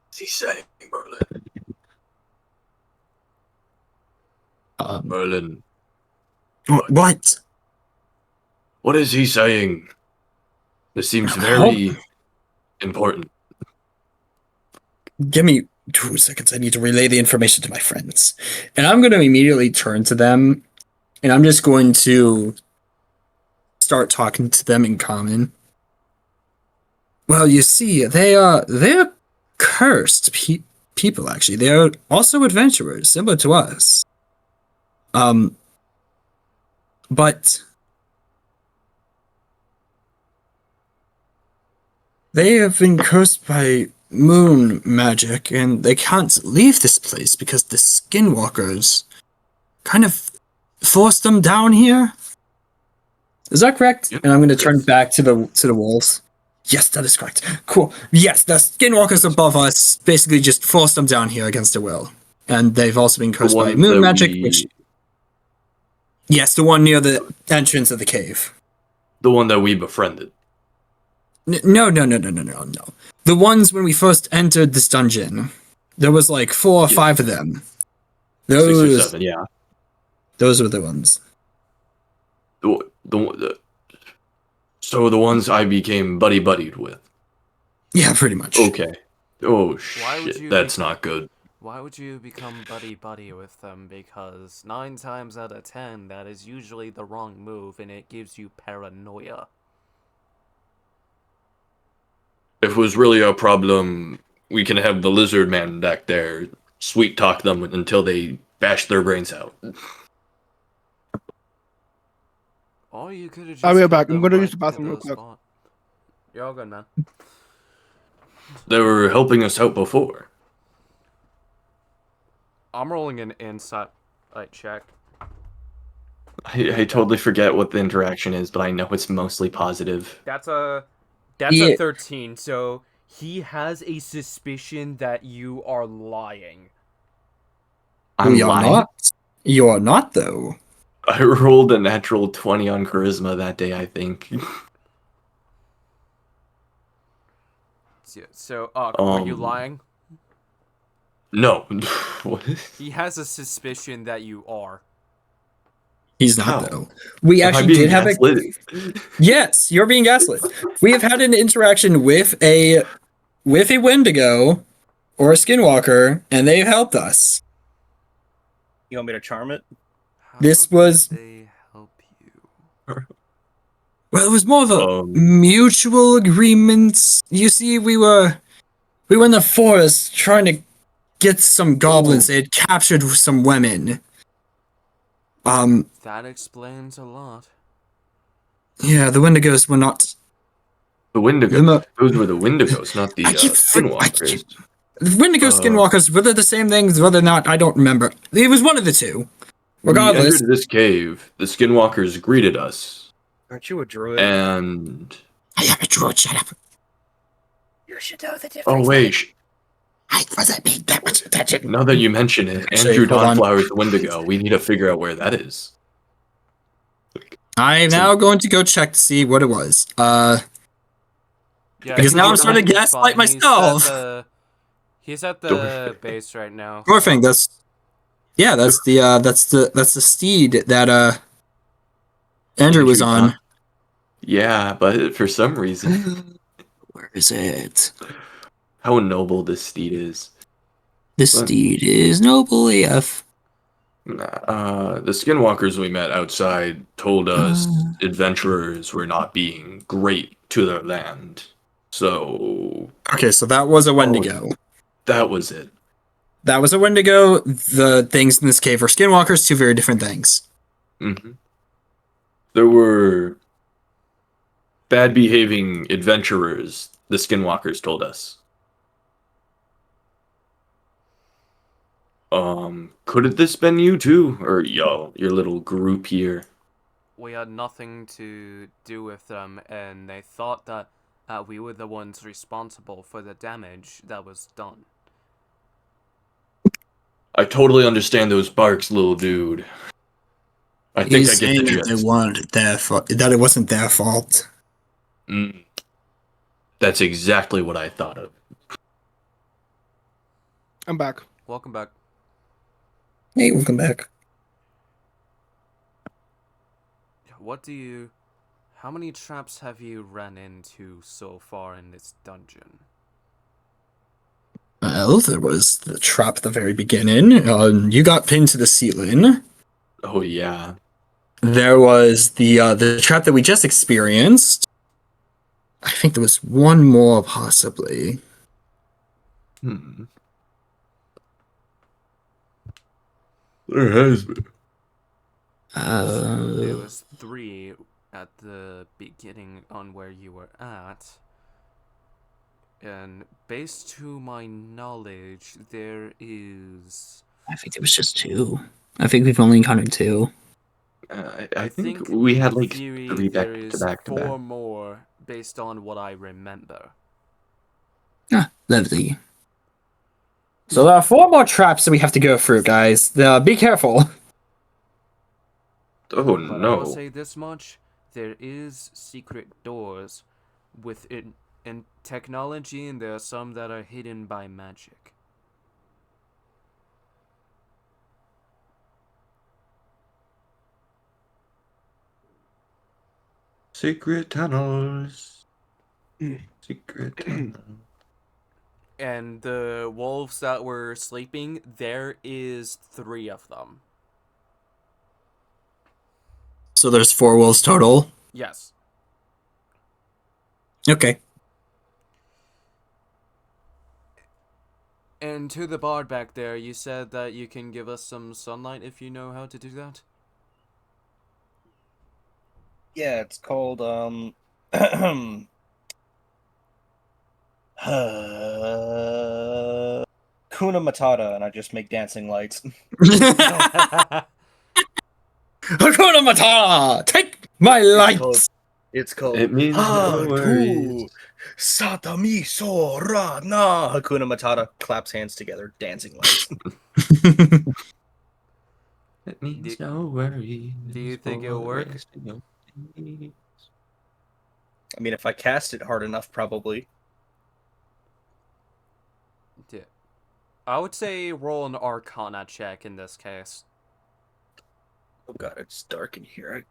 What's he saying, Merlin? Merlin, What? what is he saying? This seems very important. Give me 2 seconds. I need to relay the information to my friends. And I'm going to immediately turn to them, and I'm just going to start talking to them in common. Well, you see, they're cursed people, actually. They're also adventurers, similar to us. But they have been cursed by moon magic, and they can't leave this place because the Skinwalkers kind of forced them down here. Is that correct? Yep. And I'm going to turn back to the wolves. Yes, that is correct. Cool. Yes, the Skinwalkers above us basically just forced them down here against their will, and they've also been cursed by moon magic. Which, yes, the one near the entrance of the cave. The one that we befriended. No. The ones when we first entered this dungeon, there was like 4 or 5 of them. 6 or 7, yeah. Those were the ones. So the ones I became buddy-buddied with. Yeah, pretty much. Okay. Oh, Why would shit, you that's become- not good. Why would you become buddy-buddy with them? Because 9 times out of 10, that is usually the wrong move, and it gives you paranoia. If it was really a problem, we can have the lizard man back there sweet talk them until they bash their brains out. Or you could have just I'll be killed back. I'm them gonna right use the bathroom in real the quick. spot. You're all good, man. They were helping us out before. I'm rolling an insight check. I totally forget what the interaction is, but I know it's mostly positive. That's a 13. So he has a suspicion that you are lying. I'm You're lying. not. You're not, though. I rolled a natural 20 on charisma that day, I think. So, are you lying? No. What? He has a suspicion that you are. He's not, How? though. We Am I actually being did have a... gaslit? Yes, you're being gaslit. We have had an interaction with a Wendigo or a Skinwalker, and they've helped us. You want me to charm it? How This did was- they help you? Well, it was more of a Um. mutual agreement. You see, we were in the forest trying to get some goblins. They had captured some women. That explains a lot. Yeah, the Wendigos were not. The Wendigos. Those were the Wendigos, not the I keep Skinwalkers. The Wendigo Skinwalkers, whether the same things, whether or not, I don't remember. It was one of the two. Regardless. We entered this cave. The Skinwalkers greeted us, Aren't you a druid? and I am a druid, shut up. You should know the difference. oh wait, I wasn't paying that much attention. now that you mention it, Actually, Andrew hold on. Dawnflower's the Wendigo. We need to figure out where that is. I'm now going to go check to see what it was. Yeah, Because now I'm starting to he's gaslight fine. myself. He's at the Don't- base right now. Dwarfing, that's the steed that Andrew was on. Yeah, but for some reason, Where is it? how noble this steed is. This What? steed is noble AF. The skinwalkers we met outside told us adventurers were not being great to their land. So Okay, so that was a Wendigo. that was it. That was a Wendigo. The things in this cave were skinwalkers, two very different things. Mm-hmm. There were bad behaving adventurers, the skinwalkers told us. Could it this been you too? Or your little group here? We had nothing to do with them, and they thought that we were the ones responsible for the damage that was done. I totally understand those barks, little dude. I think I He's get the saying that gist. it weren't their fault. That it wasn't their fault. That's exactly what I thought of. I'm back. Welcome back. Hey, welcome back. How many traps have you ran into so far in this dungeon? Well, there was the trap at the very beginning. You got pinned to the ceiling. Oh yeah. There was the trap that we just experienced. I think there was one more, possibly. There has been. There was 3 at the beginning on where you were at. And based to my knowledge, there is... I think there was just 2. I think we've only encountered 2. I think we had like theory, 3 back there to is back to 4 back. more based on what I remember. Lovely. So there are 4 more traps that we have to go through, guys. Be careful. Oh But I will no. say this much, there is secret doors within in technology, and there are some that are hidden by magic. Secret tunnels. Secret tunnels. And the wolves that were sleeping, there is 3 of them. So there's 4 wolves total. Yes. Okay. And to the bard back there, you said that you can give us some sunlight if you know how to do that? Yeah, it's called Kuna Matata, and I just make dancing lights. Hakuna Matata! Take my lights! It's called It means no worries. Satami so ra na. Hakuna Matata claps hands together, dancing lights. It means no worries. Do you think it'll work? I mean, if I cast it hard enough, probably. Yeah. I would say roll an Arcana check in this case. Oh god, it's dark in here.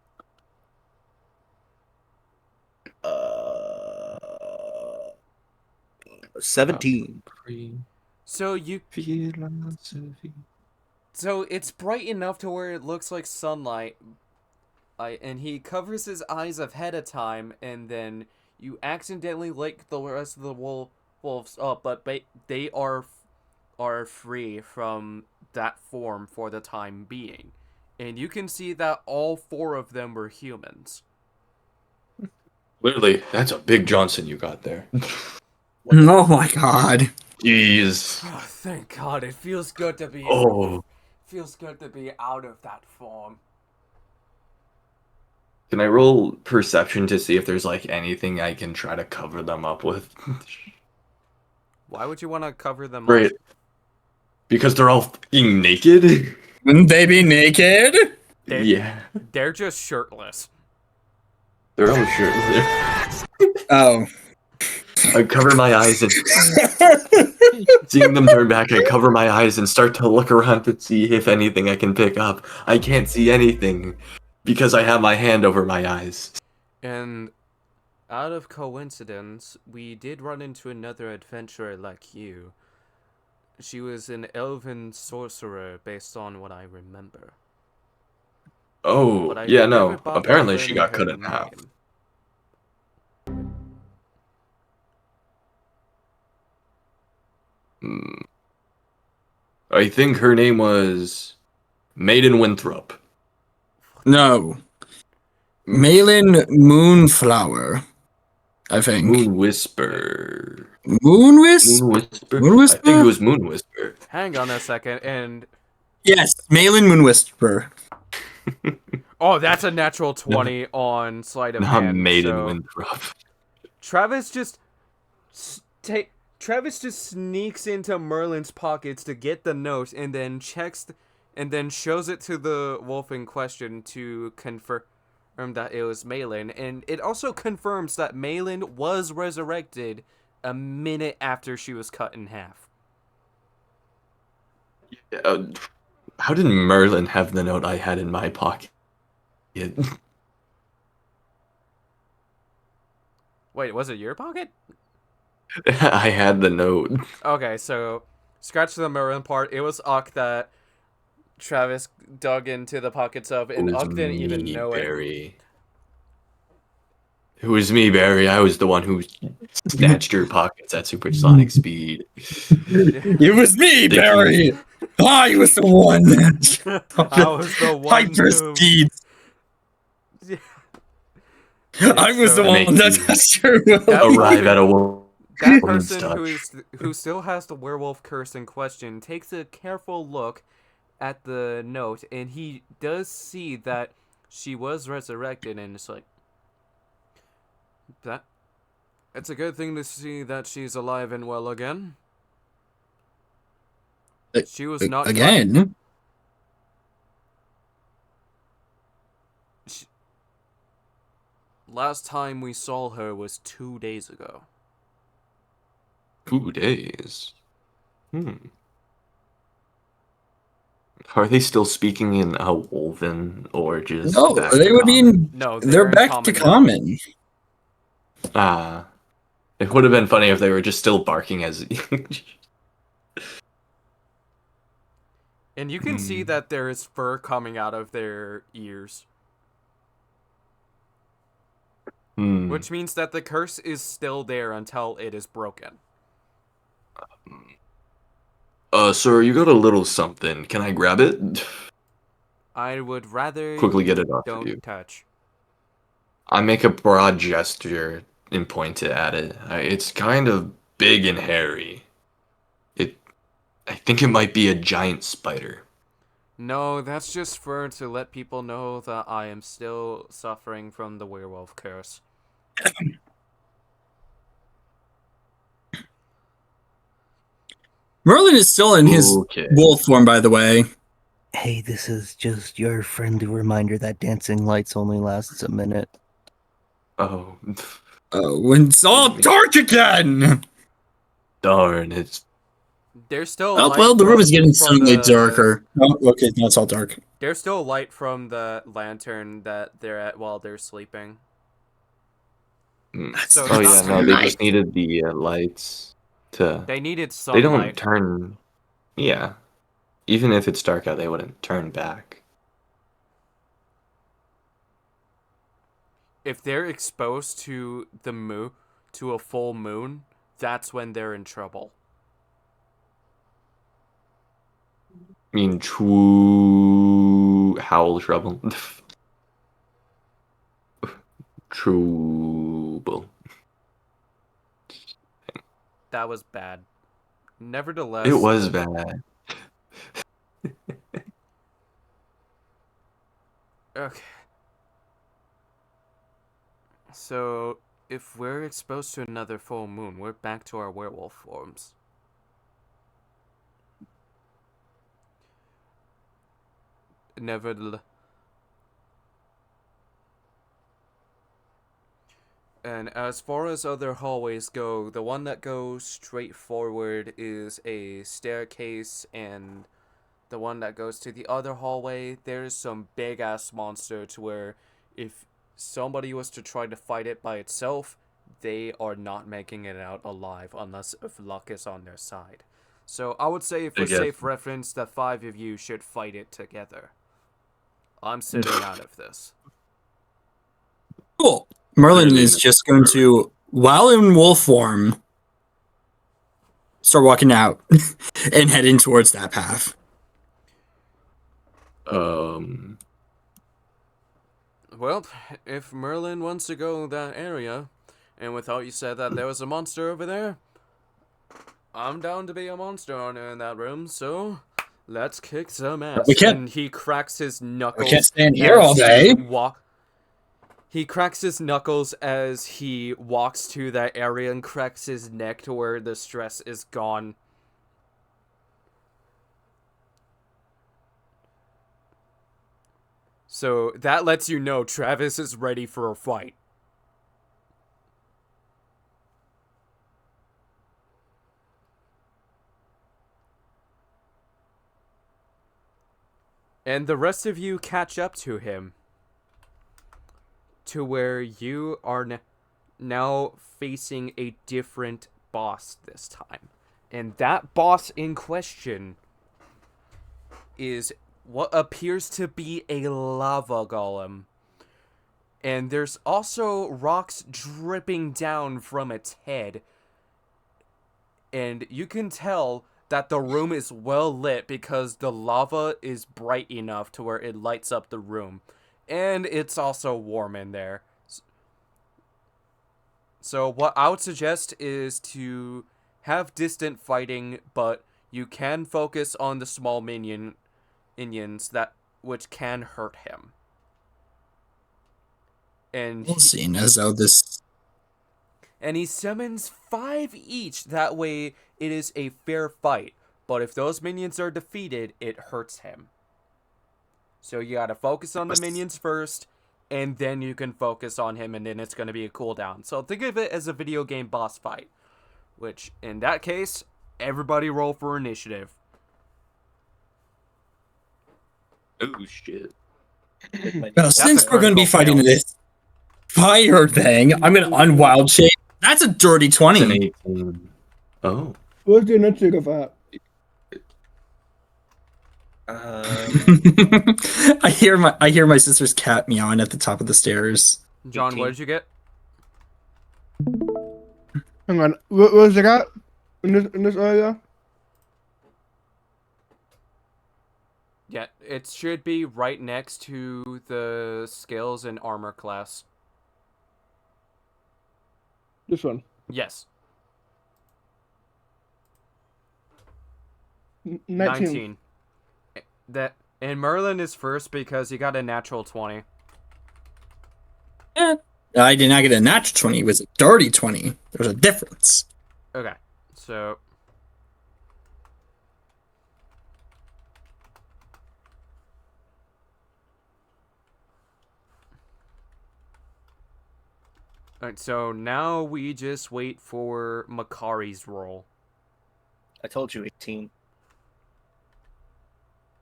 17. So you Philosophy. So it's bright enough to where it looks like sunlight. And he covers his eyes ahead of time, and then you accidentally light the rest of the wolves up, but they are free from that form for the time being. And you can see that all 4 of them were humans. Literally, that's a big Johnson you got there. Oh my god. Jeez. Oh, thank God! It feels good to be. Oh. Feels good to be out of that form. Can I roll perception to see if there's like anything I can try to cover them up with? Why would you want to cover them Right. up? Because they're all fucking naked? Wouldn't they be naked? Yeah. They're just shirtless. They're all shirtless. Oh. I cover my eyes and seeing them turn back, I cover my eyes and start to look around to see if anything I can pick up. I can't see anything because I have my hand over my eyes. And out of coincidence, we did run into another adventurer like you. She was an elven sorcerer based on what I remember. Oh, But I yeah, never no. bothered Apparently she learning got her cut in half. name. Hmm. I think her name was Maiden Winthrop. No. Malin Moonflower, I think. Moon Whisper. Moonwisp? Moon Whisper? Moon I think it Whisper? was Moon Whisper. Hang on a second, and Yes, Malin Moonwhisper. oh, that's a natural 20 on sleight of Not hand. Maiden So Winthrop. Travis just Travis just sneaks into Merlin's pockets to get the note, and then and then shows it to the wolf in question to confirm that it was Malin, and it also confirms that Malin was resurrected a minute after she was cut in half. How did Merlin have the note I had in my pocket? Wait, was it your pocket? I had the note. Okay, so scratch the Merlin part. It was Uck that Travis dug into the pockets of, and It was Uck didn't even me, know it. Barry. It was me, Barry. I was the one who snatched your pockets at supersonic speed. It was me, Barry! I was the one that I was the one hyper who... speed. Yeah. I was the So- one that touched your will. Arrive at a That woman's person touch. who still has the werewolf curse in question takes a careful look at the note, and he does see that she was resurrected, and it's like, that it's a good thing to see that she's alive and well again. She was not Again? Last time we saw her was 2 days ago. 2 days. Are they still speaking in Wolven or just No, back they to would common? mean No, they're in back to now. common. Ah. It would have been funny if they were just still barking as And you can see that there is fur coming out of their ears. Which means that the curse is still there until it is broken. Sir, you got a little something. Can I grab it? I would rather Quickly get it off of don't you. touch. I make a broad gesture and point it at it. It's kind of big and hairy. I think it might be a giant spider. No, that's just fur to let people know that I am still suffering from the werewolf curse. Merlin is still in his Okay. wolf form, by the way. Hey, this is just your friendly reminder that dancing lights only lasts a minute. Oh, When it's all dark again! darn, it's There's still Oh, light well, the room is getting from suddenly the- darker. Oh, okay, now it's all dark. There's still light from the lantern that they're at while they're sleeping. So oh it's yeah, not no, very they light. just needed the lights to. They needed They don't sunlight. turn. Yeah, even if it's dark out, they wouldn't turn back. If they're exposed to the moon, to a full moon, that's when they're in trouble. I mean, true howl trouble. Trouble. That was bad. Nevertheless, It was bad. okay. So, if we're exposed to another full moon, we're back to our werewolf forms. Nevertheless. And as far as other hallways go, the one that goes straight forward is a staircase, and the one that goes to the other hallway, there's some big ass monster to where if somebody was to try to fight it by itself, they are not making it out alive unless if luck is on their side. So I would say, for I guess. safe reference, the 5 of you should fight it together. I'm sitting out of this. Cool. Merlin Clearly is not. just going to, while in wolf form, start walking out and heading towards that path. Well, if Merlin wants to go that area, and without you said that there was a monster over there, I'm down to be a monster in that room, so let's kick some ass. We can't- And he cracks his knuckles. We can't stand here all as day. He cracks his knuckles as he walks to that area and cracks his neck to where the stress is gone. So that lets you know Travis is ready for a fight. And the rest of you catch up to him. To where you are now facing a different boss this time. And that boss in question is what appears to be a lava golem. And there's also rocks dripping down from its head. And you can tell that the room is well lit because the lava is bright enough to where it lights up the room. And it's also warm in there. So what I would suggest is to have distant fighting, but you can focus on the small minions that which can hurt him. And We'll see, as though this. And he summons 5 each. That way, it is a fair fight. But if those minions are defeated, it hurts him. So you gotta focus on the minions first, and then you can focus on him, and then it's gonna be a cooldown. So think of it as a video game boss fight. Which, in that case, everybody roll for initiative. Oh shit. Well, since we're going to be critical fighting fail. this fire thing, I'm going to unwild shape. That's a dirty It's an 20. 18. Oh. What's the initiative of that? I hear my sister's cat meowing at the top of the stairs. John, 18. what did you get? Hang on. Where's the cat? In this area? Yeah, it should be right next to the skills and armor class. This one. Yes. 19. And Merlin is first because he got a natural 20. I did not get a natural 20. It was a dirty 20. There's a difference. Okay, so... Alright, so now we just wait for Makari's roll. I told you 18.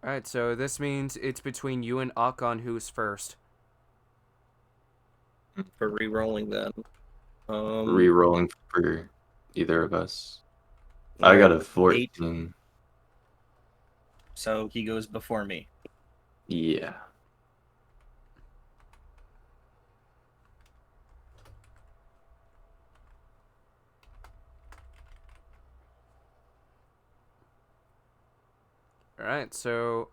Alright, so this means it's between you and Uck on who's first. For re-rolling then. Re-rolling for either of us. I got a 14. So he goes before me. Yeah. Alright, so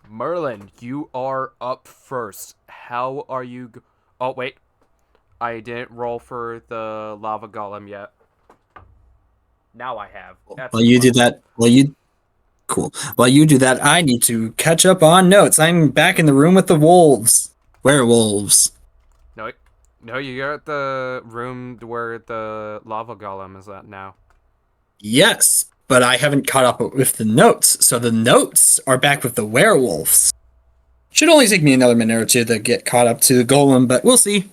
Merlin, you are up first. How are you... Oh, wait. I didn't roll for the lava golem yet. Now I have. That's While you do that, cool. While you do that, I need to catch up on notes. I'm back in the room with the wolves. Werewolves. No, you're at the room where the lava golem is at now. Yes, but I haven't caught up with the notes. So the notes are back with the werewolves. Should only take me another minute or two to get caught up to the golem, but we'll see.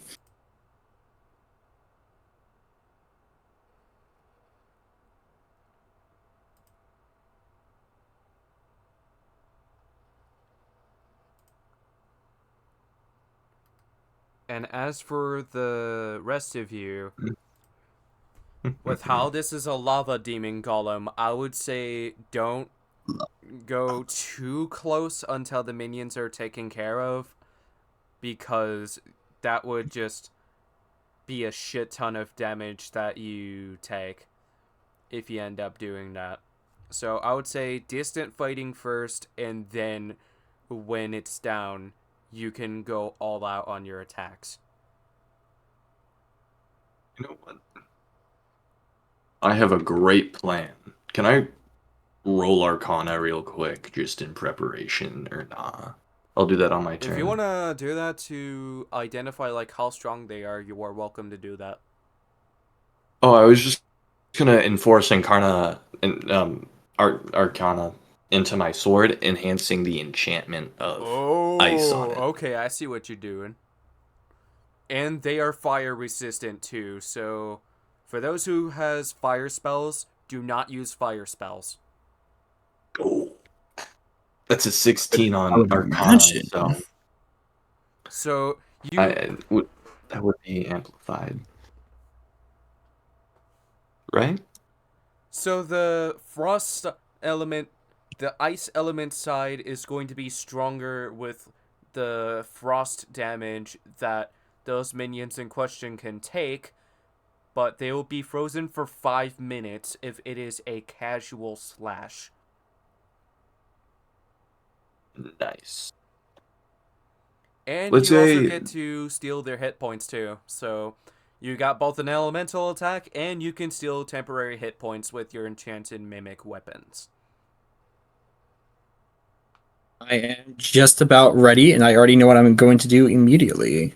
And as for the rest of you, With how this is a lava demon golem, I would say don't go too close until the minions are taken care of, because that would just be a shit ton of damage that you take if you end up doing that. So I would say distant fighting first, and then when it's down, you can go all out on your attacks. You know what? I have a great plan. Can I roll Arcana real quick, just in preparation, or nah? I'll do that on my turn. If you want to do that to identify like how strong they are, you are welcome to do that. Oh, I was just gonna enforce Arcana into my sword, enhancing the enchantment of ice on it. Okay, I see what you're doing. And they are fire resistant too, so for those who has fire spells, do not use fire spells. Oh, that's a 16 I on would Arcana, imagine. So that would be amplified, right? So the frost element, the ice element side is going to be stronger with the frost damage that those minions in question can take, but they will be frozen for 5 minutes if it is a casual slash. Nice. And Let's you also say- get to steal their hit points too. So you got both an elemental attack, and you can steal temporary hit points with your enchanted mimic weapons. I am just about ready, and I already know what I'm going to do immediately.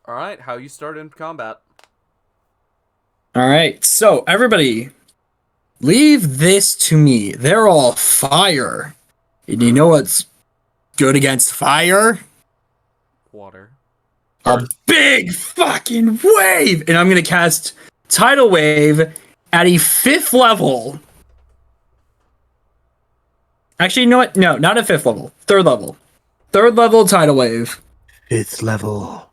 Alright, how you start in combat? All right, so everybody, leave this to me. They're all fire. And you know what's good against fire? Water. A big fucking wave! And I'm going to cast Tidal Wave at a 5th level. Actually, you know what? No, not a 5th level. 3rd level. 3rd level Tidal Wave. 5th level.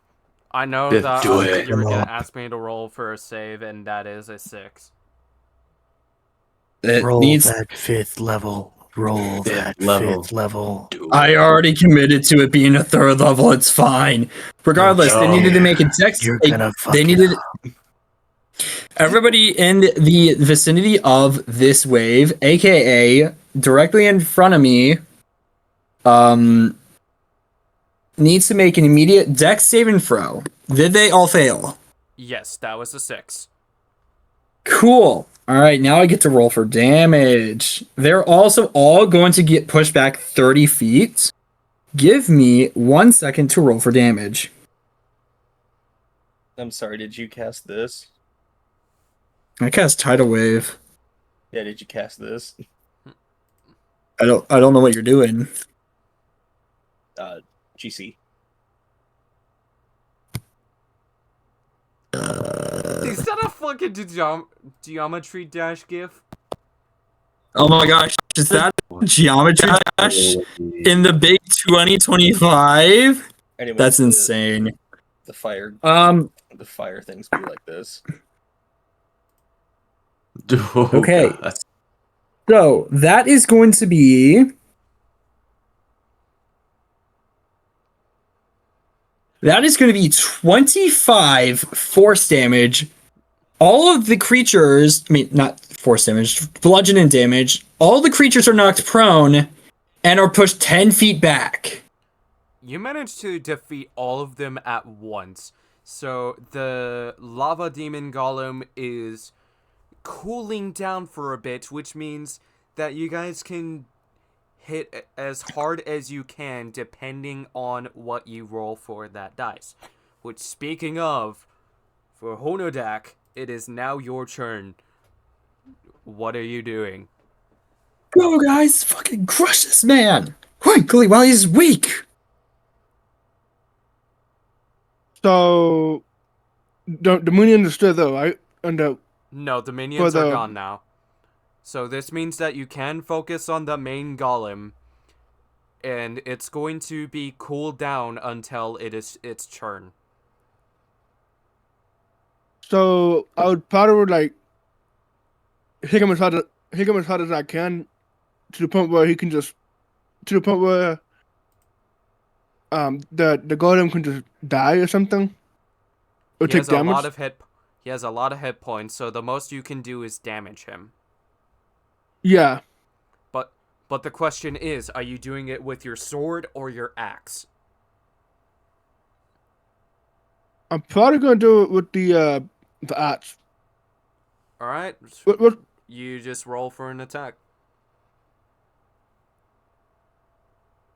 I know Fifth, that do it. you were gonna ask me to roll for a save, and that is a 6. It Roll needs. that 5th level. Roll Fifth that level. 5th level. Do I it. already committed to it being a 3rd level. It's fine. Regardless, they needed to make a dex. You're gonna fuck They it needed. up. Everybody in the vicinity of this wave, aka directly in front of me, needs to make an immediate dex saving throw. Did they all fail? Yes, that was a 6. Cool. All right, now I get to roll for damage. They're also all going to get pushed back 30 feet. Give me 1 second to roll for damage. I'm sorry, did you cast this? I cast Tidal Wave. Yeah, did you cast this? I don't know what you're doing. GC. Is that a fucking geometry dash gif? Oh my gosh, is that Geometry Dash in the big 2025? Anyway, That's insane. The fire things be like this. Oh, Okay. God. So that is going to be. That is going to be 25 force damage. All of the creatures, I mean, not force damage, bludgeoning damage. All the creatures are knocked prone and are pushed 10 feet back. You managed to defeat all of them at once. So the lava demon golem is cooling down for a bit, which means that you guys can hit as hard as you can depending on what you roll for that dice. Which, speaking of, for Honodak, it is now your turn. What are you doing? Go, guys! Fucking crush this man! Quickly, while he's weak! So the minions are still there, right? And No, the minions For are the- gone now. So this means that you can focus on the main golem, and it's going to be cooled down until it is its turn. so I would probably like hit him as hard as I can, to the point where he can just to the point where the golem can just die or something or He take has a lot damage. of hit. He has a lot of hit points, so the most you can do is damage him. Yeah, But the question is, are you doing it with your sword or your axe? I'm probably gonna do it with the axe. All right, What you just roll for an attack.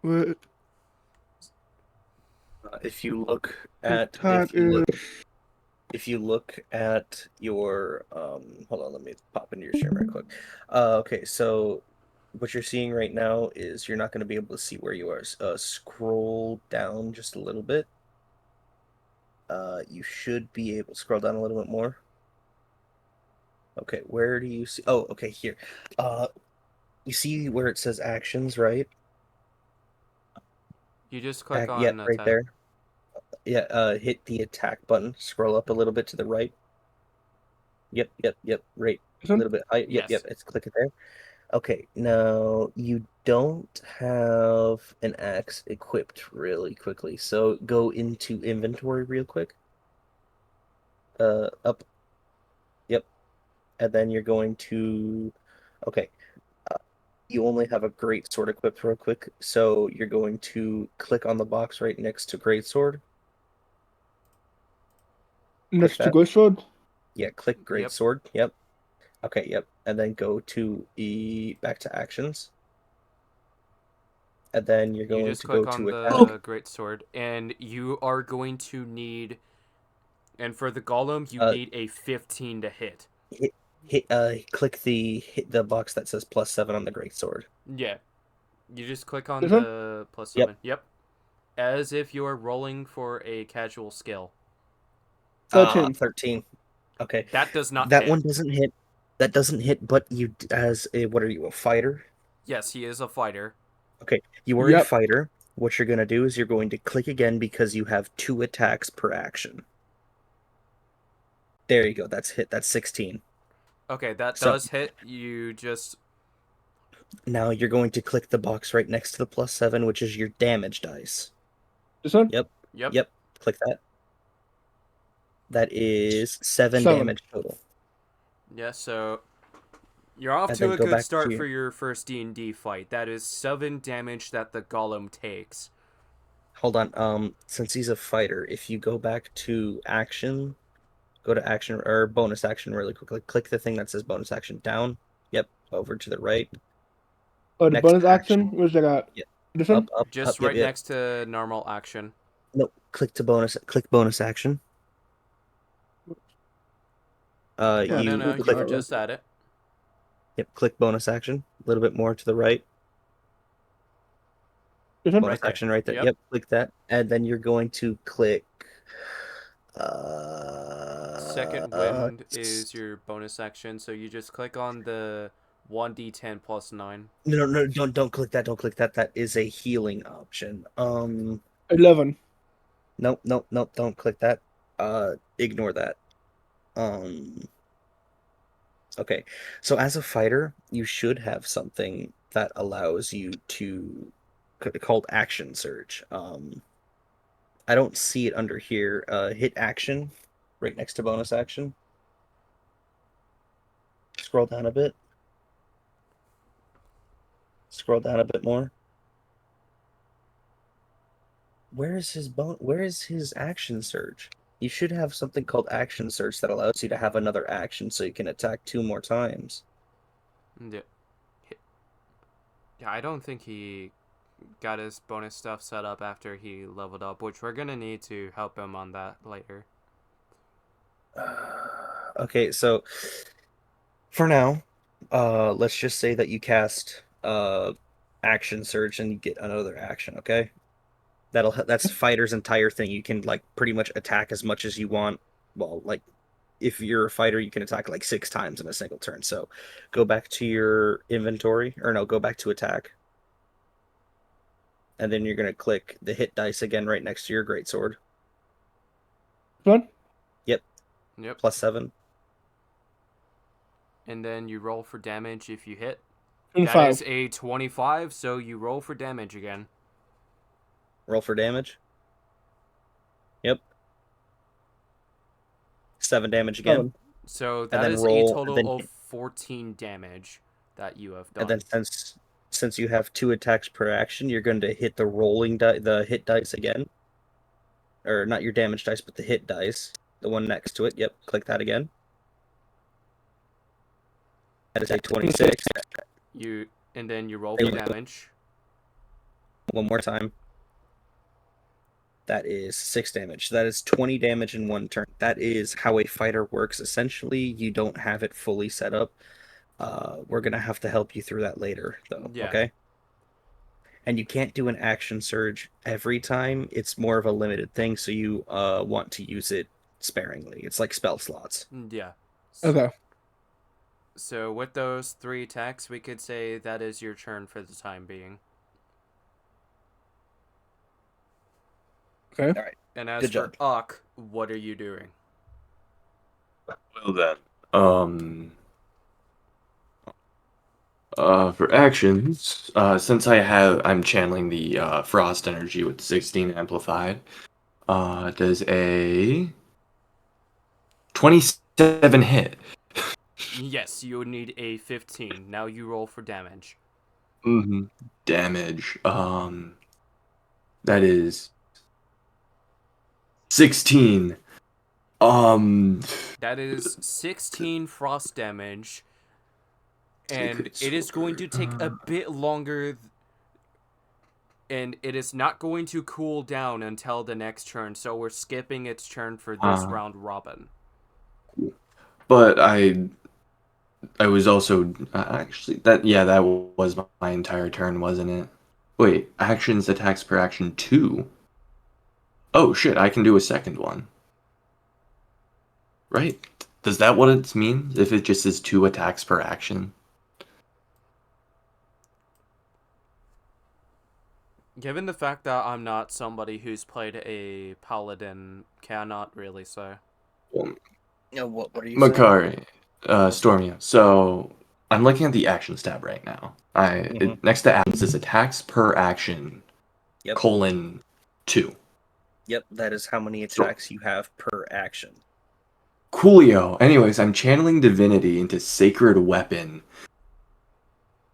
what If you look at attack is? if you look at your hold on, let me pop into your stream right quick. Okay, so what you're seeing right now is you're not going to be able to see where you are. Scroll down just a little bit. You should be able to scroll down a little bit more. Okay, where do you see? Oh, okay, here. You see where it says actions, right? You just click on Yeah, right attack. there. Yeah, hit the attack button. Scroll up a little bit to the right. Yep. Right. This A one? little bit high. Yep. Yes. It's click it there. Okay, now you don't have an axe equipped really quickly, so go into inventory real quick. Up. Yep. And then you're going to. Okay. You only have a great sword equipped real quick, so you're going to click on the box right next to great sword. Next to that. ghost sword. Yeah, click great Yep. sword. Yep. Okay, yep. And then go to back to actions. And then you're You going just to go click on to the attack. great sword, and you are going to need. And for the golem, you Uh, need a 15 to hit. Click hit the box that says +7 on the great sword. Yeah. You just click on This one? the +7. Yep. Yep. As if you're rolling for a casual skill. 13. 13. Okay. That does not That hit. one doesn't hit. That doesn't hit, but you as a what are you, a fighter? Yes, he is a fighter. Okay, you are a Yep. fighter. What you're gonna do is you're going to click again because you have 2 attacks per action. There you go. That's hit. That's 16. Okay, that So does hit. You just. now you're going to click the box right next to the +7, which is your damage dice. This one? Yep. Yep. Yep. Click that. That is 7 7. damage total. Yeah, so. You're off And to then a go good back start to for your first D&D fight. That is 7 damage that the golem takes. hold on. Since he's a fighter, if you go back to action, go to action or bonus action really quickly. Click the thing that says bonus action down. Yep. Over to the right. Oh, the Next bonus action. action? Where's that at? Yep. This one? Up. Just Yep. right Yep. next to normal action. No. Click bonus action. Yeah, No, You no, look at you click. were that. just at it. Yep. Click bonus action. A little bit more to the right. This one? Bonus Right there. action right there. Yep. Yep. Click that, and then you're going to click. Second wind is your bonus action, so you just click on the 1d10 plus 9. No, don't click that. Don't click that. That is a healing option. 11. Nope, don't click that. Ignore that. Okay. So as a fighter, you should have something that allows you to called action surge. I don't see it under here. Hit action right next to bonus action. Scroll down a bit. Scroll down a bit more. Where is his action surge? You should have something called action surge that allows you to have another action so you can attack 2 more times. Yeah. Yeah, I don't think he got his bonus stuff set up after he leveled up, which we're gonna need to help him on that later. Okay, so for now, let's just say that you cast action surge and you get another action, okay? That's fighter's entire thing. You can like pretty much attack as much as you want. Well, like if you're a fighter, you can attack like 6 times in a single turn. So go back to your inventory, or no, go back to attack. And then you're gonna click the hit dice again right next to your greatsword. This one? Yep. Yep. +7. And then you roll for damage if you hit. That 25. is a 25, so you roll for damage again. Roll for damage. Yep. 7 damage again. 7. So And that then is roll, a total and then, of 14 damage that you have done. and then since you have 2 attacks per action, you're going to hit the the hit dice again. Or not your damage dice, but the hit dice. The one next to it. Yep, click that again. That is a 26. And then you roll for damage. One more time. That is 6 damage. That is 20 damage in one turn. That is how a fighter works. Essentially, you don't have it fully set up. We're going to have to help you through that later, though. Yeah. Okay? And you can't do an action surge every time. It's more of a limited thing, so you want to use it sparingly. It's like spell slots. Yeah. Okay. So with those 3 attacks, we could say that is your turn for the time being. Okay. All right. And as Good for job. Uck, what are you doing? Well then, for actions, since I'm channeling the frost energy with 16 amplified, does a 27 hit? Yes, you would need a 15. Now you roll for damage. Mm-hmm. Damage. That is 16. That is 16 frost damage. And Okay, it is going to take a bit longer. And it is not going to cool down until the next turn. So we're skipping its turn for this round robin. But I was also actually that was my entire turn, wasn't it? Wait, actions, attacks per action 2. Oh shit, I can do a second one. Right? Does that what it means? If it just is 2 attacks per action? Given the fact that I'm not somebody who's played a paladin, cannot really say. Well, What are you saying? Makari, Stormia. So I'm looking at the actions tab right now. Next to actions is attacks per action, Yep. :2. Yep, that is how many attacks you have per action. Coolio. Anyways, I'm channeling divinity into sacred weapon.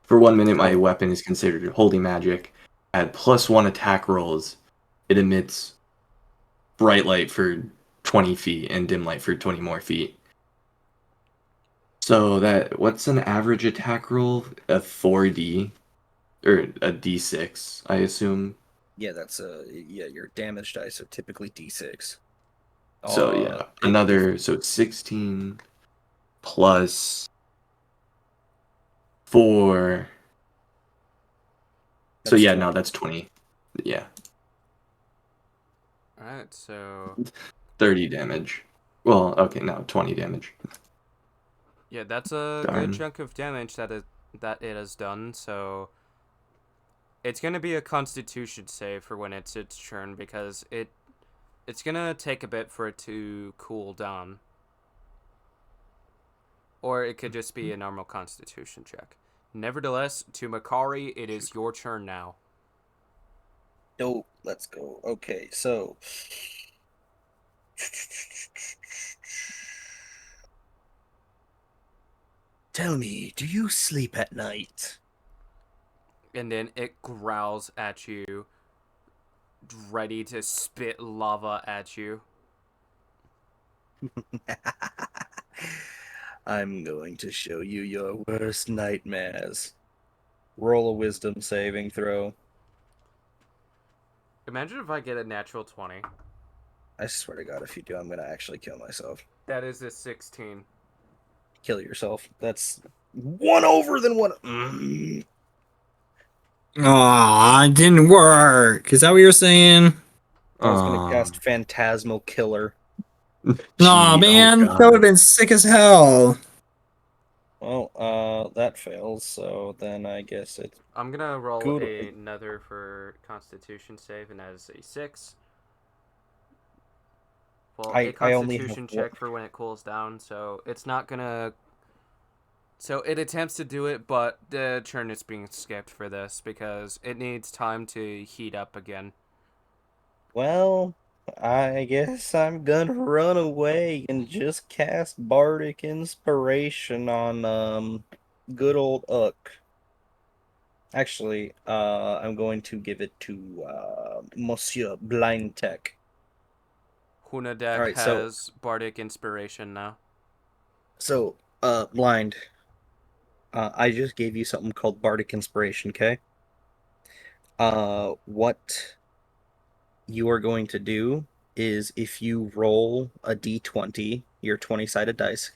For 1 minute, my weapon is considered holy magic. At +1 attack rolls, it emits bright light for 20 feet and dim light for 20 more feet. So what's an average attack roll? A 4D or a D6, I assume. Yeah, that's your damage dice are typically D6. So yeah, so it's 16 plus 4. So yeah, 20. no, that's 20. Yeah. Alright, so 30 damage. Well, okay, no, 20 damage. yeah, that's a Darn. good chunk of damage that it has done, so it's gonna be a constitution save for when it's its turn because it's gonna take a bit for it to cool down. Or it could just be a normal constitution check. Nevertheless, to Makari, it is your turn now. Dope. Let's go. Okay, so tell me, do you sleep at night? And then it growls at you, ready to spit lava at you. I'm going to show you your worst nightmares. Roll a wisdom saving throw. Imagine if I get a natural 20. I swear to God, if you do, I'm going to actually kill myself. That is a 16. Kill yourself. That's one over than one. Aw, it didn't work. Is that what you're saying? I was going to cast Phantasmal Killer. Aw, man, that would have been sick as hell. Well, that fails, so then I guess it's I'm gonna roll good. another for Constitution save, and that is a 6. Well, a I only have Constitution check for when it cools down, so it's not gonna So it attempts to do it, but the turn is being skipped for this because it needs time to heat up again. Well, I guess I'm gonna run away and just cast Bardic Inspiration on good old Uck. Actually, I'm going to give it to Monsieur Blind Tech. Hunadek Alright, so has Bardic Inspiration now. Blind. I just gave you something called Bardic Inspiration, okay? What you are going to do is if you roll a d20, your 20-sided dice,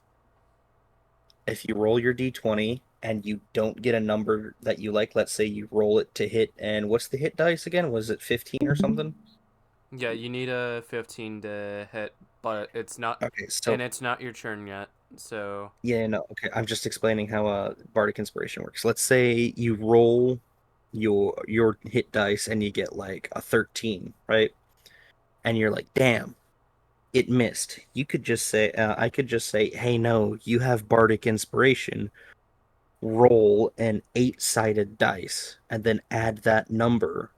if you roll your d20 and you don't get a number that you like, let's say you roll it to hit, and what's the hit dice again? Was it 15 or something? Yeah, you need a 15 to hit, but it's not, Okay, so and it's not your turn yet. So yeah, no, okay. I'm just explaining how Bardic Inspiration works. Let's say you roll your hit dice and you get like a 13, right? And you're like, "Damn, it missed." You could just say I could just say, "Hey, no, you have Bardic Inspiration. Roll an 8-sided dice and then add that number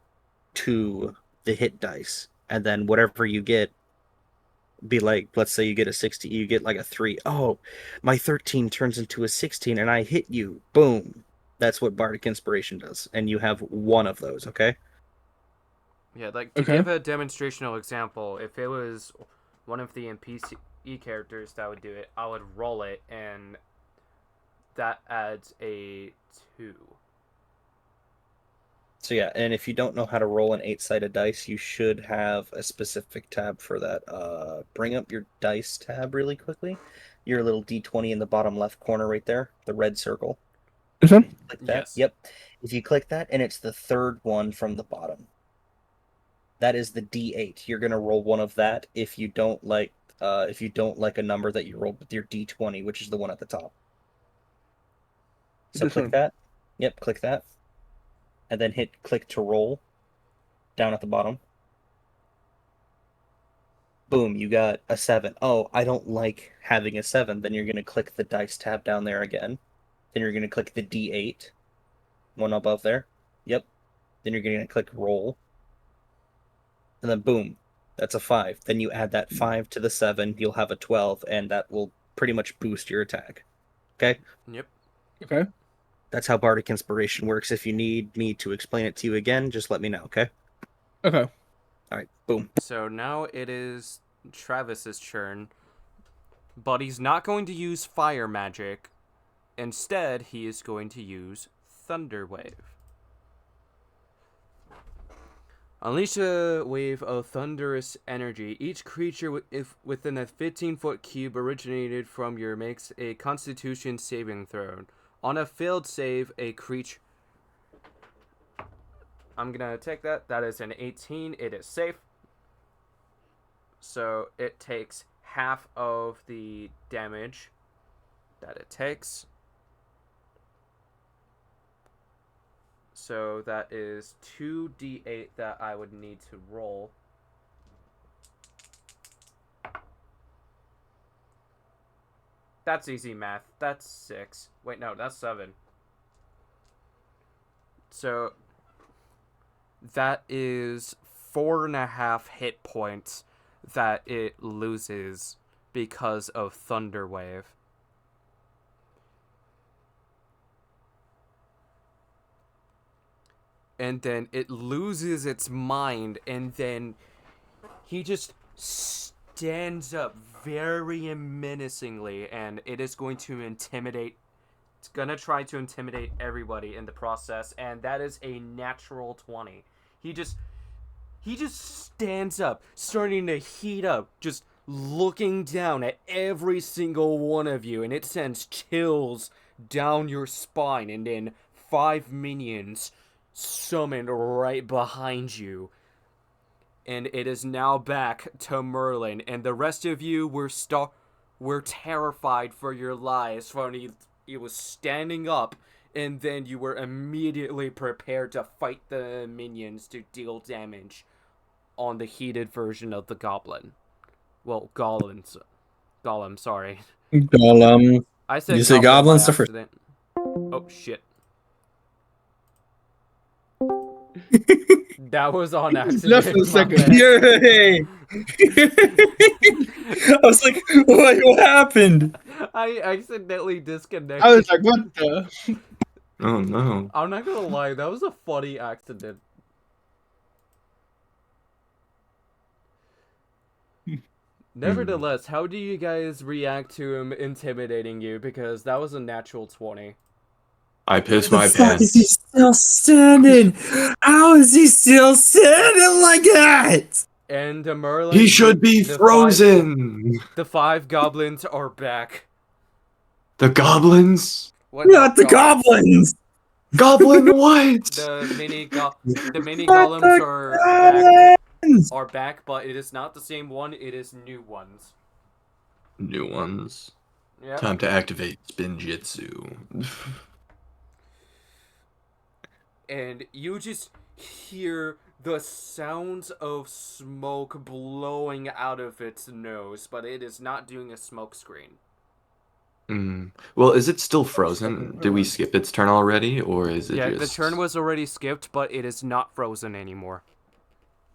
to the hit dice. And then whatever you get be like, let's say you get a 60, you get like a 3. Oh, my 13 turns into a 16 and I hit you. Boom. That's what Bardic Inspiration does. And you have one of those, okay? yeah, like to Okay. give a demonstrational example, if it was one of the NPC characters that would do it, I would roll it, and that adds a 2. So yeah, and if you don't know how to roll an 8-sided dice, you should have a specific tab for that. Bring up your dice tab really quickly. Your little D20 in the bottom left corner right there, the red circle. This one? Click that. Yes. Yep. If you click that, and it's the third one from the bottom. That is the D8. You're gonna roll one of that if you don't like a number that you rolled with your D20, which is the one at the top. So This click one. that. Yep, click that. And then hit click to roll down at the bottom. Boom, you got a 7. Oh, I don't like having a 7. Then you're gonna click the dice tab down there again. Then you're gonna click the D8, one above there. Yep. Then you're gonna click roll. And then boom, that's a 5. Then you add that 5 to the 7, you'll have a 12, and that will pretty much boost your attack. Okay? Yep. Okay. That's how Bardic Inspiration works. If you need me to explain it to you again, just let me know, okay? Okay. Alright, boom. So now it is Travis's turn, but he's not going to use fire magic. Instead, he is going to use Thunder Wave. Unleash a wave of thunderous energy. Each creature within a 15-foot cube originated from your makes a Constitution saving throw. On a failed save, a creature... I'm gonna take that. That is an 18. It is safe. So it takes half of the damage that it takes. So that is 2d8 that I would need to roll. That's easy math. That's 6. Wait, no, that's 7. So that is 4.5 hit points that it loses because of Thunder Wave. And then it loses its mind, and then he just stands up very menacingly, and it is going to intimidate. It's gonna try to intimidate everybody in the process, and that is a natural 20. He just stands up, starting to heat up, just looking down at every single one of you, and it sends chills down your spine, and then 5 minions summoned right behind you. And it is now back to Merlin, and the rest of you were terrified for your lives when he was standing up, and then you were immediately prepared to fight the minions to deal damage on the heated version of the goblin. Well, golem, sorry. Golem. I said You say goblin goblins by the first. accident. Oh shit. That was on accident. Left for a my second. bad. Yay! I was like, what happened? I accidentally disconnected. I was like, what the? Oh no. I'm not gonna lie, that was a funny accident. Nevertheless, how do you guys react to him intimidating you? Because that was a natural 20. I pissed The my fuck is he pants. still standing? How is he still standing like that? And Merlin, He should be the frozen. The 5 goblins are back. The goblins? What? Not the gods? goblins. Goblin what? The mini Not golems the are back, but it is not the same one. It is new ones. New ones. Yeah. Time to activate Spinjitzu. And you just hear the sounds of smoke blowing out of its nose, but it is not doing a smoke screen. Well, is it still frozen? Did we skip its turn already, or is it Yeah, just... the turn was already skipped, but it is not frozen anymore.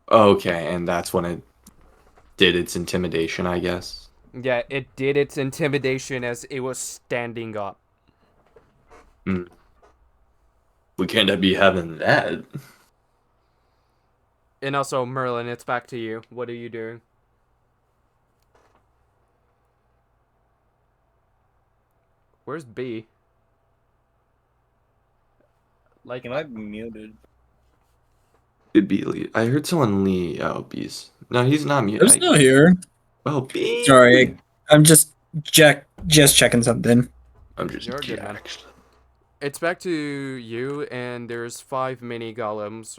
Okay, and that's when it did its intimidation, I guess. Yeah, it did its intimidation as it was standing up. We can't be having that. And also, Merlin, it's back to you. What are you doing? Where's B? Like, Am I muted? It'd be Lee. I heard someone Lee. Oh, B's. No, he's not muted. There's no here. Oh, B. Sorry, I'm just checking something. I'm just You're good, man. jacked. It's back to you, and there's 5 mini golems.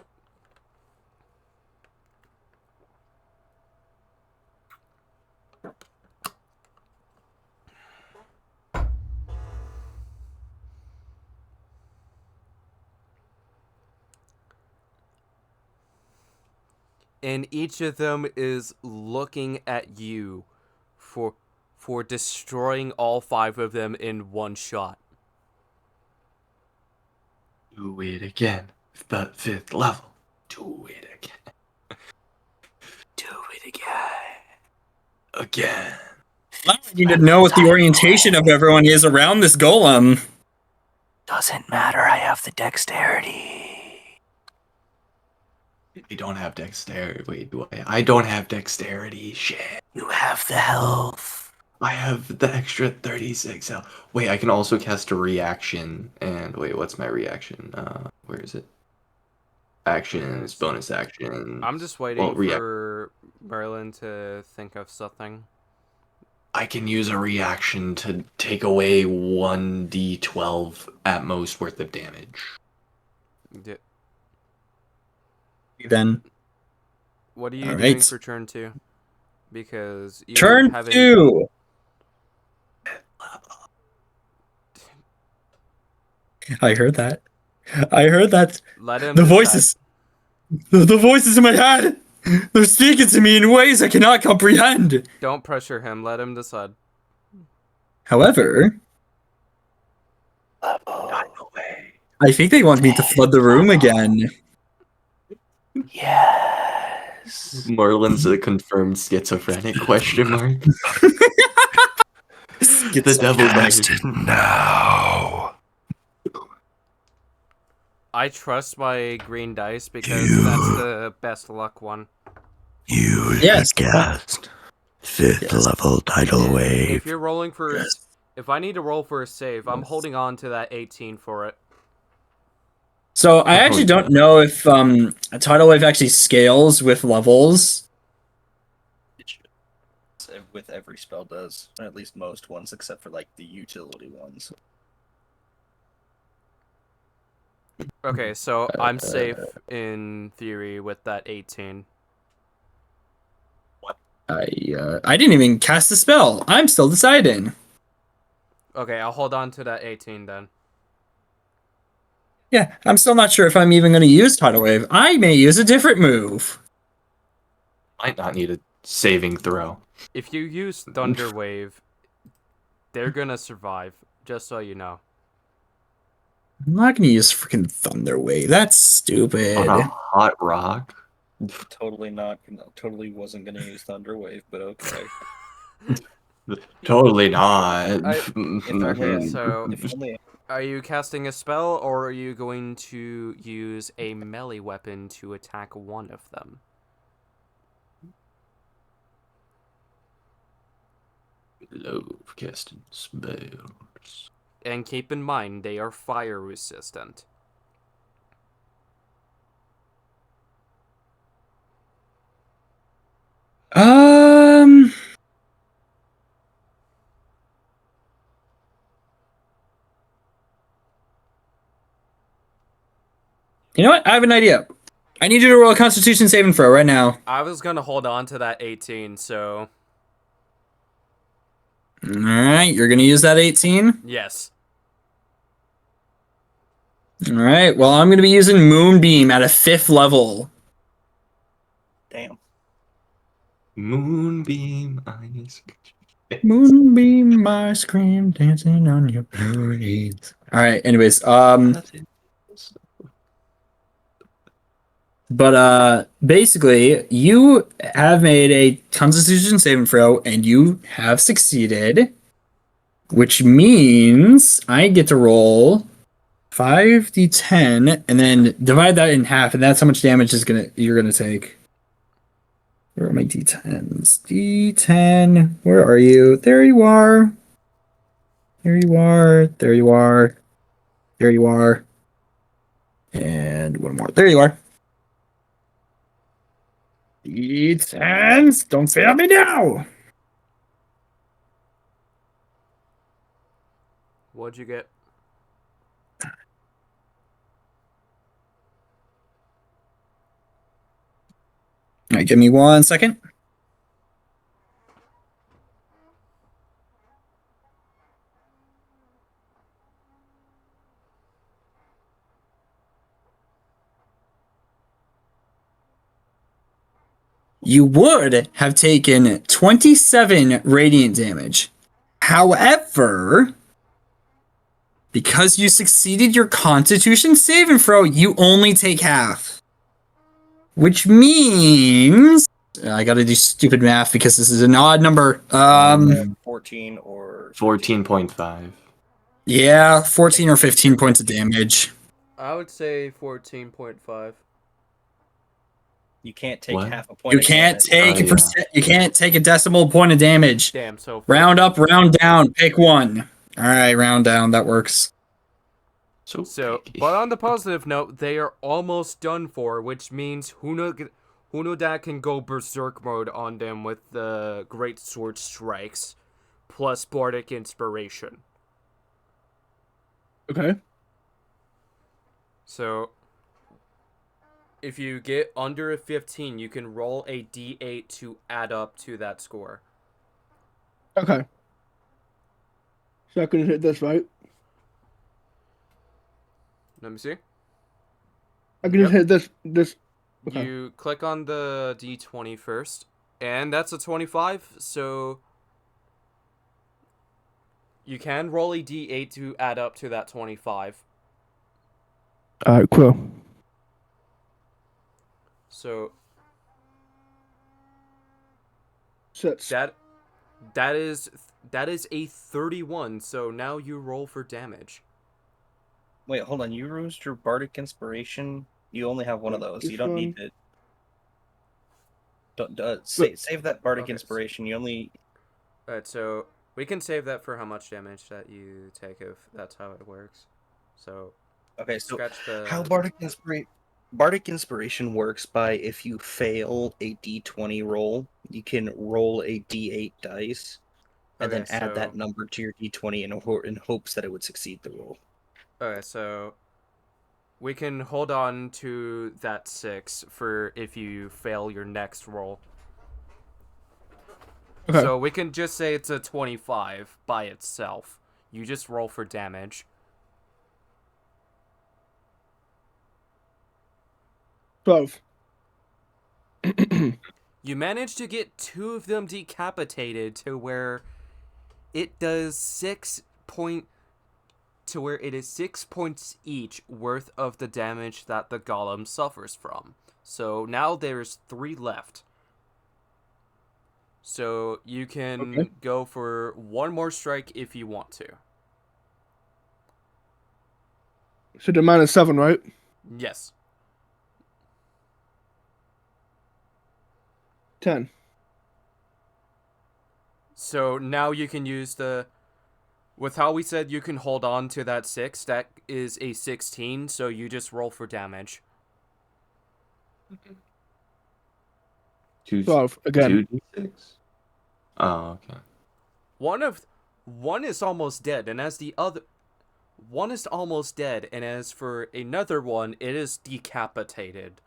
And each of them is looking at you for destroying all 5 of them in one shot. Do it again. The 5th level. Do it again. Do it again. Again. I need to know what the orientation of everyone is around this golem. Doesn't matter. I have the dexterity. I don't have dexterity. Wait, do I? I don't have dexterity. Shit. You have the health. I have the extra 36 health. Wait, I can also cast a reaction. And wait, what's my reaction? Where is it? Actions, bonus action. I'm just waiting for Merlin to think of something. I can use a reaction to take away 1d12 at most worth of damage. Then What are you All doing right. for turn 2? Because you turn haven't... 2. I heard that. Let him The decide. voices. The voices in my head. They're speaking to me in ways I cannot comprehend. Don't pressure him. Let him decide. However, I think they want me to flood the room again. Yes. Merlin's a confirmed schizophrenic question mark. The devil Cast now. I trust my green dice because that's the best luck one. Yes. Cast 5th level tidal wave. If you're rolling for... If I need to roll for a save, I'm holding on to that 18 for it. So I actually don't know if a tidal wave actually scales with levels. With every spell does, or at least most ones, except for like the utility ones. Okay, so I'm safe in theory with that 18. I didn't even cast the spell. I'm still deciding. Okay, I'll hold on to that 18 then. Yeah, I'm still not sure if I'm even going to use tidal wave. I may use a different move. Might not need a saving throw. If you use Thunder Wave, they're gonna survive. Just so you know. I'm not gonna use freaking Thunder Wave. That's stupid. On a hot rock? Totally not. Totally wasn't gonna use Thunder Wave, but okay. Totally not. If Okay, only- so if only are you casting a spell, or are you going to use a melee weapon to attack one of them? Love casting spells. And keep in mind, they are fire resistant. Um. You know what? I have an idea. I need you to roll a Constitution saving throw right now. I was gonna hold on to that 18, so All right, you're gonna use that 18. yes. All right. Well, I'm gonna be using Moonbeam at a 5th level. damn. Moonbeam eyes. Moonbeam ice cream dancing on your booties. All right. Anyways, but basically, you have made a Constitution saving throw, and you have succeeded, which means I get to roll 5d10 and then divide that in half, and that's how much damage you're gonna take. Where are my d10s? D10, where are you? There you are. There you are. There you are. There you are. And one more. There you are. D10s, don't fail me now. What'd you get? All right, give me 1 second. You would have taken 27 radiant damage. However, because you succeeded your Constitution saving throw, you only take half. Which means I gotta do stupid math because this is an odd number. 14 or 14.5. Yeah, 14 or 15 points of damage. I would say 14.5. you can't take What? half a point. You of can't damage. take a you can't take a decimal point of damage. Damn, so Round up, round down, pick one. All right, round down, that works. So, but on the positive note, they are almost done for, which means Hunoda can go berserk mode on them with the Great Sword Strikes, plus Bardic Inspiration. Okay. So, if you get under a 15, you can roll a d8 to add up to that score. Okay. So I can hit this, right? Let me see. I can just hit this. Okay. You click on the d20 first, and that's a 25, so you can roll a d8 to add up to that 25. Alright, cool. So Sets. that is a 31, so now you roll for damage. Wait, hold on. You used your Bardic Inspiration. You only have one of those. This You don't one. need to. Save that Bardic Okay. Inspiration. You only. Alright, so we can save that for how much damage that you take if that's how it works. So Okay, so scratch the how Bardic Inspiration works by if you fail a D20 roll, you can roll a D8 dice, and Okay, then add that so- number to your D20 in hopes that it would succeed the roll. Okay, so we can hold on to that 6 for if you fail your next roll. Okay. So we can just say it's a 25 by itself. You just roll for damage. 12. You manage to get 2 of them decapitated to where it does to where it is 6 points each worth of the damage that the golem suffers from. So now there's 3 left. So you can go for 1 more strike if you want to. So the -7, right? Yes. 10. So now you can use with how we said you can hold on to that 6, that is a 16, so you just roll for damage. 12 again. 2d6? Oh, okay. One is almost dead, and as the other one is almost dead, and as for another one, it is decapitated.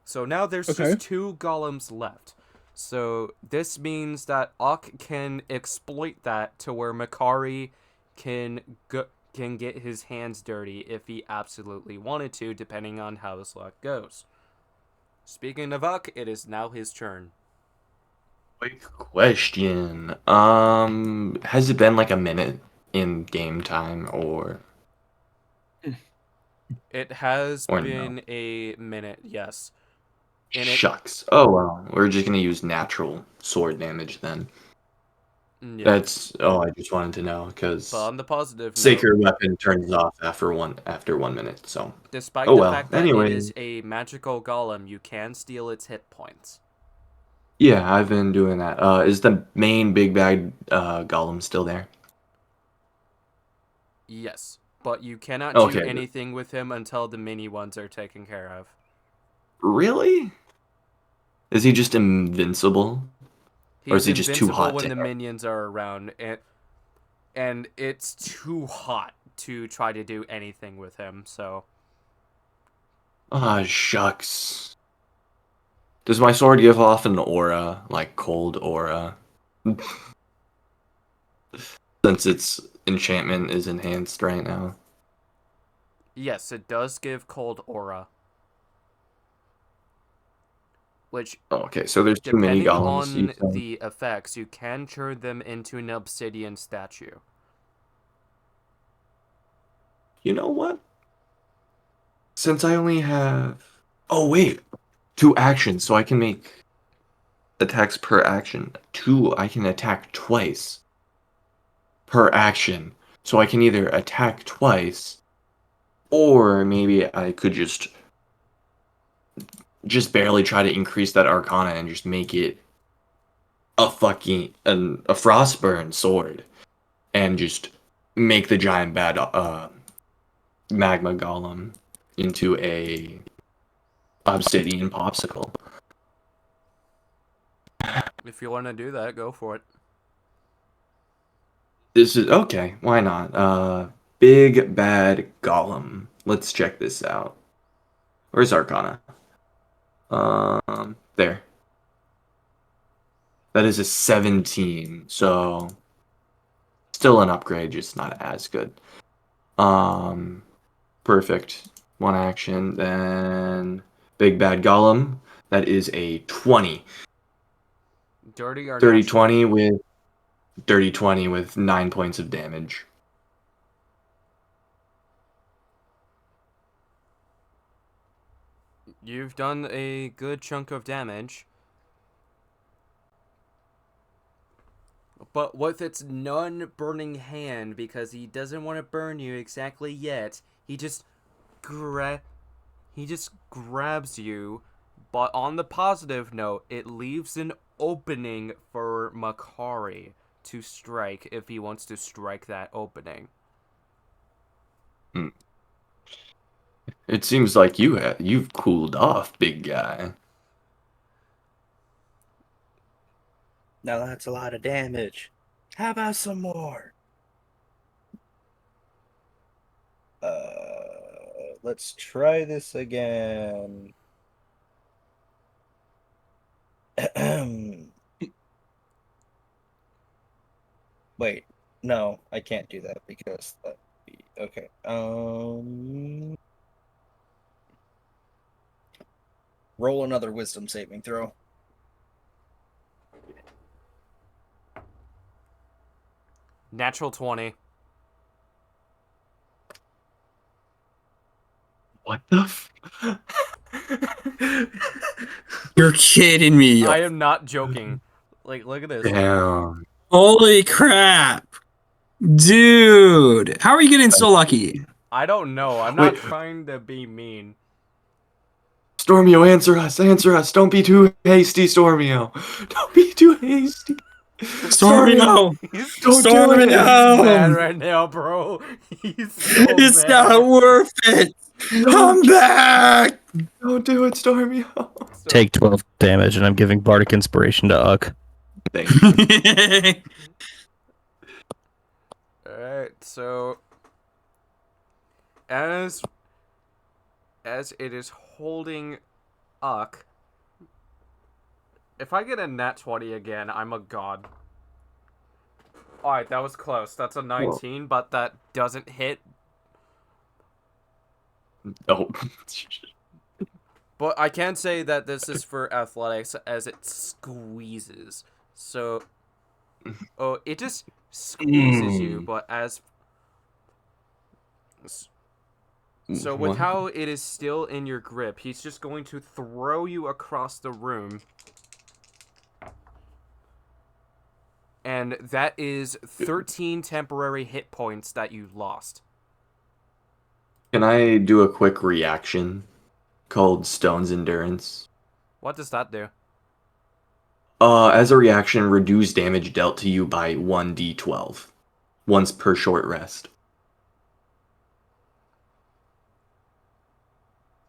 So now there's just 2 golems left. So this means that Ock can exploit that to where Makari can get his hands dirty if he absolutely wanted to, depending on how his luck goes. Speaking of Ock, it is now his turn. Quick question. Has it been like a minute in game time or It has or been no? a minute, yes. Shucks. Oh well, we're just gonna use natural sword damage then. Yeah. That's I just wanted to know But because on the positive note, sacred weapon turns off after 1 minute. So despite oh the well. fact that Anyway, it is a magical golem, you can steal its hit points. yeah, I've been doing that. Is the main big bad golem still there? Yes, but you cannot Okay. do anything with him until the mini ones are taken care of. Really? Is he just invincible? Or is He's he just too invincible hot when to the hit? minions are around, and it's too hot to try to do anything with him, so... Ah, shucks. Does my sword give off an aura, like cold aura? Since its enchantment is enhanced right now. Yes, it does give cold aura. Which, Okay, so there's too many depending golems. You on said. the effects, you can turn them into an obsidian statue. You know what? Since I only have... Oh, wait. 2 actions, so I can make attacks per action. 2, I can attack twice per action. So I can either attack twice, or maybe I could just barely try to increase that arcana and just make it a frostburn sword and just make the giant bad magma golem into a obsidian popsicle. If you want to do that, go for it. This is okay, why not? Big bad golem. Let's check this out. Where's arcana? There. That is a 17, so still an upgrade, just not as good. Perfect. 1 action, then big bad golem. That is a 20. Dirty or Dirty natural? 20 with 20 with 9 points of damage. You've done a good chunk of damage. But with its non-burning hand, because he doesn't want to burn you exactly yet, he just grabs you. But on the positive note, it leaves an opening for Makari to strike if he wants to strike that opening. It seems like you've cooled off, big guy. Now that's a lot of damage. How about some more? Let's try this again. Wait, no, I can't do that because that would be okay. Roll another wisdom saving throw. Natural 20. You're kidding me. I am not joking. Like, look at this. Damn. Holy crap. Dude. How are you getting so lucky? I don't know. I'm not trying to be mean. Stormio, answer us. Answer us. Don't be too hasty, Stormio. Don't be too hasty. Stormio. Don't do Stormio. it. He's mad right now, bro. He's so It's mad. not worth it. Come back. Don't do it, Stormio. Take 12 damage, and I'm giving Bardic Inspiration to Uck. Thank you. Alright, so as it is holding Uck, if I get a nat 20 again, I'm a god. Alright, that was close. That's a 19, but that doesn't hit. Oh. But I can say that this is for athletics as it squeezes. So, oh, it just squeezes you, but as... So with What? how it is still in your grip, he's just going to throw you across the room. And that is 13 temporary hit points that you lost. Can I do a quick reaction called Stone's Endurance? What does that do? As a reaction, reduce damage dealt to you by 1d12. Once per short rest.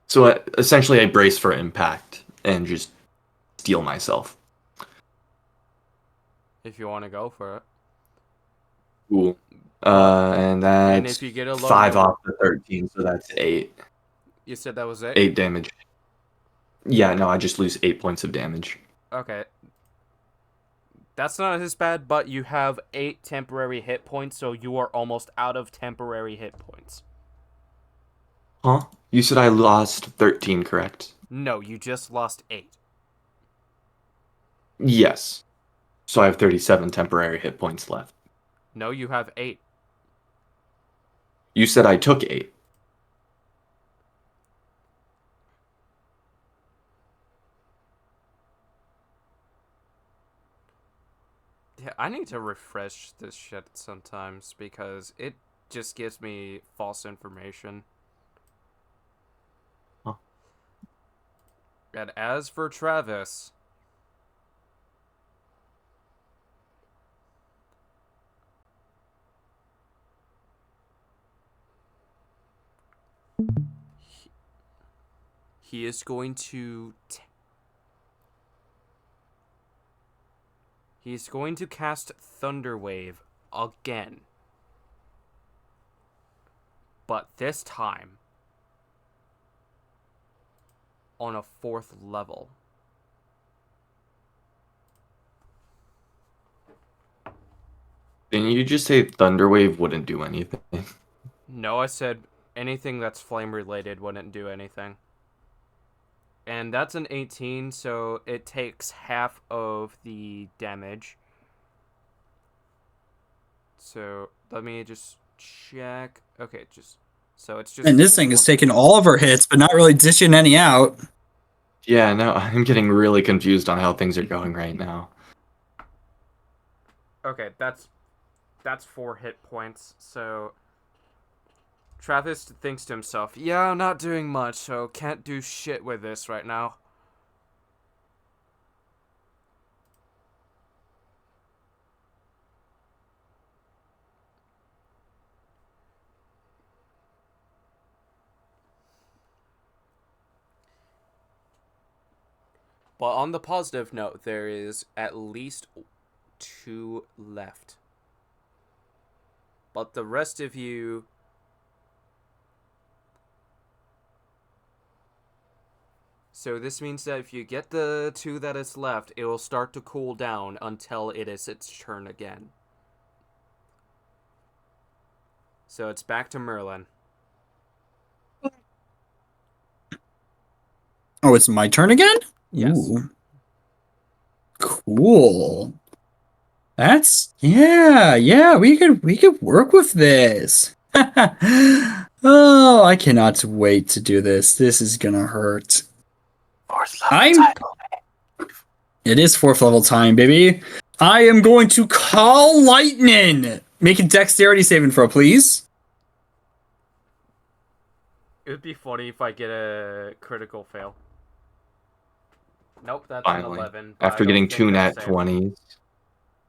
So essentially I brace for impact and just steal myself. If you want to go for it. Cool. And that's And if you get a low 5 number- off the 13, so that's 8. You said that was it? 8 damage. Yeah, no, I just lose 8 points of damage. Okay. That's not as bad, but you have 8 temporary hit points, so you are almost out of temporary hit points. Huh? You said I lost 13, correct? No, you just lost 8. Yes. So I have 37 temporary hit points left. No, you have 8. You said I took 8. Yeah, I need to refresh this shit sometimes because it just gives me false information. Huh. And as for Travis, he is going to he's going to cast Thunderwave again. But this time on a 4th level. Didn't you just say Thunderwave wouldn't do anything? No, I said anything that's flame related wouldn't do anything. And that's an 18, so it takes half of the damage. So let me just check. Okay, so it's just. And this thing is taking all of our hits, but not really dishing any out. Yeah, no, I'm getting really confused on how things are going right now. Okay, that's 4 hit points. So Travis thinks to himself, "Yeah, I'm not doing much, so can't do shit with this right now." But on the positive note, there is at least 2 left. But the rest of you... So this means that if you get the 2 that is left, it will start to cool down until it is its turn again. So it's back to Merlin. Oh, it's my turn again? Yes. Ooh. Cool. That's yeah, we could work with this. Oh, I cannot wait to do this. This is gonna hurt. It is 4th level time, baby. I am going to call lightning. Make a dexterity saving throw, please. It would be funny if I get a critical fail. Nope, that's an Finally. 11. but I After don't getting think 2 that's nat savable. 20s.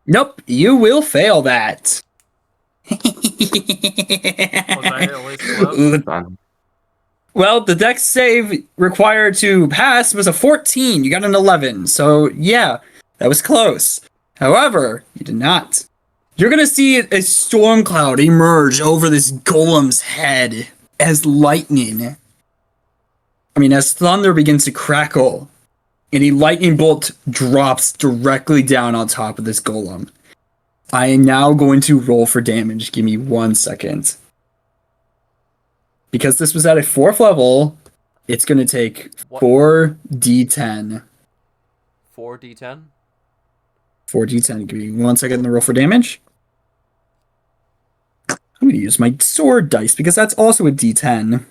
Nope, you will fail that. Was I at least close? Fine. Well, the dex save required to pass was a 14. You got an 11. So, yeah, that was close. However, you did not. You're going to see a storm cloud emerge over this golem's head as as thunder begins to crackle, and a lightning bolt drops directly down on top of this golem. I am now going to roll for damage. Give me 1 second. Because this was at a 4th level, it's going to take What? 4d10. 4d10? 4d10. Give me 1 second to roll for damage. I'm going to use my sword dice because that's also a d10.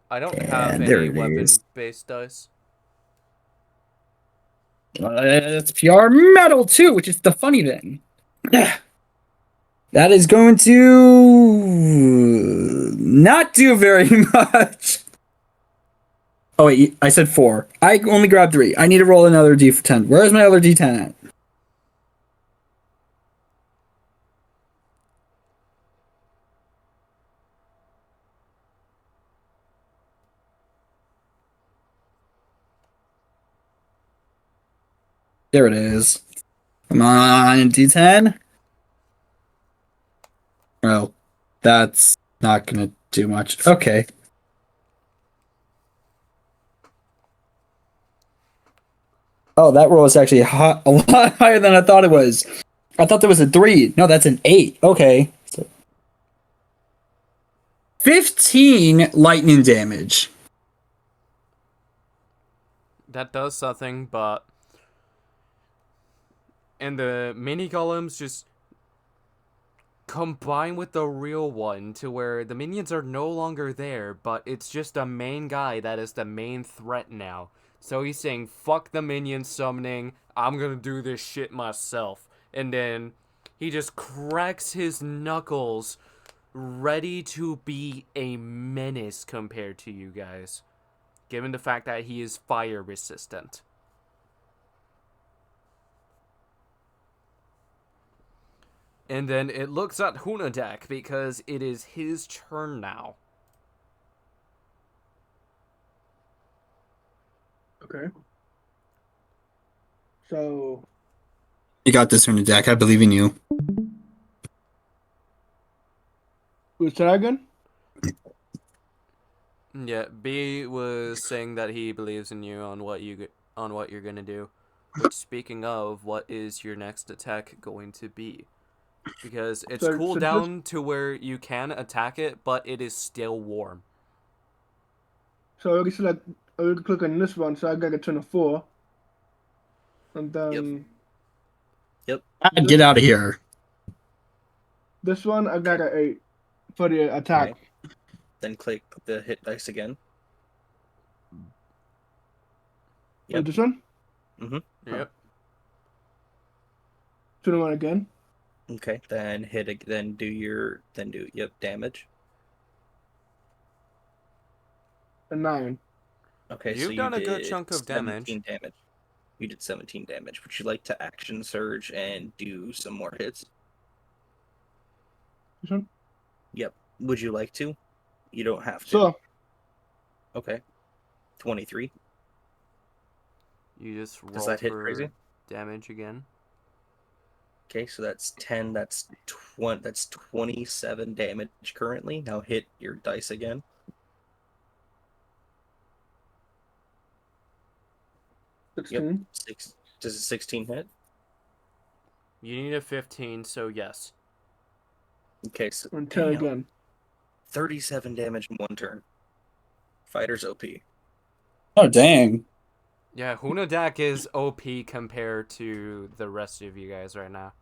I don't Yeah, have there any it is. weapon-based dice. It's PR metal too, which is the funny thing. That is going to not do very much. Oh wait, I said 4. I only grabbed 3. I need to roll another d10. Where's my other d10 at? There it is. Come on, d10. Well, that's not gonna do much. Okay. Oh, that roll is actually a lot higher than I thought it was. I thought there was a 3. No, that's an 8. Okay. So 15 lightning damage. That does something, but... And the mini golems just combine with the real one to where the minions are no longer there, but it's just a main guy that is the main threat now. So he's saying, fuck the minion summoning, I'm gonna do this shit myself. And then he just cracks his knuckles, ready to be a menace compared to you guys. Given the fact that he is fire resistant. And then it looks at Hunadak because it is his turn now. Okay. So You got this, Hunadak. I believe in you. who's that again? Yeah, B was saying that he believes in you on what you're gonna do. Which, speaking of, what is your next attack going to be? Because it's cooled down to where you can attack it, but it is still warm. So I already select. I already click on this one, so I gotta turn a 4. And then Get out of here. this one I got an 8 for the attack. Okay. Then click the hit dice again. Yep. This one? Yep. 21 again. Okay, then do damage. A 9. Okay, You've so done you a good did chunk of 17 damage. You did 17 damage. Would you like to action surge and do some more hits? This one? Yep. Would you like to? You don't have to. So Okay. 23. You just roll Does that hit for crazy? damage again. Okay, so that's 10. That's 20. That's 27 damage currently. Now hit your dice again. Yep. 16. Does a 16 hit? You need a 15, so yes. Okay, so And 10 damn, again. 37 damage in one turn. Fighter's OP. Oh, dang. Yeah, Hunadak is OP compared to the rest of you guys right now.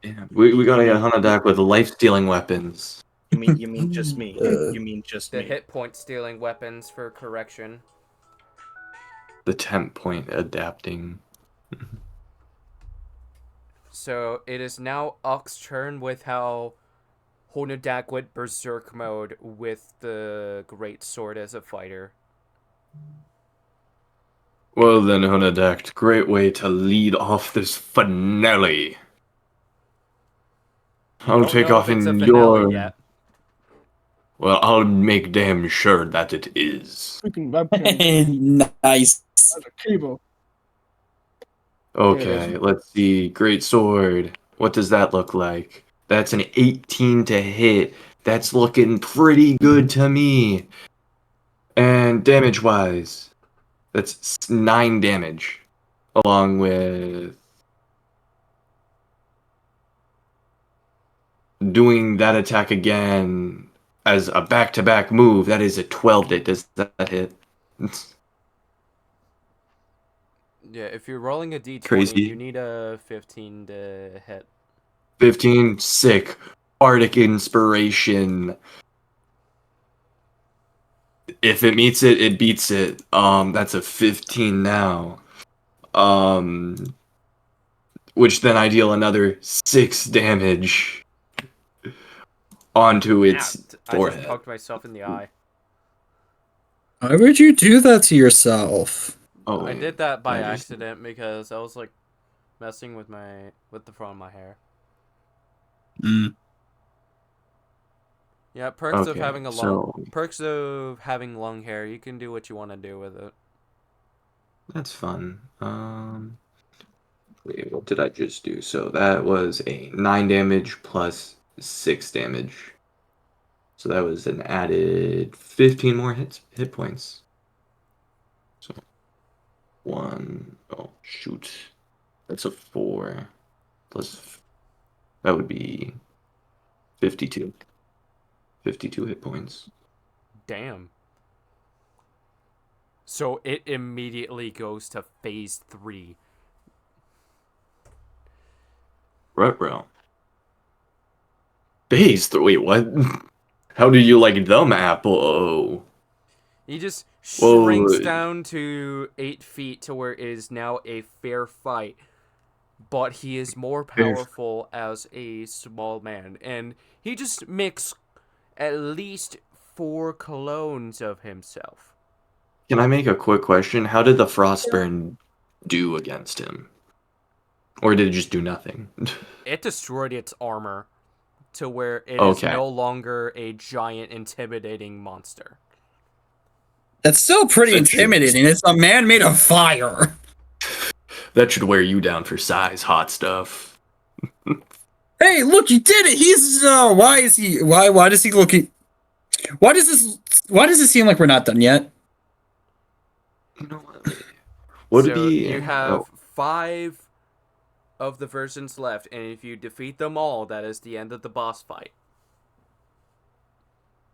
Yeah, we gotta get Hunadak with life-stealing weapons. You mean just me? You mean just The me? hit point stealing weapons for correction. The temp point adapting. So it is now Uck's turn with how Honodak went berserk mode with the great sword as a fighter. Well then, Hunadact, great way to lead off this finale. I'll Don't take know off if it's a in finale your... yet. Well, I'll make damn sure that it is. Freaking webcam. Nice. That's a cable. Okay, let's see. Great sword. What does that look like? That's an 18 to hit. That's looking pretty good to me. And damage-wise, that's 9 damage. Along with doing that attack again as a back-to-back move. That is a 12 hit. Does that hit? Yeah, if you're rolling a d20, Crazy. you need a 15 to hit. 15, sick. Bardic Inspiration. If it meets it, it beats it. That's a 15 now. Which then I deal another 6 damage onto its I forehead. just poked myself in the eye. Why would you do that to yourself? Oh, I wait. did that by I just- accident because I was like messing with the front of my hair. Mm. Yeah, perks of Okay, having so perks of having long hair. You can do what you want to do with it. that's fun. Wait, what did I just do? So that was a 9 damage plus 6 damage. So that was an added 15 more hit points. So 1, oh shoot. That's a 4 plus, that would be 52. 52 hit points. Damn. So it immediately goes to phase 3. Right, bro. Base 3, wait, what? How do you like them, Apple? He just Whoa. shrinks down to 8 feet to where it is now a fair fight. But he is more powerful as a small man. And he just makes at least 4 clones of himself. Can I make a quick question? How did the Frostburn do against him? Or did it just do nothing? It destroyed its armor to where it is Okay. no longer a giant intimidating monster. That's still pretty That should- intimidating. It's a man made of fire. That should wear you down for size, hot stuff. Hey, look, he did it. He's why does he look why does this seem like we're not done yet? You know what? What did So he... you have oh, 5 of the versions left, and if you defeat them all, that is the end of the boss fight.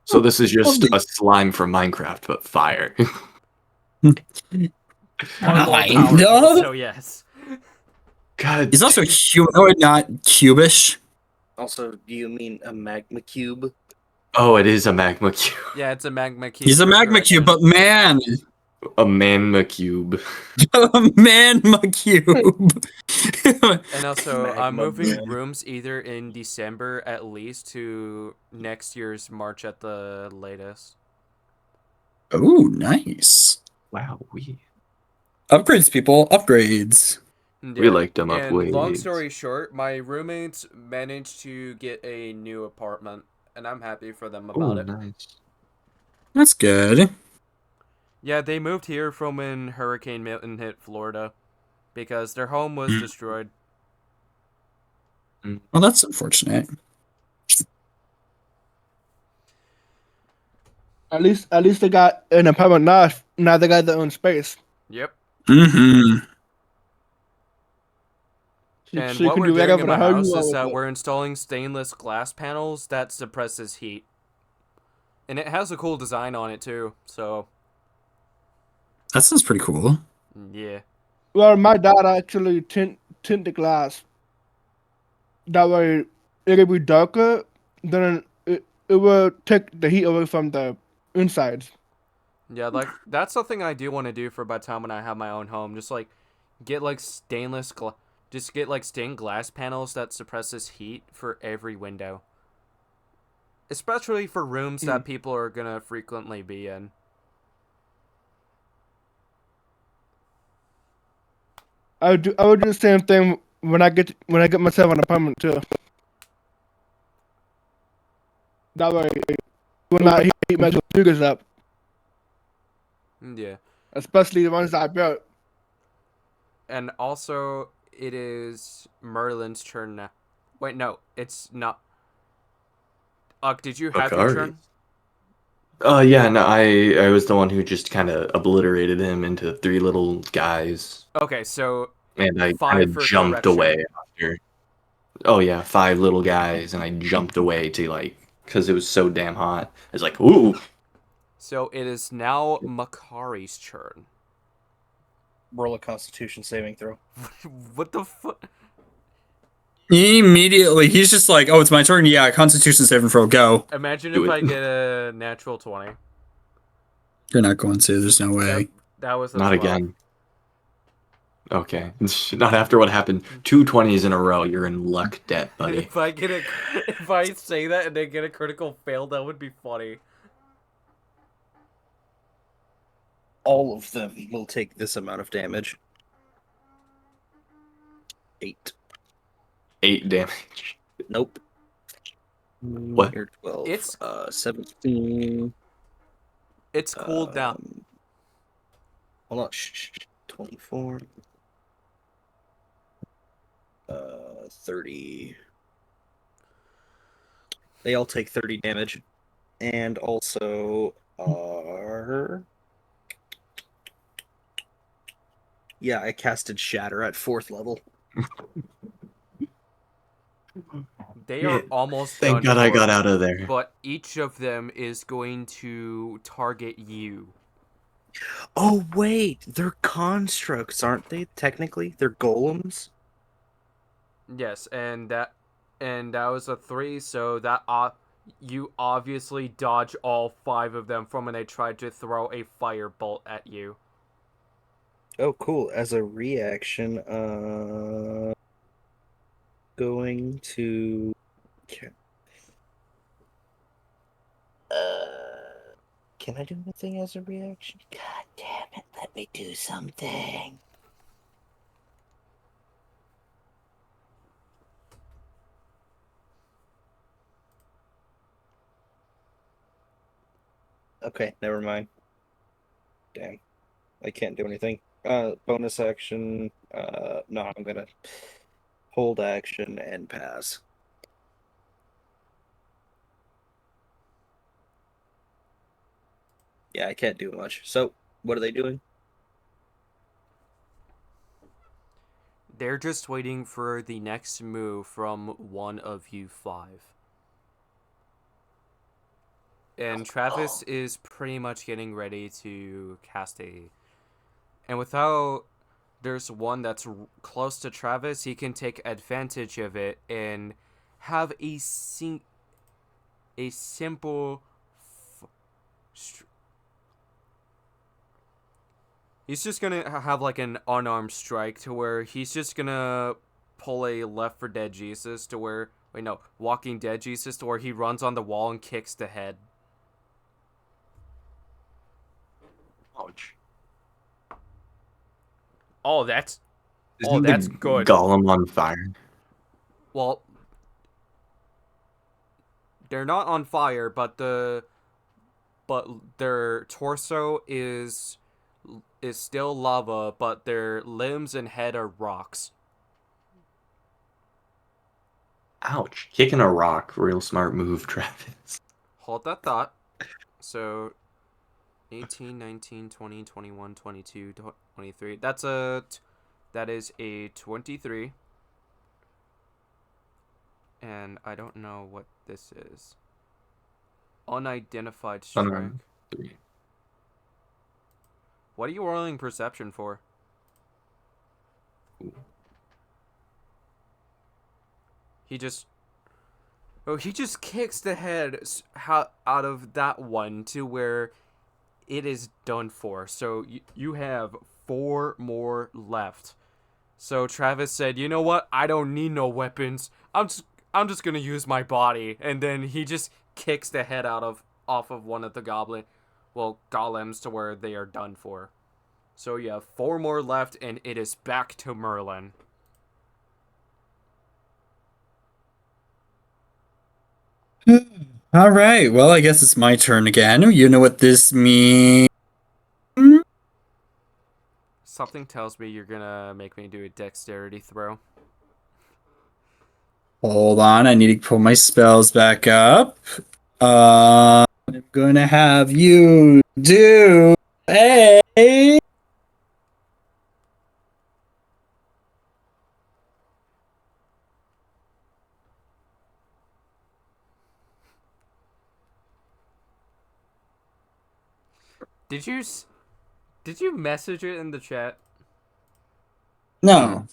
so this is just Lovely. a slime from Minecraft, but fire. Kind of. So yes. God. He's also humanoid, not cubish. Also, do you mean a magma cube? Oh, it is a magma cube. Yeah, it's a magma cube. He's a for magma correction. cube, but man, A manma cube. magma cube. And also, I'm Magma moving man. rooms either in December at least to next year's March at the latest. Oh, nice. Wow, we Upgrades, people. Upgrades. We like them And long upgrades. story short, my roommates managed to get a new apartment, and I'm happy for them about Oh, it. nice. That's good. Yeah, they moved here from when Hurricane Milton hit Florida because their home was destroyed. Well, that's unfortunate. At least they got an apartment now. Now they got their own space. Yep. Mm-hmm. And So you what can we're do doing whatever in the my hell house you want is with that it. we're installing stainless glass panels that suppresses heat. And it has a cool design on it too, so That sounds pretty cool. yeah. Well, my dad actually tint the glass. That way, it'll be darker. Then it will take the heat away from the insides. Yeah, like that's something I do want to do for by the time when I have my own home. Just like get like just get like stained glass panels that suppresses heat for every window. Especially for rooms that people are gonna frequently be in. I would do the same thing when I get myself an apartment too. That way, it will not heat my computers up, Yeah. especially the ones that I built. And also, it is Merlin's turn now. Wait, no, it's not. Did you have your Bakari. turn? Yeah, no, I was the one who just kind of obliterated him into 3 little guys, Okay, so and I kind 5 of for jumped correction. away after. Oh yeah, 5 little guys, and I jumped away to like, because it was so damn hot. I was like, ooh. So it is now Makari's turn. Roll a Constitution saving throw. What the fuck? Immediately, he's just like, "Oh, it's my turn." Yeah, Constitution saving throw, go. Imagine Do if it. I get a natural 20. You're not going to. There's no way. That was a Not 12. again. Okay, not after what happened. 2 20s in a row. You're in luck debt, buddy. If I say that and they get a critical fail, that would be funny. All of them will take this amount of damage. 8. 8 damage. Nope. What? You're 12. It's 17. It's cooled down. Hold on. 24. 30. They all take 30 damage. And also are... Yeah, I casted Shatter at 4th level. They are almost Thank done God I for, got out of there. But each of them is going to target you. Oh, wait. They're constructs, aren't they? Technically, they're golems. Yes, and that was a 3, so that you obviously dodge all 5 of them from when they tried to throw a firebolt at you. Oh, cool. As a reaction, going to... Can I do anything as a reaction? God damn it, let me do something. Okay, never mind. Damn. I can't do anything. Bonus action. No, I'm gonna hold action and pass. Yeah, I can't do much. So, what are they doing? They're just waiting for the next move from one of you 5. And Travis is pretty much getting ready to cast a... And without... There's one that's close to Travis, he can take advantage of it and have a simple... He's just gonna have like an unarmed strike to where he's just gonna pull a Left 4 Dead Jesus to where... Wait, no. Walking Dead Jesus to where he runs on the wall and kicks the head. Ouch. Oh, that's Isn't that's the good. golem on fire? Well, they're not on fire, but their torso is still lava, but their limbs and head are rocks. Ouch. Kicking a rock. Real smart move, Travis. Hold that thought. So 18, 19, 20, 21, 22, 23. That is a 23. And I don't know what this is. Unidentified strike. 3. What are you rolling perception for? He just... Oh, he just kicks the head out of that one to where it is done for. So you have 4 more left. So Travis said, "You know what? I don't need no weapons. I'm just gonna use my body." And then he just kicks the head off of one of the golems to where they are done for. So you have 4 more left, and it is back to Merlin. All right. Well, I guess it's my turn again. You know what this means. Something tells me you're gonna make me do a dexterity throw. Hold on. I need to pull my spells back up. I'm gonna have you do a. Did you message it in the chat? No.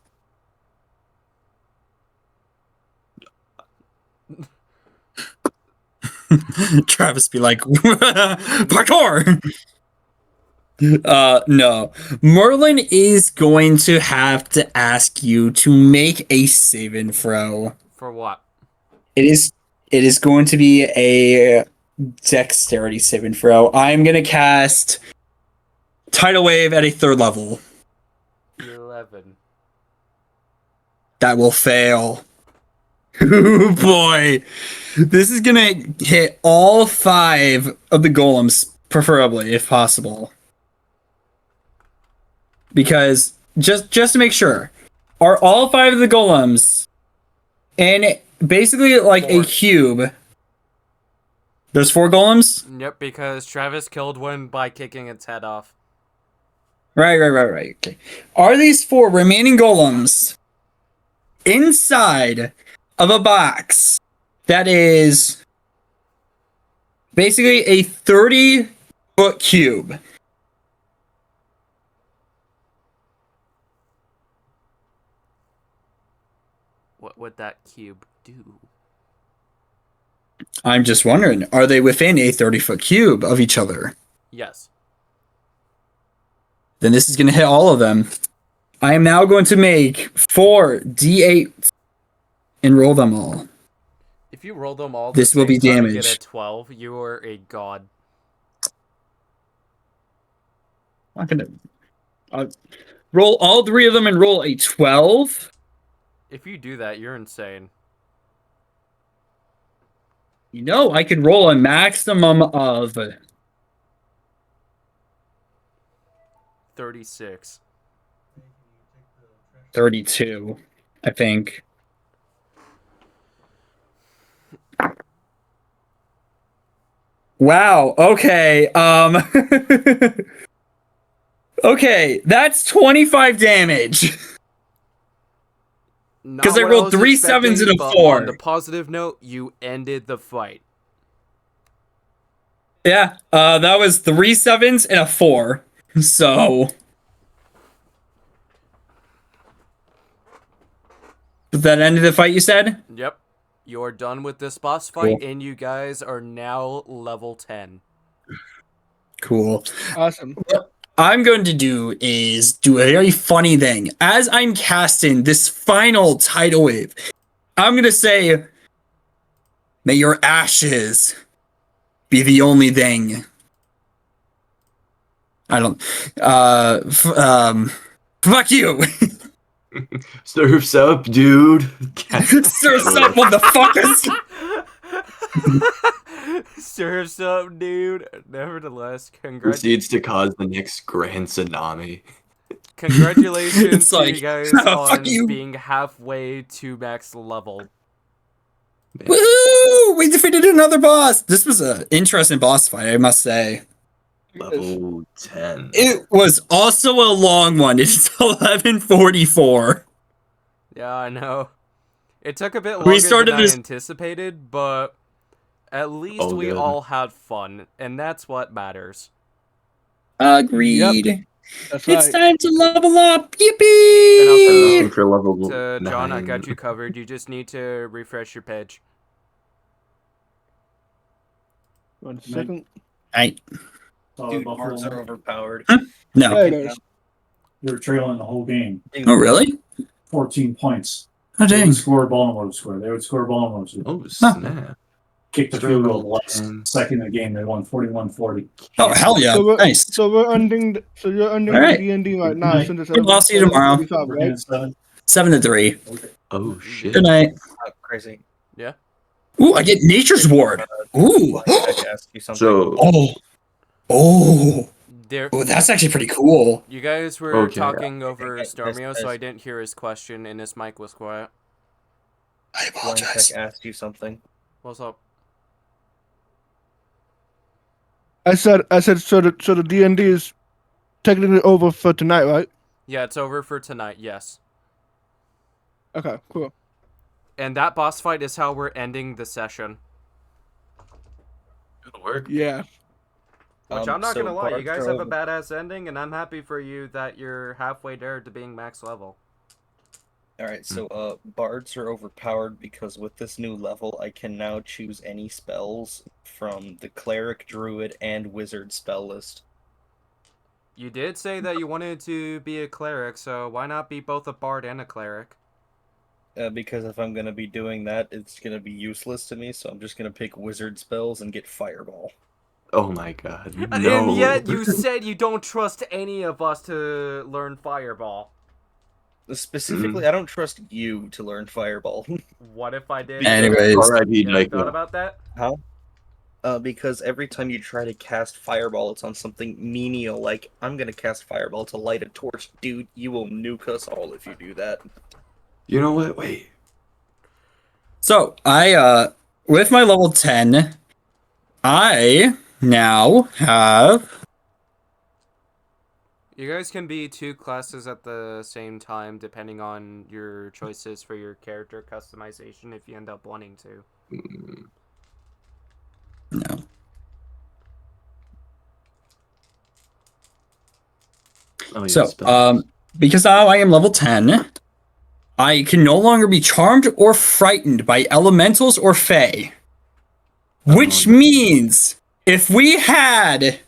Travis be like, parkour! No. Merlin is going to have to ask you to make a saving throw. For what? It is going to be a dexterity saving throw. I'm gonna cast Tidal Wave at a 3rd level. 11. That will fail. Oh boy. This is gonna hit all 5 of the golems, preferably, if possible. Because just to make sure, are all 5 of the golems in basically like 4. a cube? There's 4 golems? Yep, because Travis killed one by kicking its head off. Right. Okay. Are these 4 remaining golems inside of a box that is basically a 30-foot cube? What would that cube do? I'm just wondering, are they within a 30-foot cube of each other? Yes. Then this is going to hit all of them. I am now going to make 4 d8 and roll them all. If you roll them all, This will be Get damage. a 12. You are a god. I'm not gonna roll all 3 of them and roll a 12. If you do that, you're insane. You know, I could roll a maximum of 36. 32, I think. Wow, okay. Okay, that's 25 damage. Because I rolled 3 sevens and a 4. On the positive note, you ended the fight. Yeah, that was 3 sevens and a 4. So that ended the fight, you said? Yep. You're done with this boss fight, Cool. and you guys are now level 10. Cool. Awesome. What I'm going to do is do a very funny thing. As I'm casting this final tidal wave, I'm going to say, may your ashes be the only thing. I don't, fuck you. Surf's up, dude. Surf's up, motherfuckers. Surf's up, dude. Nevertheless, Proceeds to cause the next grand tsunami. Congratulations It's to like, you guys fuck on you. being halfway to max level. Woo! We defeated another boss. This was an interesting boss fight, I must say. Level 10. It was also a long one. It's 11:44. Yeah, I know. It took a bit We longer started than this- I anticipated, but at least we good. all had fun, and that's what matters. Agreed. That's It's right. time to level up. And Yippee! Looking for level John, I got 9. you covered. You just need to refresh your page. 1 second. Dude, bards are overpowered. No. There it is. They were trailing the whole game. Oh, really? 14 points. Oh, They dang. would score, Baltimore would score. They would score, Baltimore would score. Oh, snap. Kicked the field goal the last 10. second of the game. They won 41-40. Oh, hell yeah. So we're, Nice. So we're ending. So you're ending All right. the D&D right now. Night. Since it's I'll see you tomorrow. 11:45, We're right? in 7. 7-3. Oh, shit. Good night. Crazy. Yeah. Ooh, I get Nature's Ward. Ooh. I ask you something. So, Oh. There. Oh, that's actually pretty cool. You guys were Okay. talking over Okay, Stormio, so this- I didn't hear his question, and his mic was quiet. I One apologize. sec, asked you something. What's up? I said. So the D&D is technically over for tonight, right? Yeah, it's over for tonight. Yes. Okay, cool. And that boss fight is how we're ending the session. good work. Yeah. Which I'm not So gonna lie, you bards guys are have a over- badass ending, and I'm happy for you that you're halfway there to being max level. Alright, so bards are overpowered because with this new level I can now choose any spells from the cleric, druid, and wizard spell list. You did say that you wanted to be a cleric, so why not be both a bard and a cleric? Because if I'm gonna be doing that, it's gonna be useless to me, so I'm just gonna pick wizard spells and get fireball. Oh my god. No. And yet you said you don't trust any of us to learn fireball. Specifically, I don't trust you to learn fireball. What if I did? Anyways. R.I.P. You ever thought Nyko. about that? How? Because every time you try to cast fireball, it's on something menial, like, I'm gonna cast fireball to light a torch. Dude, you will nuke us all if you do that. You know what? Wait. So, with my level 10, I now have... You guys can be two classes at the same time, depending on your choices for your character customization if you end up wanting to. Mm, No. Oh, yeah, So, spells. because now I am level 10, I can no longer be charmed or frightened by elementals or fae. Which Oh, no. means if we had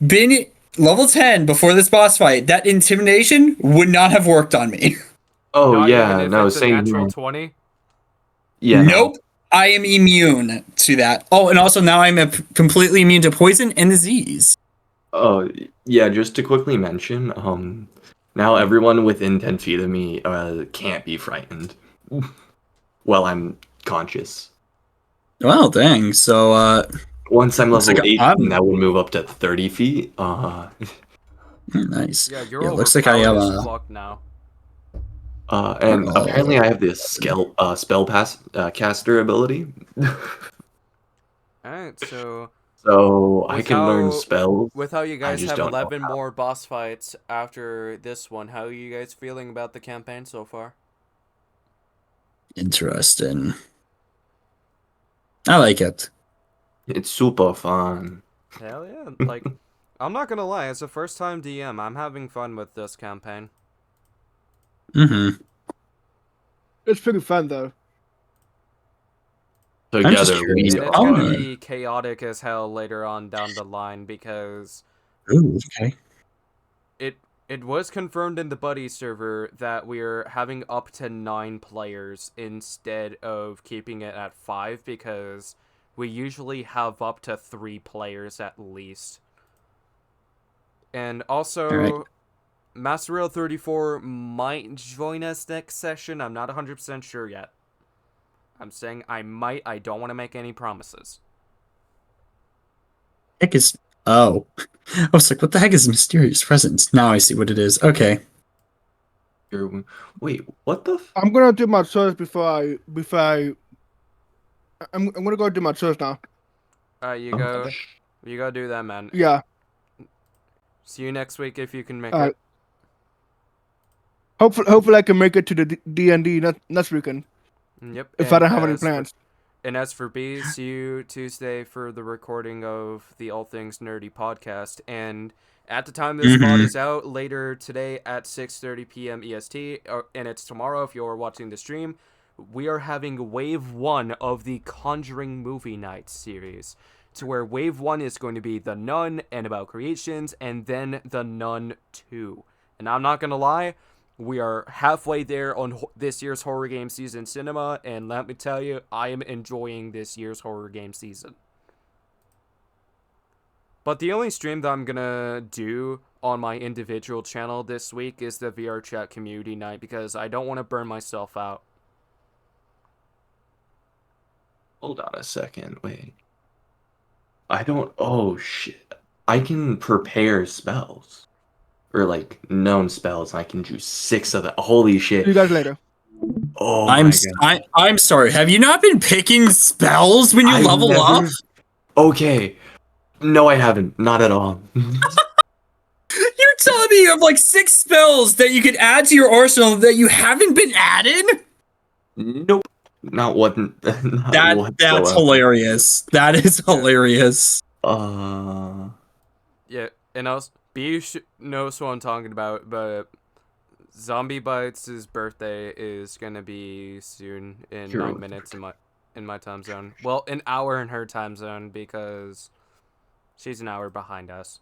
been level 10 before this boss fight, that intimidation would not have worked on me. Oh, Not yeah, even if no, it's a same natural here. 20. Yeah. Nope. I am immune to that. Oh, and also now I'm completely immune to poison and disease. Oh, yeah, just to quickly mention, now everyone within 10 feet of me can't be frightened. Well, I'm conscious. Well, dang. So, Once I'm Looks level like 8, I'm- that would move up to 30 feet. nice. Yeah, you're Yeah, looks like I have overpowered as a... fuck now. And Oh. apparently I have this spell caster ability. Alright, so So I With can learn how- spells. with how you guys just have don't know 11 how. more boss fights after this one, how are you guys feeling about the campaign so far? Interesting. I like it. It's super fun. Hell yeah, like, I'm not gonna lie, it's a first time DM, I'm having fun with this campaign. Mm-hmm. It's pretty fun though. I'm just Together curious. we And it's Oh, gonna man. be chaotic as hell later on down the line because Ooh, okay. it was confirmed in the buddy server that we're having up to 9 players instead of keeping it at 5 because we usually have up to 3 players at least. And also, Alright. Master Rail 34 might join us next session. I'm not 100% sure yet. I'm saying I might. I don't want to make any promises. Heck is... Oh. I was like, what the heck is mysterious presence? Now I see what it is. Okay. Wait, what the? I'm gonna do my search before I. I'm gonna go do my search now. Alright, you Oh, go. okay. You go do that, man. Yeah. See you next week if you can make Alright. it. Hopefully I can make it to the D&D next weekend Yep. if I and don't have any as for- plans. And as for B, see you Tuesday for the recording of the All Things Nerdy podcast. And at the time this pod is out, later today at 6:30 p.m. EST, and it's tomorrow if you're watching the stream, we are having Wave 1 of the Conjuring Movie Night series. to where Wave 1 is going to be The Nun, Annabelle Creations, and then The Nun 2. And I'm not going to lie, we are halfway there on this year's horror game season cinema, and let me tell you, I am enjoying this year's horror game season. But the only stream that I'm gonna do on my individual channel this week is the VR chat community night, because I don't want to burn myself out. Hold on a second, wait. I don't. Oh shit! I can prepare spells, or like known spells. I can do 6 of them. Holy shit! See you guys later. Oh my god! I'm sorry. Have you not been picking spells when you I've level never- up? Okay. No, I haven't. Not at all. You're telling me you have like 6 spells that you could add to your arsenal that you haven't been adding? Nope. Not one. Not That's whatsoever. hilarious. That is hilarious. Yeah, and also, B knows what I'm talking about, but Zombie Bites' birthday is gonna be soon in 9 minutes in my time zone. Well, an hour in her time zone, because she's an hour behind us.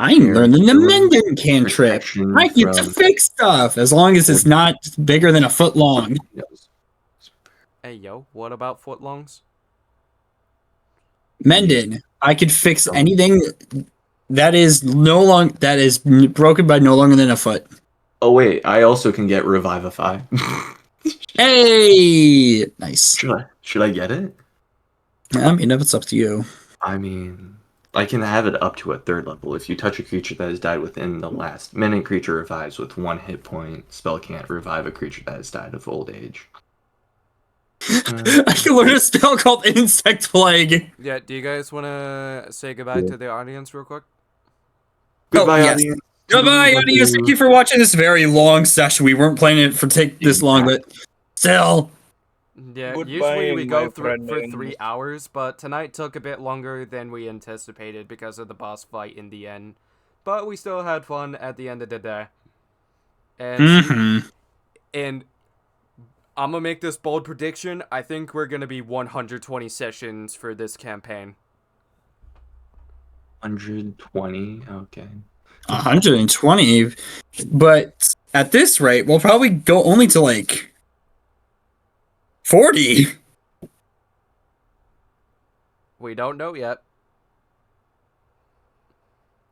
I'm learning the mending cantrip. I get to fix stuff as long as it's not bigger than a foot long. Hey, yo, what about footlongs? Mending. I could fix anything that is broken by no longer than a foot. Oh wait, I also can get Revivify. Hey, nice. Should I get it? I mean, if it's up to you. I mean, I can have it up to a 3rd level. If you touch a creature that has died within the last minute, creature revives with 1 hit point. Spell can't revive a creature that has died of old age. I can learn a spell called Insect Plague. Yeah, do you guys want to say goodbye to the audience real quick? Goodbye, yes. audience. Goodbye, audience. Thank you for watching this very long session. We weren't planning it for take this long, but still. Yeah, Goodbye, usually we go my through for friend. 3 hours, but tonight took a bit longer than we anticipated because of the boss fight in the end. But we still had fun at the end of the day. And and I'm gonna make this bold prediction. I think we're gonna be 120 sessions for this campaign. 120. Okay. 120, but at this rate, we'll probably go only to like 40. We don't know yet.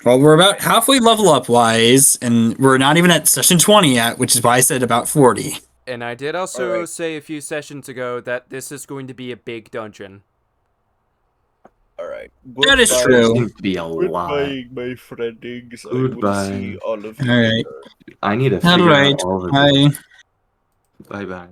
Well, we're about halfway level up wise, and we're not even at session 20 yet, which is why I said about 40. And I did also say a few sessions ago that this is going to be a big dungeon. Alright. That is true. Seems to be a lot. Goodbye, my friendings. I Goodbye. will see all of you All right. later. I need to figure All right. out all of Bye. Bye bye.